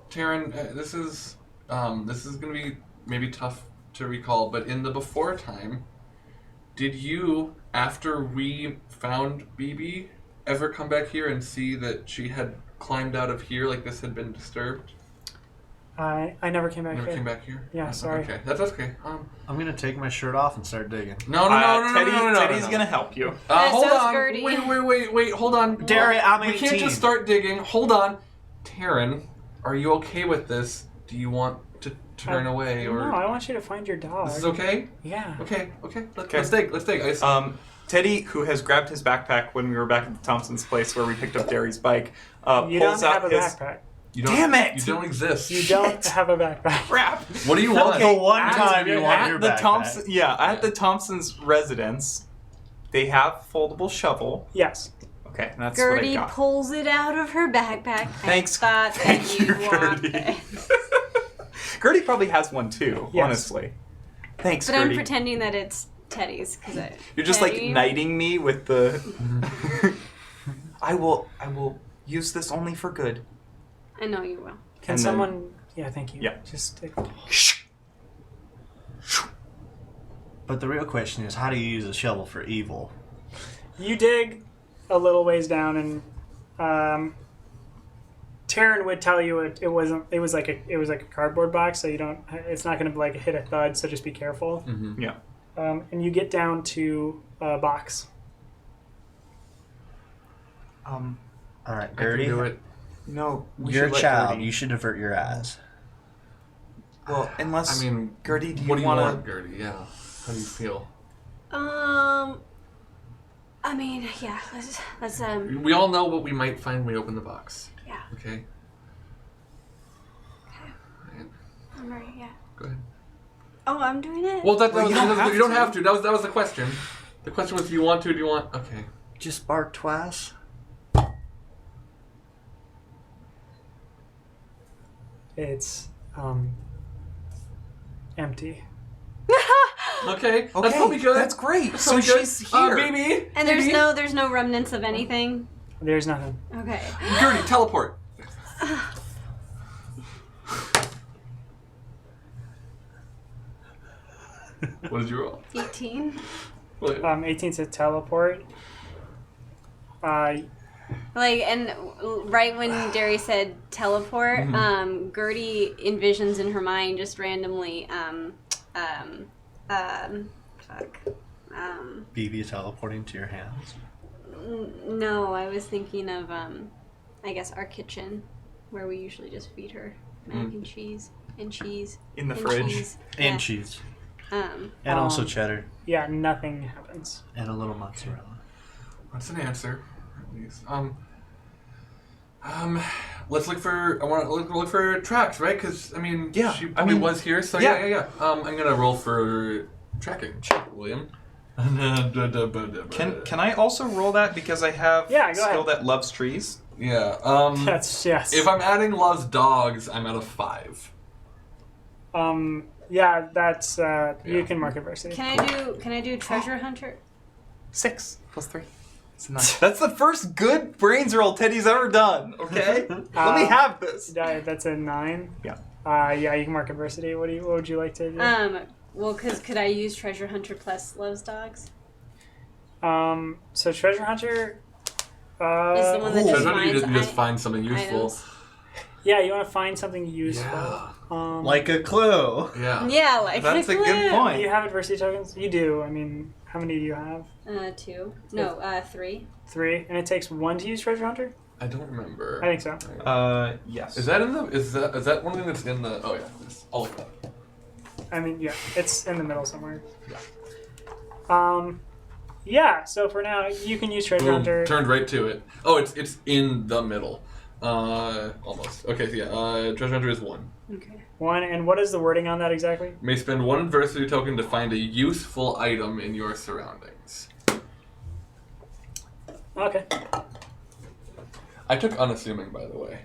Taryn, this is gonna be maybe tough to recall, but in the before time, did you, after we found BB, ever come back here and see that she had climbed out of here, like this had been disturbed? I never came back Never here. came back here? Yeah, Oh, sorry. Okay, that's okay. I'm gonna take my shirt off and start digging. No, Teddy's gonna help you. Hold so's on. Gertie. Wait, hold on. Derry, I'm We 18. can't just start digging. Hold on. Taryn, are you okay with this? Do you want to turn away or No, I want you to find your dog. this is okay? Yeah. Okay. Let's dig. Teddy, who has grabbed his backpack when we were back at the Thompson's place where we picked up Derry's bike, You pulls don't out have a his... backpack. You don't, Damn it! You don't exist. You don't have a backpack. Crap! What do you want? The one at- time you want at your the backpack. At the Thompson's residence, they have foldable shovel. Yes. Okay, that's Gertie what I got. pulls it out of her backpack. Thanks. I thought Thank that you, you'd want Gertie. it. Gertie probably has one too, Yes. honestly. Thanks, But I'm Gertie. pretending that it's Teddy's because You're just like knighting me with the. I will use this only for good. I know you will. Can And then- someone Yeah, thank you. Yeah. Just take... But the real question is, how do you use a shovel for evil? You dig a little ways down, and Taryn would tell you it wasn't. It was like a cardboard box, so you don't. It's not going to like hit a thud. So just be careful. Mm-hmm. Yeah. And you get down to a box. All right, I can Gertie, do it. No, we you're a should let child. Gertie. You should avert your eyes. Well, unless I mean, Gertie, do what do you want want, Gertie? Yeah. How do you feel? I mean, yeah. Let's We all know what we might find when we open the box. Yeah. Okay. I'm ready. Yeah. Go ahead. Oh, I'm doing it. Well, Well, you don't have to. That was the question. The question was, do you want to? Do you want? Okay. Just bark twice. It's empty. Okay. That's Okay, probably good. that's great. That's So probably good. she's here. Baby. And there's no remnants of anything. There's nothing. Okay. Gertie, teleport. What did you roll? 18. Well, 18 to teleport. Like, and right when Derry said teleport, Gertie envisions in her mind just randomly, BB teleporting to your hands. no, I was thinking of, I guess our kitchen, where we usually just feed her mac and cheese and cheese In the and fridge. cheese. And Yeah. cheese. Um, And also cheddar. Yeah, nothing happens. And a little mozzarella. That's an answer, at least. Let's look for. I want to look for tracks, right? Because I mean, Yeah, she I probably mean, was here. So yeah. yeah. I'm gonna roll for tracking, William. Can I also roll that because I have Yeah, go skill ahead. that loves trees? Yeah. That's yes. If I'm adding loves dogs, I'm at a 5. Yeah, that's you Yeah. can mark adversity. can I do treasure hunter? 6 plus 3. It's 9. That's the first good brains roll Teddy's ever done. Okay, let me have this. That's a 9. Yeah. Yeah, you can mark adversity. What would you like to do? Well, because could I use treasure hunter plus loves dogs? So treasure hunter. Is the one that So just how do you finds just find something useful? items. Yeah, you want to find something useful. Yeah. Like a clue. Yeah. Yeah, like That's a good Do point. you have adversity tokens? You do. I mean, how many do you have? 2. No, 3. 3, and it takes 1 to use treasure hunter. I don't remember. I think so. Yes. Is that in the? Is that one thing that's in the? Oh yeah. I'll look it up. I mean, yeah, it's in the middle somewhere. Yeah. Yeah. So for now, you can use treasure Boom. hunter. Turned right to it. Oh, it's in the middle. Almost. Okay. So yeah. Treasure hunter is 1. Okay. 1, and what is the wording on that exactly? May spend 1 adversity token to find a useful item in your surroundings. Okay. I took unassuming, by the way.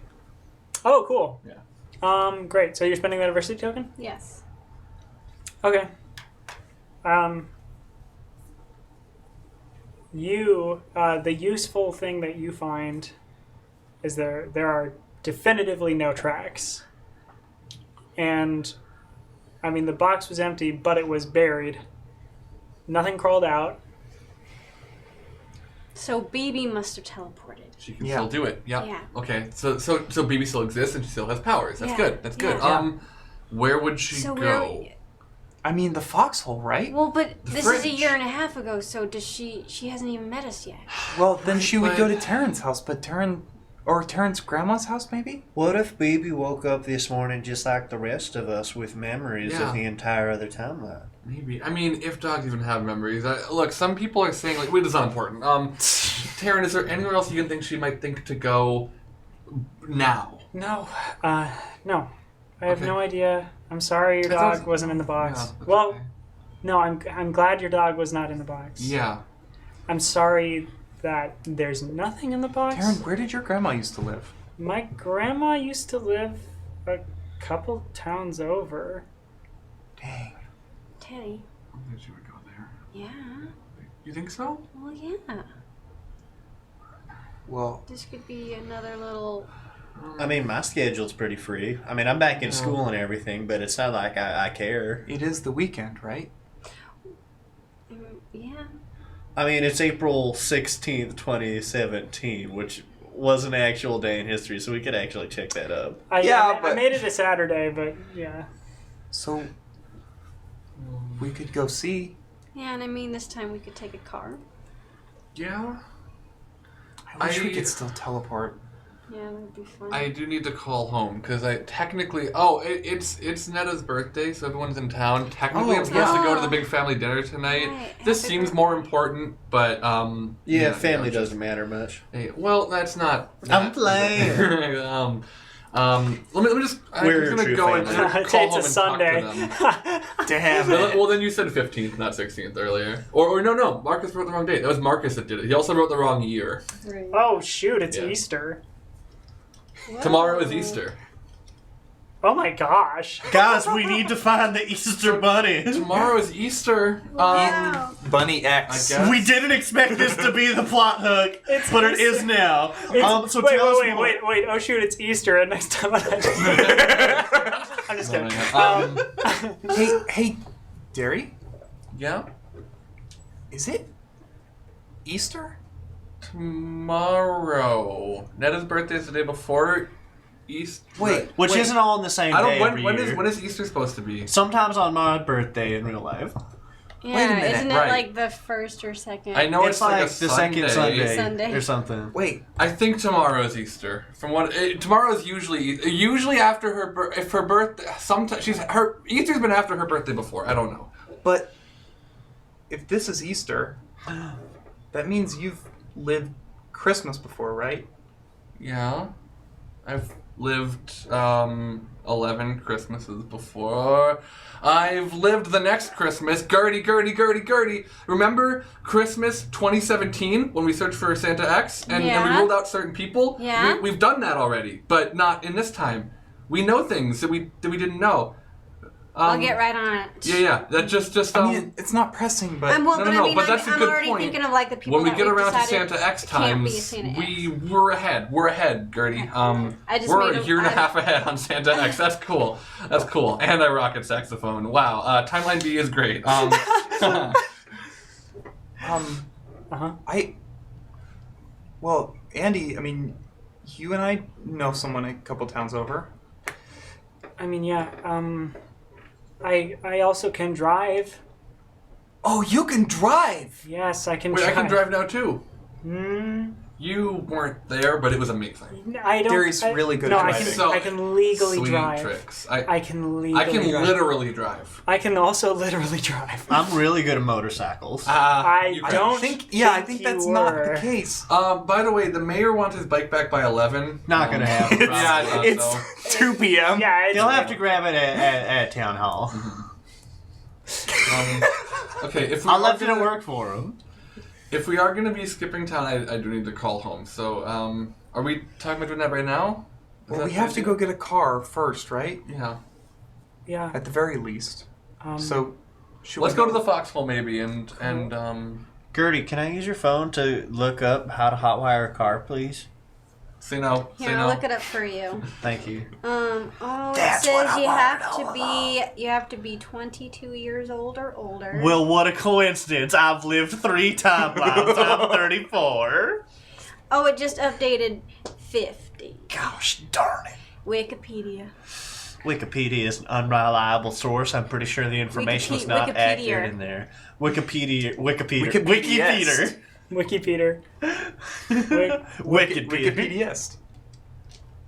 Oh, cool. Yeah. Great. So you're spending that adversity token? Yes. Okay. The useful thing that you find is there are definitively no tracks. And, I mean, the box was empty, but it was buried. Nothing crawled out. So BB must have teleported. She can Yeah. still do it. Yeah. Yeah. Okay. So BB still exists and she still has powers. That's Yeah. good. That's good. Yeah. Where would she So go? I mean, the foxhole, right? Well, but The this is a fridge. year and a half ago, so does she hasn't even met us yet. Well, then she would but- go to Terrence's house, but Terrence's grandma's house, maybe? What if baby woke up this morning just like the rest of us with memories Yeah. of the entire other timeline? Maybe. I mean, if dogs even have memories. Look, some people are saying, like, wait, this is not important. Taryn, is there anywhere else you can think she might think to go now? No. No. I have Okay. no idea. I'm sorry your That dog sounds- wasn't in the box. Yeah, that's Well, okay. no, I'm glad your dog was not in the box. Yeah. I'm sorry that there's nothing in the box. Terrence, where did your grandma used to live? My grandma used to live a couple towns over. Dang. Teddy. I think she would go there. Yeah. You think so? Well, yeah. Well, This could be another little I mean, my schedule's pretty free. I mean, I'm back in school and everything, but it's not like I care. It is the weekend, right? Yeah. I mean, it's April 16th, 2017, which was an actual day in history, so we could actually check that up. I made it a Saturday, but yeah. So we could go see. Yeah, and I mean, this time we could take a car. Yeah. I wish we could still teleport. Yeah, that would be fun. I do need to call home because I technically. Oh, it's Netta's birthday, so everyone's in town. Technically, I'm supposed to go to the big family dinner tonight. Right. This Happy seems birthday. more important, but Yeah, family doesn't matter much. Hey, well, that's not. I'm playing. Let me just. I'm We're just a gonna true go and family. call It's home a and Sunday. talk to them. Damn Well, it. well, then you said 15th, not 16th earlier. Or no, Marcus wrote the wrong date. That was Marcus that did it. He also wrote the wrong year. Right. Oh shoot! It's Yeah. Easter. Whoa. Tomorrow is Easter. Oh my gosh! Guys, we need to find the Easter Bunny. Tomorrow is Easter. Wow. Bunny X. I guess. We didn't expect this to be the plot hook, but it is now. So wait, tell us wait, more. wait! Oh shoot! It's Easter, and next time I'm just kidding. Hey, Derry, Yeah. is it Easter? Tomorrow. Netta's birthday is the day before Easter. Wait, Which wait. isn't all on the same I day don't. every When year. is Easter supposed to be? Sometimes on my birthday in real life. Yeah, Wait a minute, isn't it right. like the first or second? I know it's it's like a the second Sunday, or something. Wait, I think tomorrow is Easter. From what tomorrow is usually after her if her birthday. Sometimes Easter's been after her birthday before. I don't know. but if this is Easter, that means you've lived Christmas before, right? Yeah, I've lived 11 Christmases before. I've lived the next Christmas. Gertie. Remember Christmas 2017 when we searched for Santa X and we Yeah. ruled out certain people? Yeah. We've done that already, but not in this time. We know things that we didn't know. I'll get right on it. Yeah. That just I mean, it's not pressing, but Well, no, but no, I mean, but that's a I'm good already point. thinking of like the people when we that get we've around to decided Santa X can't be a times, Santa X. we're ahead. We're ahead, Gertie. I just We're made a year and a I- half ahead on Santa X. That's cool. And I rocket saxophone. Wow. Timeline B is great. well, Andy, I mean, you and I know someone a couple towns over. I mean, yeah. I also can drive. Oh, you can drive. Yes, I can Wait, I drive. can drive now too. Hmm. You weren't there, but it was amazing. I don't. Gary's really good no, at I driving. can. So, I can legally Sweet drive. tricks. I can legally. I can drive. literally drive. I can also literally drive. I'm really good at motorcycles. I You I can. don't think think that's you not were. the case. By the way, the mayor wants his bike back by 11. Not gonna happen. Yeah, I thought It's so. 2 p.m. Yeah, it's, You'll have to grab it at town hall. Okay, if we I are left it at gonna- work for him. If we are going to be skipping town, I do need to call home. So, are we talking about doing that right now? Is Well, that we have to easy? go get a car first, right? Yeah. Yeah. At the very least. So, should Let's we go to the foxhole maybe and Gertie, can I use your phone to look up how to hotwire a car, please? say no. Here, Say I'll no. look it up for you. Thank you. Oh, That's it what says I you have to be 22 years old or older. Well, what a coincidence. I've lived 3 timelines. I'm 34. Oh, it just updated 50. Gosh darn it. Wikipedia. Wikipedia is an unreliable source. I'm pretty sure the information is not Wikipedia. accurate in there. Wikipedia. Wikipediaist. Wikipedia. Wikipedia. Wikipediaist.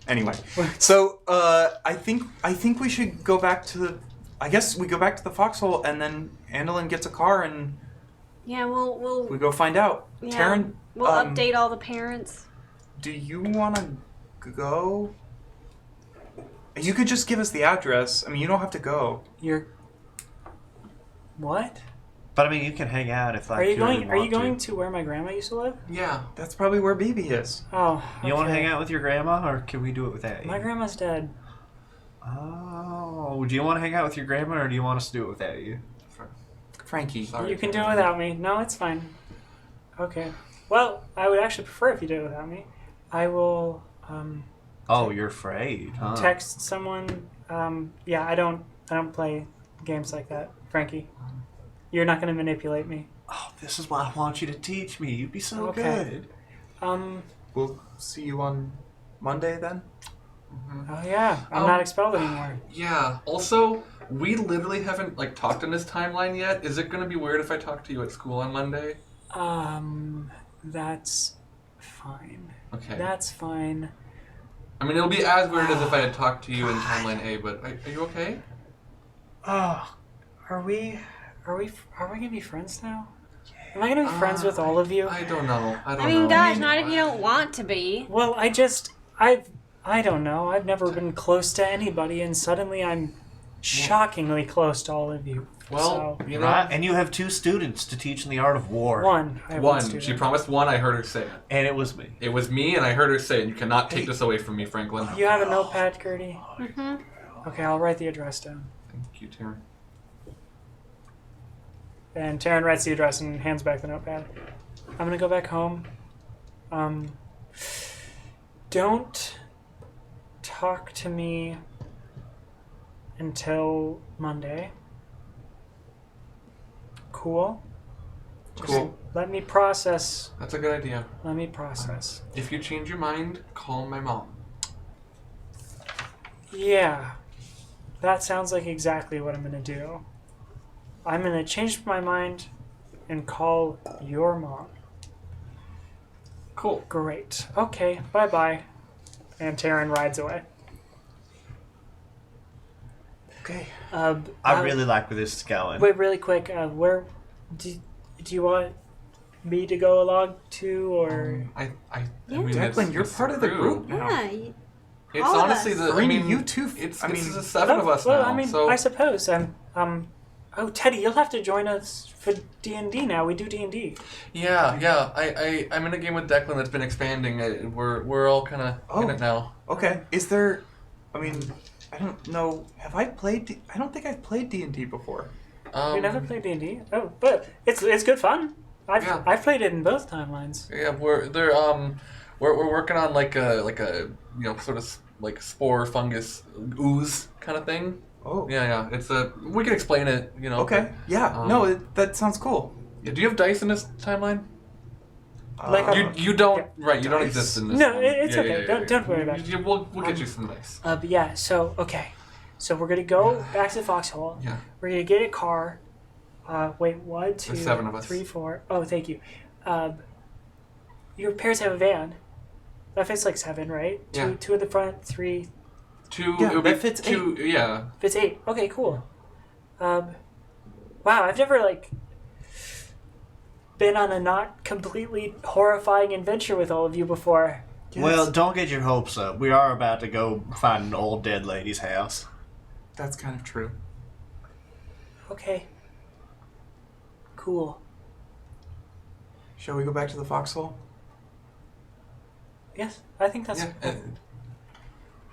Anyway, so I think we should go back to the. I guess we go back to the foxhole and then Andolin gets a car and Yeah, we'll we go find out. yeah, Taryn, we'll update all the parents. do you want to go? You could just give us the address. I mean, you don't have to go. You're. What? But I mean, you can hang out if like Are you really going? Are you want going to. to where my grandma used to live? Yeah. That's probably where BB is. Oh. You want to okay. hang out with your grandma, or can we do it without you? My grandma's dead. Oh, do you want to hang out with your grandma, or do you want us to do it without you? Frankie. Sorry. You can do it without me. No, it's fine. Okay. Well, I would actually prefer if you did it without me. I will. Oh, you're afraid, huh? text someone. Yeah, I don't play games like that, Frankie. You're not going to manipulate me. Oh, this is what I want you to teach me. You'd be so Okay. good. We'll see you on Monday then. Oh yeah, I'm not expelled anymore. Yeah. Also, we literally haven't like talked in this timeline yet. Is it going to be weird if I talk to you at school on Monday? That's fine. Okay. That's fine. I mean, it'll be as weird as if I had talked to you in timeline A. But are you okay? Oh, are we gonna be friends now? Am I gonna be friends with all of you? I don't know. I don't I mean, know. gosh, not if you don't want to be. Well, I don't know. I've never been close to anybody, and suddenly I'm shockingly close to all of you. Well, So, you know, Right? And you have 2 students to teach in the art of war. one. I have one. student. She promised one. I heard her say it. And it was me. It was me, and I heard her say it. You cannot take this away from me, Franklin. You have a notepad, Gertie? Mm-hmm. Okay, I'll write the address down. Thank you, Taryn. And Taryn writes the address and hands back the notepad. I'm gonna go back home. Don't talk to me until Monday. Cool? Just Cool. let me process. That's a good idea. Let me process. If you change your mind, call my mom. Yeah. That sounds like exactly what I'm gonna do. I'm gonna change my mind and call your mom. Cool. Great. Okay, bye-bye. And Taryn rides away. Okay. I really like where this is going. Wait, really quick. Where do you want me to go along to, or I Yeah. mean, Declan, you're part of the group now. Yeah. It's All of honestly us. the. I Rainey, mean, you too. It's I mean, the 7 of us well, now. I mean, so I suppose. Oh, Teddy, you'll have to join us for D&D now. We do D&D. yeah. I'm in a game with Declan that's been expanding. We're all kind of in it now. Okay. Is there? I mean, I don't know. Have I played? I don't think I've played D&D before. You never played D&D? Oh, but it's good fun. Yeah. I've played it in both timelines. Yeah, we're working on like a sort of like spore fungus ooze kind of thing. Oh. Yeah. It's we can explain it. Okay. Yeah. No, that sounds cool. Yeah, do you have dice in this timeline? Like You don't yeah. right. You don't Dice? exist in this. No, one. it's Yeah, okay. yeah. Don't worry about it. We'll get you some dice. But yeah, so we're gonna go back to the foxhole. Yeah. We're gonna get a car. Wait, 1, 2, There's 7 of us. 3, 4. Oh, thank you. Your parents have a van. That fits like 7, right? Yeah. Two in the front, 3. 2. Yeah, it would be that fits 2. Yeah. Fits 8. Okay, cool. Wow, I've never been on a not completely horrifying adventure with all of you before. Yes. Well, don't get your hopes up. We are about to go find an old dead lady's house. That's kind of true. Okay. Cool. Shall we go back to the foxhole? Yes, I think that's. Yeah.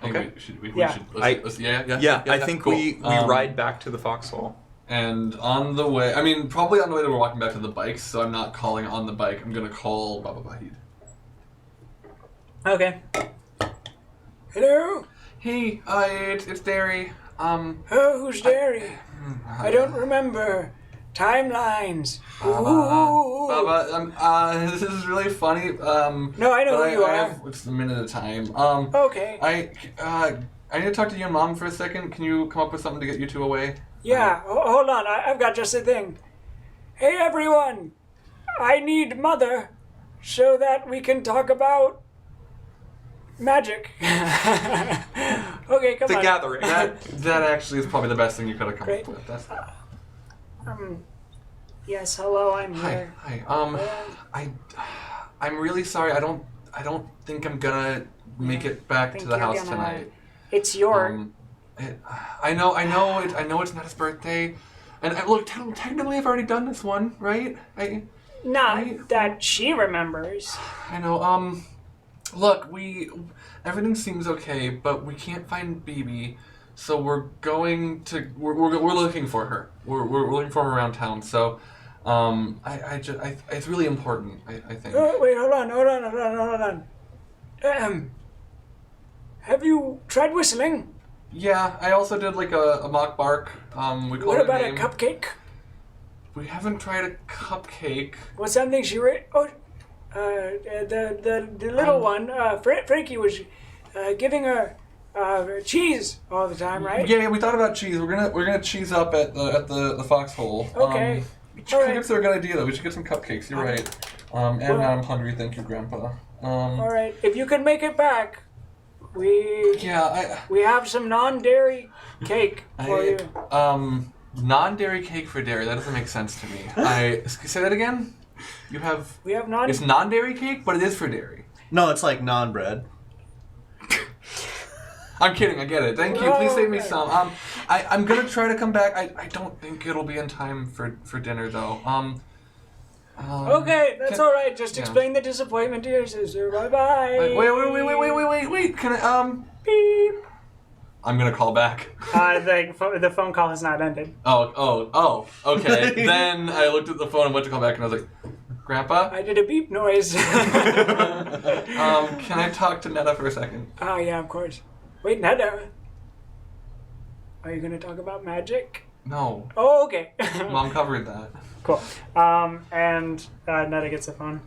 Okay. We Yeah. should, I- let's, Yeah, I think cool. we ride back to the foxhole. And on the way, I mean, probably on the way that we're walking back to the bikes, so I'm not calling on the bike. I'm going to call Baba Bahid. Okay. Hello? Hey, it's Derry. Oh, who's Derry? I don't remember. Timelines. Ooh. Baba, this is really funny. No, I know but who you I are. have, it's a minute at a time. Okay. I need to talk to you and Mom for a second. Can you come up with something to get you two away? Yeah, hold on. I've got just a thing. Hey, everyone. I need Mother so that we can talk about magic. Okay, come The on. gathering. That actually is probably the best thing you could have come Great. up with. That's Yes, hello, I'm here. Hi. I'm really sorry. I don't think I'm gonna make it back to think the you're house gonna- tonight. It's your... I know it's not his birthday, and look, technically I've already done this one, right? Not that she remembers. I know. Look, everything seems okay, but we can't find BB, so we're looking for her. We're looking for her around town. So, it's really important. I think. Oh, wait, hold on. have you tried whistling? Yeah, I also did like a mock bark. We called What it about name. a cupcake? We haven't tried a cupcake. What's something she the little one, Frankie was giving her cheese all the time, right? Yeah, we thought about cheese. We're gonna cheese up at the foxhole. Okay. Cupcakes are a good idea though. We should get some cupcakes. You're right. And Well- now I'm hungry. Thank you, Grandpa. All right. If you can make it back, we have some non-dairy cake for you. Non-dairy cake for dairy. That doesn't make sense to me. Say that again. We have non. It's non-dairy cake, but it is for dairy. No, it's like non-bread. I'm kidding. I get it. Thank you. Please save me Okay. some. I'm gonna try to come back. I don't think it'll be in time for dinner though. Okay, that's all right. Just yeah. explain the disappointment to your sister. Bye bye. Wait. Can I beep? I'm gonna call back. The phone call has not ended. Oh. Okay. Then I looked at the phone and went to call back, and I was like, Grandpa, I did a beep noise. can I talk to Netta for a second? Oh yeah, of course. Wait, Netta. Are you gonna talk about magic? No, Oh, okay. Mom covered that. Cool. And Netta gets the phone.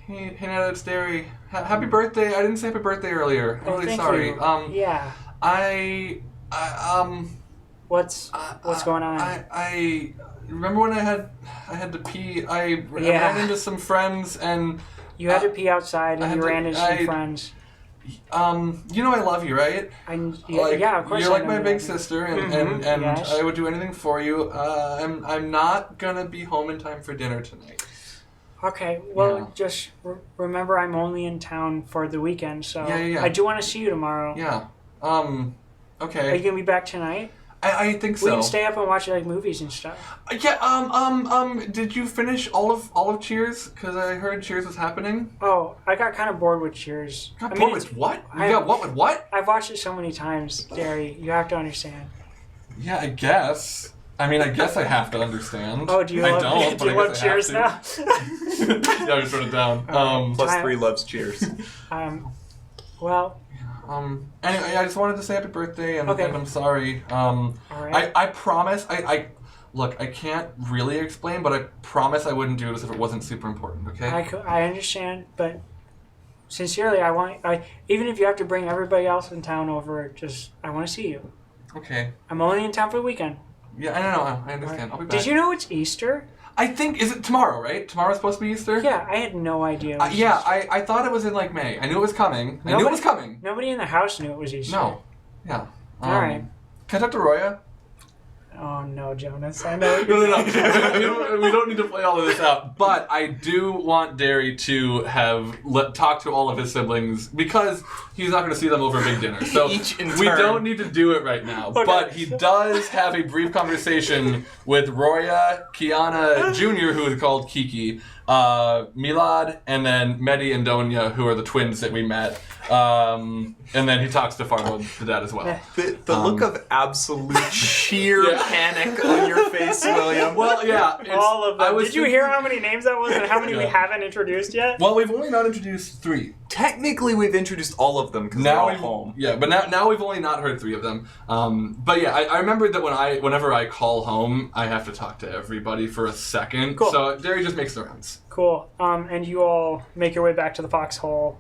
Hey Netta, it's Derry. Happy birthday! I didn't say happy birthday earlier. I'm really thank sorry. you. Yeah. What's going on? I remember when I had to pee. I Yeah. ran into some friends and You had to pee outside I and had you to- ran into some friends. you know I love you, right? Yeah, of course. You're I like know my you big love me. sister, and Mhm, and yes. I would do anything for you. I'm not gonna be home in time for dinner tonight. Okay, well, Yeah. just remember I'm only in town for the weekend, so Yeah. I do want to see you tomorrow. Yeah. Are Okay. you gonna be back tonight? I think We so. can stay up and watch like movies and stuff. Yeah. Did you finish all of Cheers? Because I heard Cheers was happening. Oh, I got kind of bored with Cheers. Got I bored mean, with what? You I- got what with what? I've watched it so many times, Derry. You have to understand. Yeah, I guess. I mean, I guess I have to understand. Oh, do you I love, don't, do but you I love guess Cheers I now? have to. Yeah, I just wrote it down. Plus 3 loves Cheers. Well, Anyway, I just wanted to say happy birthday, and, Okay. and I'm sorry. all right. I promise. Look. I can't really explain, but I promise I wouldn't do this if it wasn't super important. Okay. I understand, but sincerely, even if you have to bring everybody else in town over, I want to see you. Okay. I'm only in town for the weekend. Yeah, I know. I understand. I'll be back. Did you know it's Easter? I think is it tomorrow, right? Tomorrow's supposed to be Easter. Yeah, I had no idea. It was Yeah, Easter. I thought it was in like May. I knew it was coming. I knew it Nobody- was coming. Nobody in the house knew it was Easter. No. Yeah. All right. Can I talk to Roya? Oh no, Jonas. I know. No. we don't need to play all of this out. But I do want Derry to talk to all of his siblings because he's not going to see them over a big dinner. So Each in we turn. don't need to do it right now. Okay. But he does have a brief conversation with Roya, Kiana Jr., who is called Kiki, Milad, and then Mehdi and Donya, who are the twins that we met. And then he talks to Farmo, the dad, as well. The look of absolute sheer Yeah. panic on your face, William. Well, yeah. All of them. I was Did you hear how many names that was and how many we Yeah. haven't introduced yet? Well, we've only not introduced 3. Technically, we've introduced all of them because they're all home. Yeah, but now we've only not heard 3 of them. But yeah, I remember that whenever I call home, I have to talk to everybody for a second. Cool. So Derry just makes the rounds. Cool. And you all make your way back to the foxhole.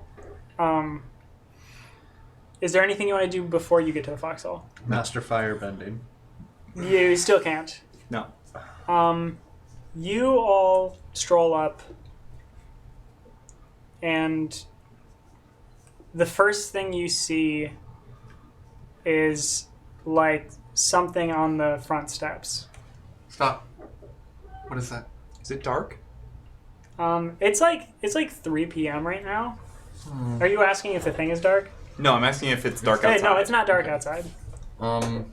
Is there anything you want to do before you get to the foxhole? Master firebending. You still can't. No. You all stroll up, and the first thing you see is like something on the front steps. Stop. What is that? Is it dark? It's like 3 p.m. right now. Are you asking if the thing is dark? No, I'm asking if it's dark Hey, outside. no, it's not dark outside. Can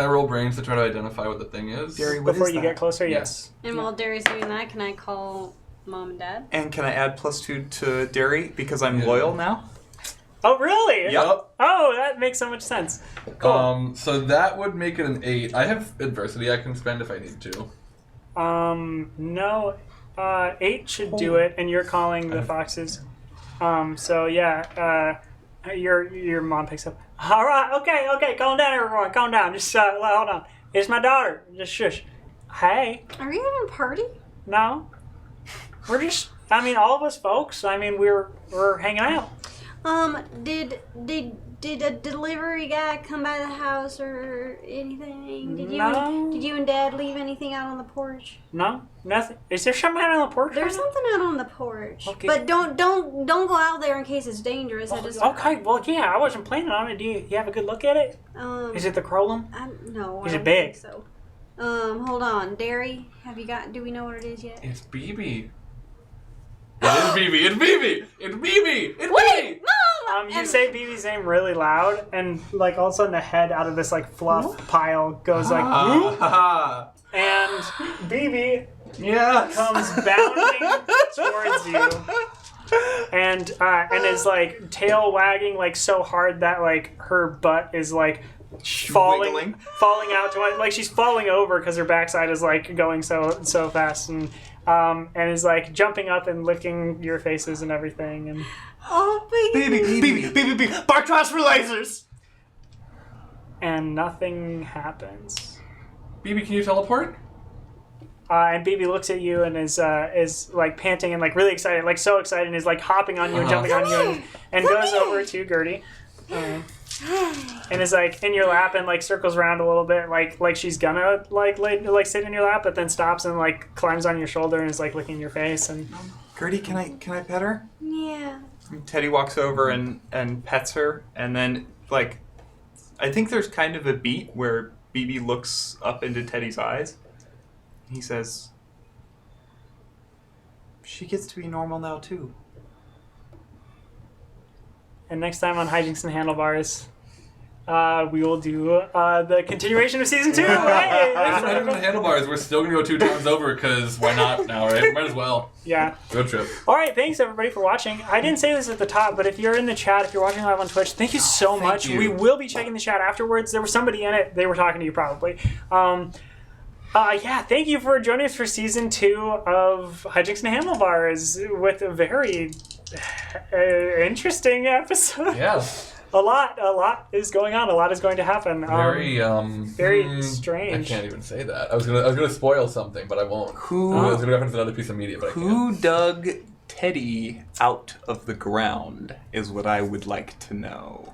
I roll brains to try to identify what the thing is? Derry, what Before is you that? get closer, yes. And while Derry's doing that, can I call Mom and Dad? And can I add +2 to Derry because I'm Yeah. loyal now? Oh, really? Yep. Oh, that makes so much sense. Cool. So that would make it an 8. I have adversity I can spend if I need to. No, 8 should do it, and you're calling the foxes. So yeah, Your mom picks up. All right, okay, calm down, everyone, calm down. Just hold on. It's my daughter. Just shush. Hey. Are you having a party? No. We're just. I mean, all of us folks. I mean, we're hanging out. Did a delivery guy come by the house or anything? No. Did you and Dad leave anything out on the porch? No, nothing. Is there something out on the porch? There's something out on the porch. Okay. But don't go out there in case it's dangerous. Okay, well, yeah, I wasn't planning on it. Do you have a good look at it? Is it the Crolum? No. Is I it don't big? think so. Hold on, Derry. Do we know what it is yet? It's BB. It is BB. It's BB. It's BB. It's Wait, BB. Mom! You say BB's name really loud, and like all of a sudden, the head out of this like fluff pile goes like, whoop, and BB comes bounding towards you, and is like tail wagging like so hard that like her butt is like falling out to like she's falling over because her backside is like going so fast, and is like jumping up and licking your faces and everything, and Oh, Baby, bark trash for lasers! and nothing happens. BB, can you teleport? And BB looks at you and is like panting and like really excited, like so excited, and is like hopping on you and jumping on you, and goes over to Gertie, and is like in your lap and like circles around a little bit, like she's gonna like sit in your lap, but then stops and like climbs on your shoulder and is like licking your face. And Gertie, can I pet her? Yeah. Teddy walks over and pets her, and then like I think there's kind of a beat where BB looks up into Teddy's eyes. He says, "She gets to be normal now too." And next time on Hijinks and Handlebars, we will do the continuation of season 2. Hey, After Hijinks and Handlebars, we're still gonna go 2 times over because why not now, right? Might as well. Yeah. Road trip. All right, thanks everybody for watching. I didn't say this at the top, but if you're in the chat, if you're watching live on Twitch, thank you so much. you. We will be checking the chat afterwards. There was somebody in it. They were talking to you probably. Yeah, thank you for joining us for season 2 of Hijinks and Handlebars with a very interesting episode. Yes. A lot is going on. A lot is going to happen. Very strange. I can't even say that. I was gonna spoil something, but I won't. I was gonna reference another piece of media, but I can't. Who dug Teddy out of the ground is what I would like to know.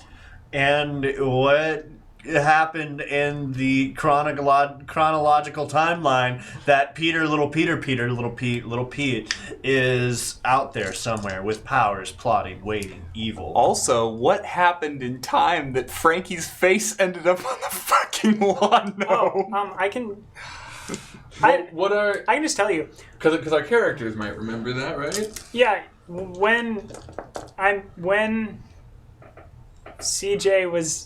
And what happened in the chronological timeline that little Pete is out there somewhere with powers, plotting, waiting, evil. Also, what happened in time that Frankie's face ended up on the fucking lawn? No. I can What are... I can just tell you. Because our characters might remember that, right? Yeah, when CJ was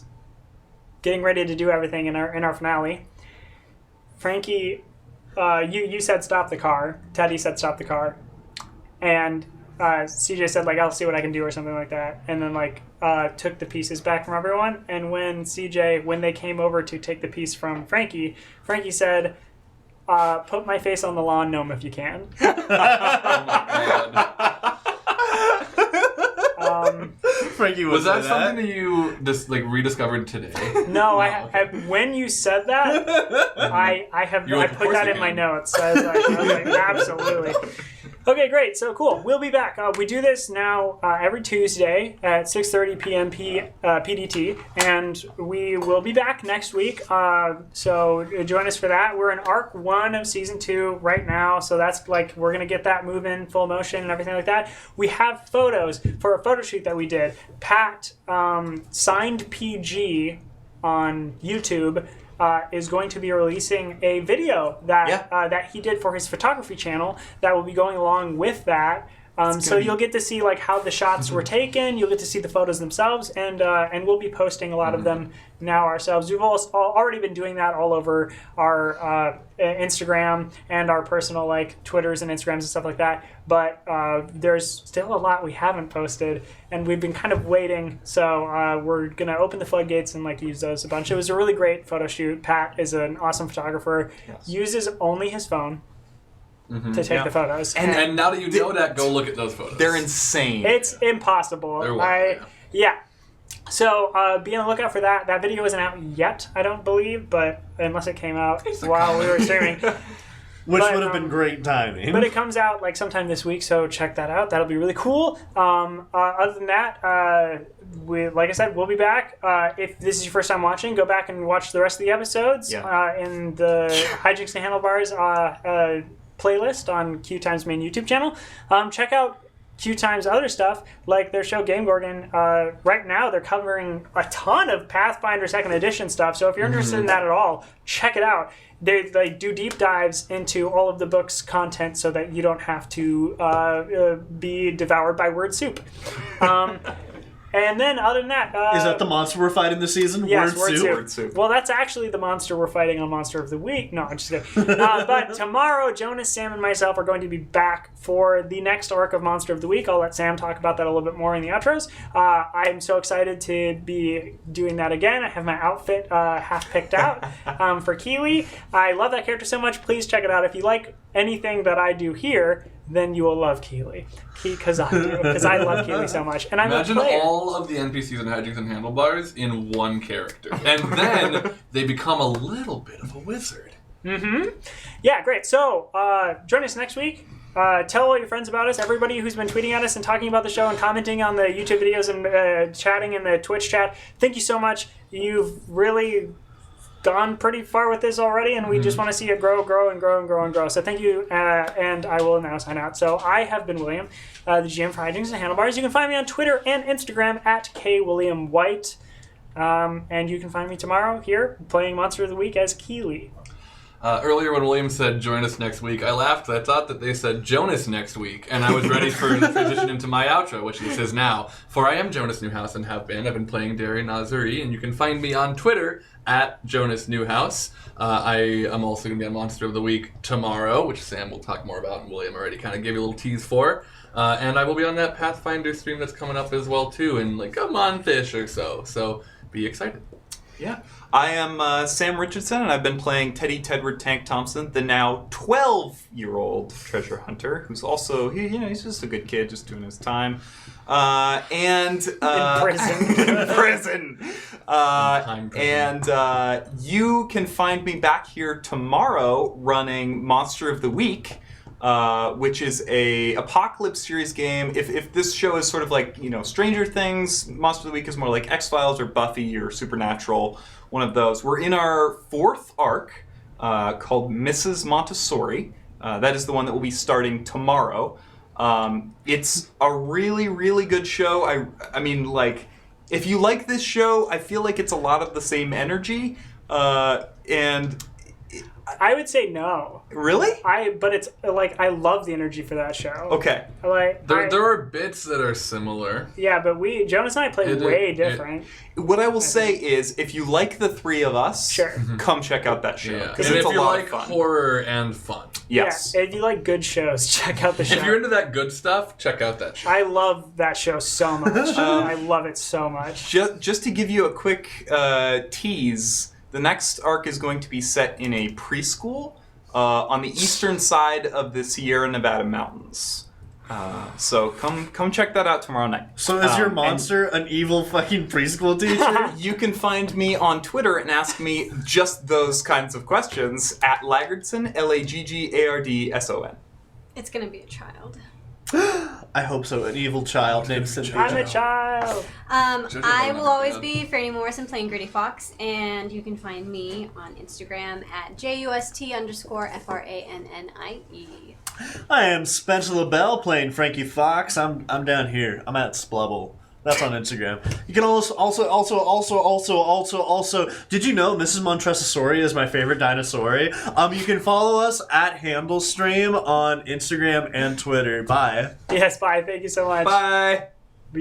getting ready to do everything in our finale, Frankie, you said stop the car. Teddy said stop the car, and CJ said like I'll see what I can do or something like that, and then like took the pieces back from everyone. And when they came over to take the piece from Frankie said, put my face on the lawn, Gnome, if you can. Oh my god. Frankie was that something that you just like rediscovered today? No, when you said that, I put that in my notes. I was like absolutely. Okay, great. So cool. We'll be back. We do this now every Tuesday at 6:30 p.m. PDT, and we will be back next week. So join us for that. We're in Arc 1 of Season 2 right now, so that's like we're going to get that moving full motion and everything like that. We have photos for a photo shoot that we did. Pat signed PG on YouTube. Is going to be releasing a video that he did for his photography channel that will be going along with that. So you'll get to see like how the shots were taken. You'll get to see the photos themselves, and we'll be posting a lot of them now ourselves. We've already been doing that all over our Instagram and our personal like Twitters and Instagrams and stuff like that. But there's still a lot we haven't posted, and we've been kind of waiting. So we're gonna open the floodgates and like use those a bunch. It was a really great photo shoot. Pat is an awesome photographer. Yes. Uses only his phone. To take the photos. And now that you know that, go look at those photos. They're insane. It's impossible. They're wild, So be on the lookout for that. That video isn't out yet, I don't believe, but unless it came out while we were streaming. Which But, would have been great timing. But it comes out like sometime this week, so check that out. That'll be really cool. Other than that, like I said, we'll be back. If this is your first time watching, go back and watch the rest of the episodes in the Hijinks and Handlebars playlist on QueueTimes' main YouTube channel. Check out QueueTimes' other stuff, like their show Game Gorgon. Right now, they're covering a ton of Pathfinder 2nd Edition stuff, so if you're interested in that at all, check it out. They do deep dives into all of the book's content so that you don't have to be devoured by word soup. And then, other than that... is that the monster we're fighting this season? Yes, Word soup? Word soup. Well, that's actually the monster we're fighting on Monster of the Week. No, I'm just kidding. But tomorrow, Jonas, Sam, and myself are going to be back for the next arc of Monster of the Week. I'll let Sam talk about that a little bit more in the outros. I'm so excited to be doing that again. I have my outfit half picked out for Keely. I love that character so much. Please check it out. If you like anything that I do here, then you will love Keely. Because I do. Because I love Keely so much. And I'm Imagine a player. all of the NPCs in Hijinks and Handlebars in one character. And then they become a little bit of a wizard. Mm-hmm. Yeah, great. So, join us next week. Tell all your friends about us. Everybody who's been tweeting at us and talking about the show and commenting on the YouTube videos and chatting in the Twitch chat, thank you so much. You've really gone pretty far with this already, and we just want to see it grow. So thank you, and I will now sign out. So I have been William, the GM for Hijinks and Handlebars. You can find me on Twitter and Instagram at KWilliamWhite, and you can find me tomorrow here playing Monster of the Week as Keely. Earlier when William said, join us next week, I laughed. I thought that they said Jonas next week, and I was ready for the transition into my outro, which this is now. For I am Jonas Newhouse and have been. I've been playing Dari Nazari, and you can find me on Twitter at Jonas Newhouse. I am also going to be on Monster of the Week tomorrow, which Sam will talk more about, and William already kind of gave you a little tease for. And I will be on that Pathfinder stream that's coming up as well, too, in like a month-ish or so. So be excited. Yeah. I am Sam Richardson, and I've been playing Teddy Tedward Tank Thompson, the now 12-year-old treasure hunter, who's also, he's just a good kid, just doing his time. In prison. In prison. And you can find me back here tomorrow running Monster of the Week, which is a apocalypse series game. If this show is sort of like, Stranger Things, Monster of the Week is more like X-Files or Buffy or Supernatural, one of those. We're in our 4th arc called Mrs. Montessori. That is the one that will be starting tomorrow. It's a really, really good show. I mean, like, if you like this show, I feel like it's a lot of the same energy, and... I would say no. Really? But it's like I love the energy for that show. Okay. There are bits that are similar. Yeah, but Jonas and I play way different. What I will say is, if you like the three of us, sure, come check out that show. Yeah. Because And it's if a you lot like of fun. horror and fun. Yes. Yeah, if you like good shows, check out the show. If you're into that good stuff, check out that show. I love that show so much. I love it so much. Just to give you a quick tease, the next arc is going to be set in a preschool on the eastern side of the Sierra Nevada mountains. So come check that out tomorrow night. So is your monster an evil fucking preschool teacher? You can find me on Twitter and ask me just those kinds of questions at Laggardson, Laggardson. It's gonna be a child. I hope so. An evil child named Cynthia. I'm a child. I will always be Franny Morrison playing Gertie Fox, and you can find me on Instagram at JUST_FRANNIE. I am Spencer LaBelle playing Frankie Fox. I'm down here. I'm at Splubble. That's on Instagram. You can also. Did you know Mrs. Montessori is my favorite dinosaur? You can follow us at HandleStream on Instagram and Twitter. Bye. Yes, bye. Thank you so much. Bye. Bye.